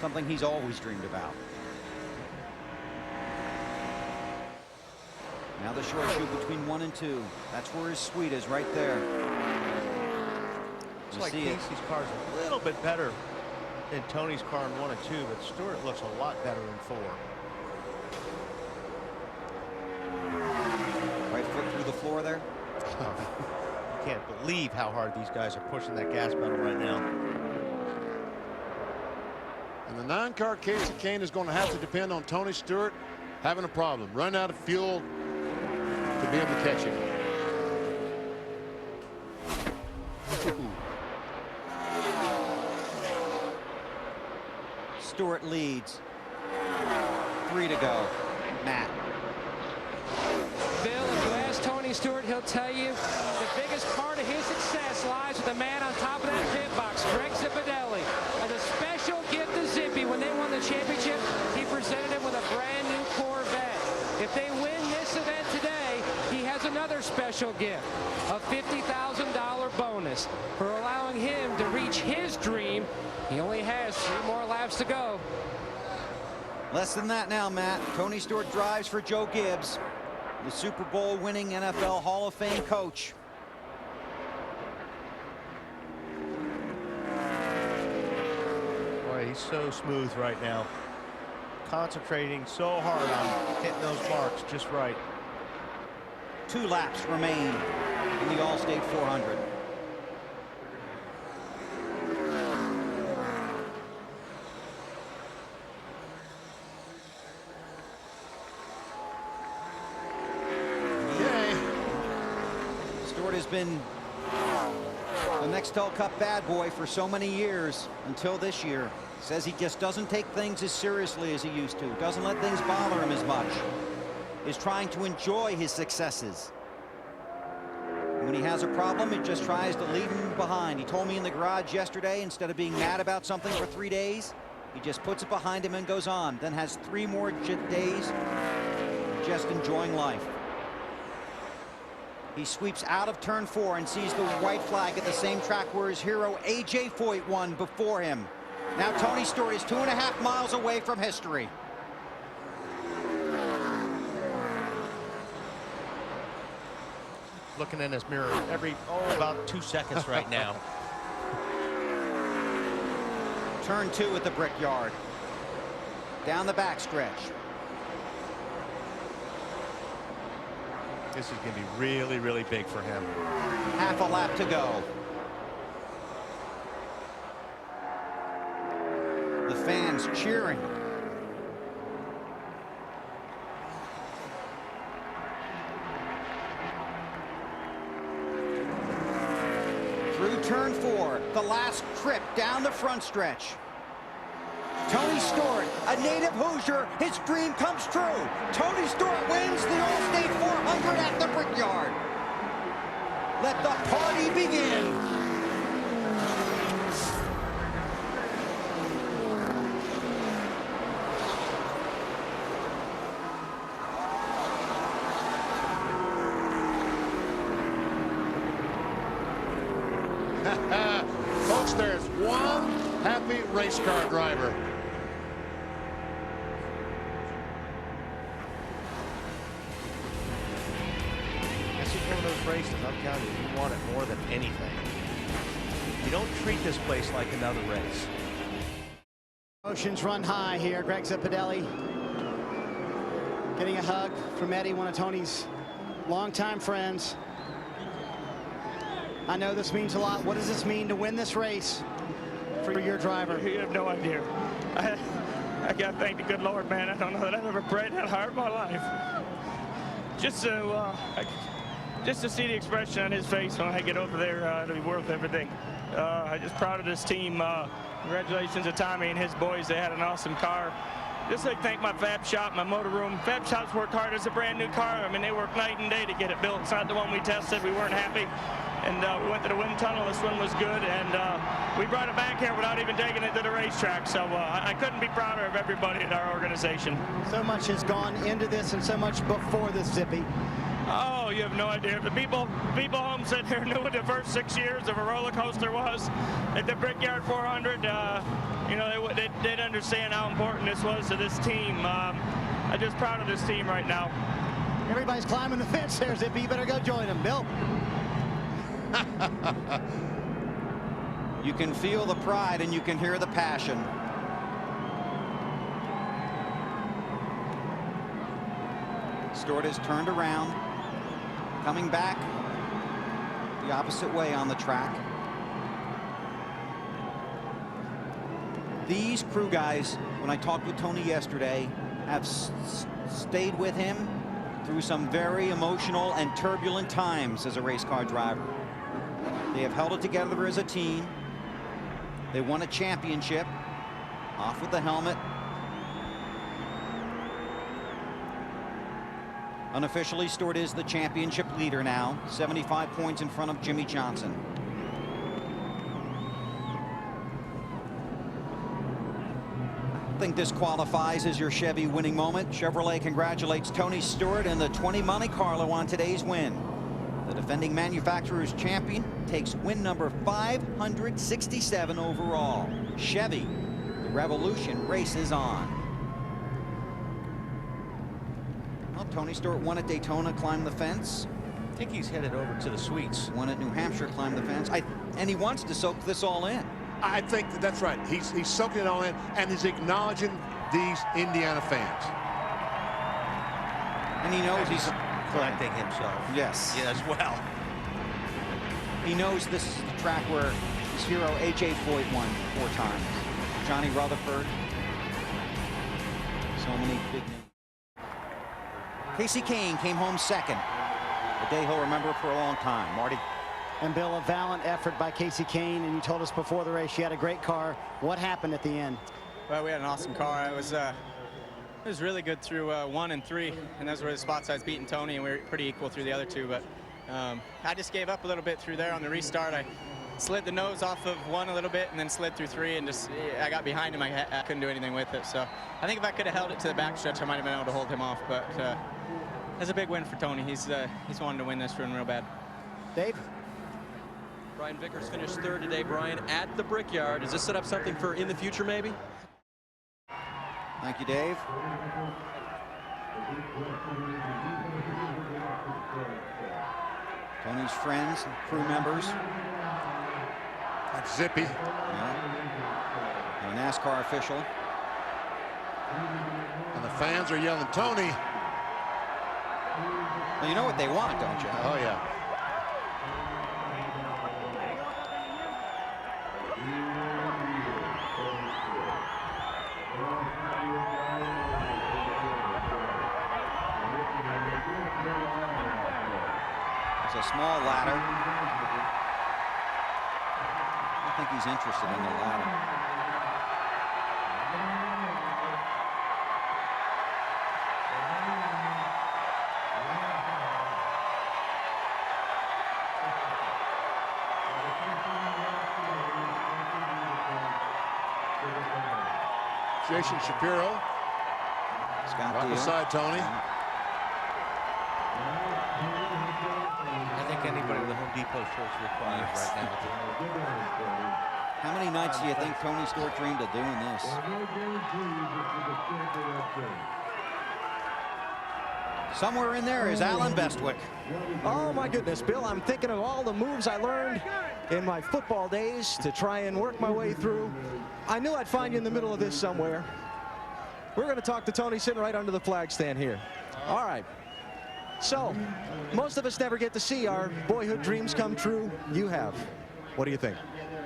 Something he's always dreamed about. Now the short shoot between 1 and 2. That's where his suite is, right there. Looks like Casey's car's a little bit better than Tony's car in 1 and 2, but Stewart looks a lot better in 4. Right foot through the floor there. You can't believe how hard these guys are pushing that gas pedal right now. And the 9 car, Casey Kane, is going to have to depend on Tony Stewart having a problem. Run out of fuel to be able to catch him. Stewart leads. 3 to go. Matt. Bill, if you ask Tony Stewart, he'll tell you the biggest part of his success lies with the man on top of that pit box, Greg Zipadelli. As a special gift to Zippy, when they won the championship, he presented him with a brand new Corvette. If they win this event today, he has another special gift, a $50,000 bonus for allowing him to reach his dream. He only has 3 more laps to go. Less than that now, Matt. Tony Stewart drives for Joe Gibbs, the Super Bowl winning NFL Hall of Fame coach. Boy, he's so smooth right now. Concentrating so hard on hitting those marks just right. 2 laps remain in the Allstate 400. Stewart has been the Nextel Cup bad boy for so many years until this year. Says he just doesn't take things as seriously as he used to. Doesn't let things bother him as much. Is trying to enjoy his successes. When he has a problem, he just tries to leave him behind. He told me in the garage yesterday, instead of being mad about something for 3 days, he just puts it behind him and goes on. Then has 3 more days just enjoying life. He sweeps out of turn 4 and sees the white flag at the same track where his hero A.J. Foyt won before him. Now Tony Stewart is 2.5 miles away from history. Looking in his mirror about 2 seconds right now. Turn 2 at the Brickyard. Down the backstretch. This is going to be really, really big for him. Half a lap to go. The fans cheering. Through turn 4, the last trip down the front stretch. Tony Stewart, a native Hoosier, his dream comes true. Tony Stewart wins the Allstate 400 at the Brickyard. Let the party begin. Folks, there's one happy race car driver. This is one of those races, I'm telling you, you want it more than anything. You don't treat this place like another race. Emotions run high here. Greg Zipadelli getting a hug from Eddie, one of Tony's longtime friends. I know this means a lot. What does this mean to win this race for your driver? You have no idea. I got to thank the good Lord, man. I don't know that I've ever prayed that hard in my life. Just to see the expression on his face when I get over there, it'll be worth everything. I'm just proud of this team. Congratulations to Tommy and his boys. They had an awesome car. Just like thank my fab shop, my motor room. Fab shop's worked hard. It's a brand new car. I mean, they worked night and day to get it built. It's not the one we tested. We weren't happy. And we went to the wind tunnel. This one was good. And we brought it back here without even taking it to the racetrack. So I couldn't be prouder of everybody at our organization. So much has gone into this and so much before this, Zippy. Oh, you have no idea. The people home sitting here knew what the first 6 years of a roller coaster was at the Brickyard 400. You know, they'd understand how important this was to this team. I'm just proud of this team right now. Everybody's climbing the fence there, Zippy. You better go join them, Bill. You can feel the pride and you can hear the passion. Stewart is turned around, coming back the opposite way on the track. These crew guys, when I talked with Tony yesterday, have stayed with him through some very emotional and turbulent times as a race car driver. They have held it together as a team. They won a championship. Off with the helmet. Unofficially, Stewart is the championship leader now, 75 points in front of Jimmy Johnson. I think this qualifies as your Chevy winning moment. Chevrolet congratulates Tony Stewart and the 20 Monte Carlo on today's win. The defending manufacturer's champion takes win number 567 overall. Chevy, the revolution races on. Well, Tony Stewart won at Daytona, climbed the fence. I think he's headed over to the suites. Won at New Hampshire, climbed the fence. And he wants to soak this all in. I think that's right. He's soaking it all in, and he's acknowledging these Indiana fans. And he knows he's collecting himself. Yes. Yeah, as well. He knows this is the track where his hero A.J. Foyt won 4 times. Johnny Rutherford. So many big names. Casey Kane came home second. A day he'll remember for a long time. Marty. And Bill, a valiant effort by Casey Kane, and you told us before the race she had a great car. What happened at the end? Well, we had an awesome car. It was really good through 1 and 3, and those were the spots I was beating Tony, and we were pretty equal through the other 2. But I just gave up a little bit through there on the restart. I slid the nose off of 1 a little bit, and then slid through 3, and I got behind him. I couldn't do anything with it. So I think if I could have held it to the backstretch, I might have been able to hold him off. But That's a big win for Tony. He's wanting to win this run real bad. Dave? Brian Vickers finished third today, Brian, at the Brickyard. Does this set up something for in the future, maybe? Thank you, Dave. Tony's friends, crew members. That's Zippy. Yeah. A NASCAR official. And the fans are yelling, Tony. Well, you know what they want, don't you? Oh, yeah. It's a small ladder. I don't think he's interested in the ladder. Jason Shapiro. Scott right beside Tony. I think anybody with a Home Depot shirt's required right now. How many nights do you think Tony Stewart dreamed of doing this? Somewhere in there is Alan Bestwick. Oh my goodness, Bill, I'm thinking of all the moves I learned in my football days to try and work my way through. I knew I'd find you in the middle of this somewhere. We're going to talk to Tony sitting right under the flag stand here. All right. So, most of us never get to see our boyhood dreams come true. You have. What do you think?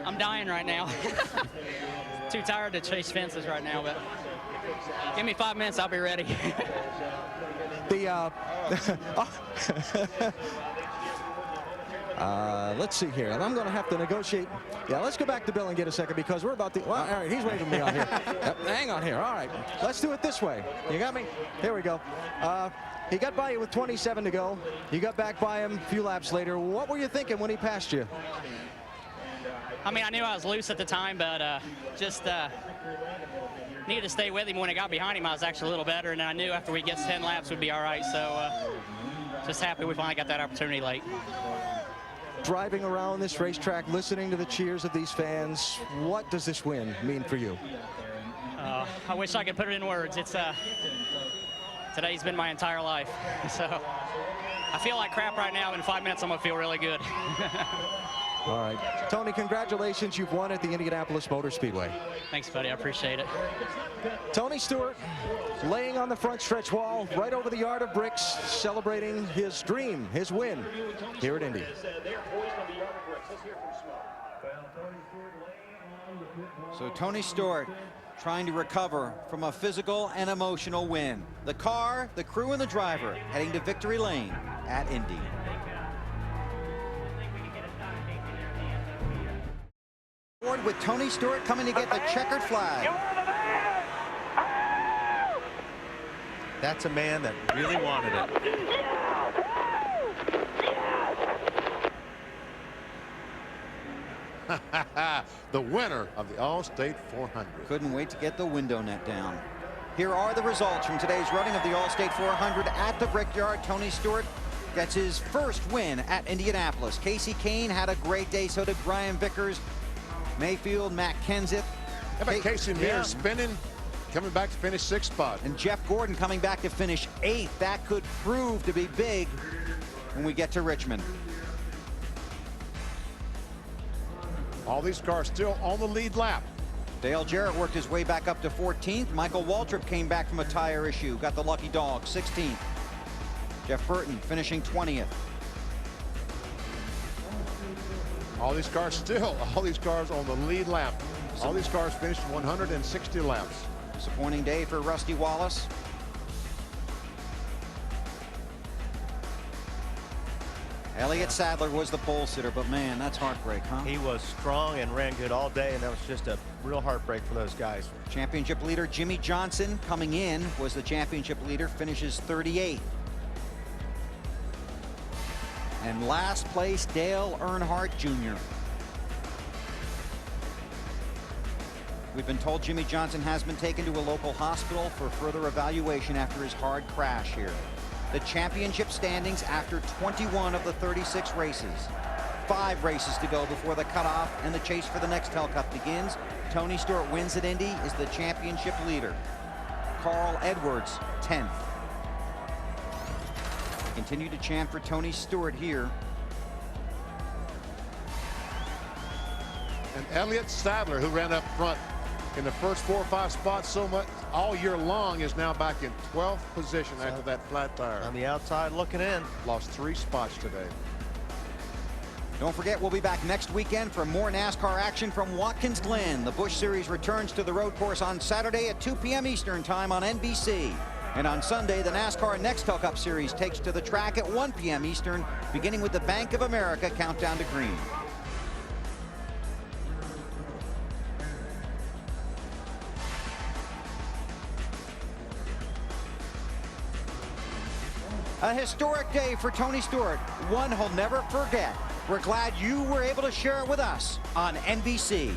I'm dying right now. Too tired to chase fences right now, but give me 5 minutes, I'll be ready. Let's see here. And I'm going to have to negotiate. Yeah, let's go back to Bill and get a second because we're about to. Well, all right, he's waving me on here. Yep, hang on here. All right, let's do it this way. You got me? Here we go. He got by you with 27 to go. You got back by him a few laps later. What were you thinking when he passed you? I mean, I knew I was loose at the time, but just needed to stay with him. When I got behind him, I was actually a little better, and I knew after we get 10 laps would be all right. So just happy we finally got that opportunity late. Driving around this racetrack, listening to the cheers of these fans, what does this win mean for you? I wish I could put it in words. It's today's been my entire life. So I feel like crap right now. In 5 minutes, I'm going to feel really good. All right. Tony, congratulations. You've won at the Indianapolis Motor Speedway. Thanks, buddy. I appreciate it. Tony Stewart laying on the front stretch wall right over the yard of bricks, celebrating his dream, his win here at Indy. So Tony Stewart trying to recover from a physical and emotional win. The car, the crew, and the driver heading to victory lane at Indy. With Tony Stewart coming to get the checkered flag. That's a man that really wanted it. The winner of the Allstate 400. Couldn't wait to get the window net down. Here are the results from today's running of the Allstate 400 at the Brickyard. Tony Stewart gets his first win at Indianapolis. Casey Kane had a great day, so did Brian Vickers. Mayfield, Matt Kenseth. How about Casey Mears spinning, coming back to finish 6th spot. And Jeff Gordon coming back to finish 8th. That could prove to be big when we get to Richmond. All these cars still on the lead lap. Dale Jarrett worked his way back up to 14th. Michael Waltrip came back from a tire issue, got the lucky dog, 16th. Jeff Burton finishing 20th. All these cars on the lead lap. All these cars finished 160 laps. Disappointing day for Rusty Wallace. Elliott Sadler was the pole sitter, but man, that's heartbreak, huh? He was strong and ran good all day, and that was just a real heartbreak for those guys. Championship leader Jimmy Johnson coming in was the championship leader, finishes 38th. And last place, Dale Earnhardt Jr. We've been told Jimmy Johnson has been taken to a local hospital for further evaluation after his hard crash here. the championship standings after 21 of the 36 races. 5 races to go before the cutoff and the chase for the Nextel Cup begins. Tony Stewart wins at Indy, is the championship leader. Carl Edwards, 10th. Continue to chant for Tony Stewart here. And Elliott Sadler, who ran up front in the first 4 or 5 spots so much all year long, is now back in 12th position after that flat tire. On the outside looking in. Lost 3 spots today. Don't forget, we'll be back next weekend for more NASCAR action from Watkins Glen. The Busch Series returns to the road course on Saturday at 2 p.m. Eastern Time on NBC. And on Sunday, the NASCAR Nextel Cup Series takes to the track at 1 p.m. Eastern, beginning with the Bank of America Countdown to Green. A historic day for Tony Stewart, one he'll never forget. We're glad you were able to share it with us on NBC.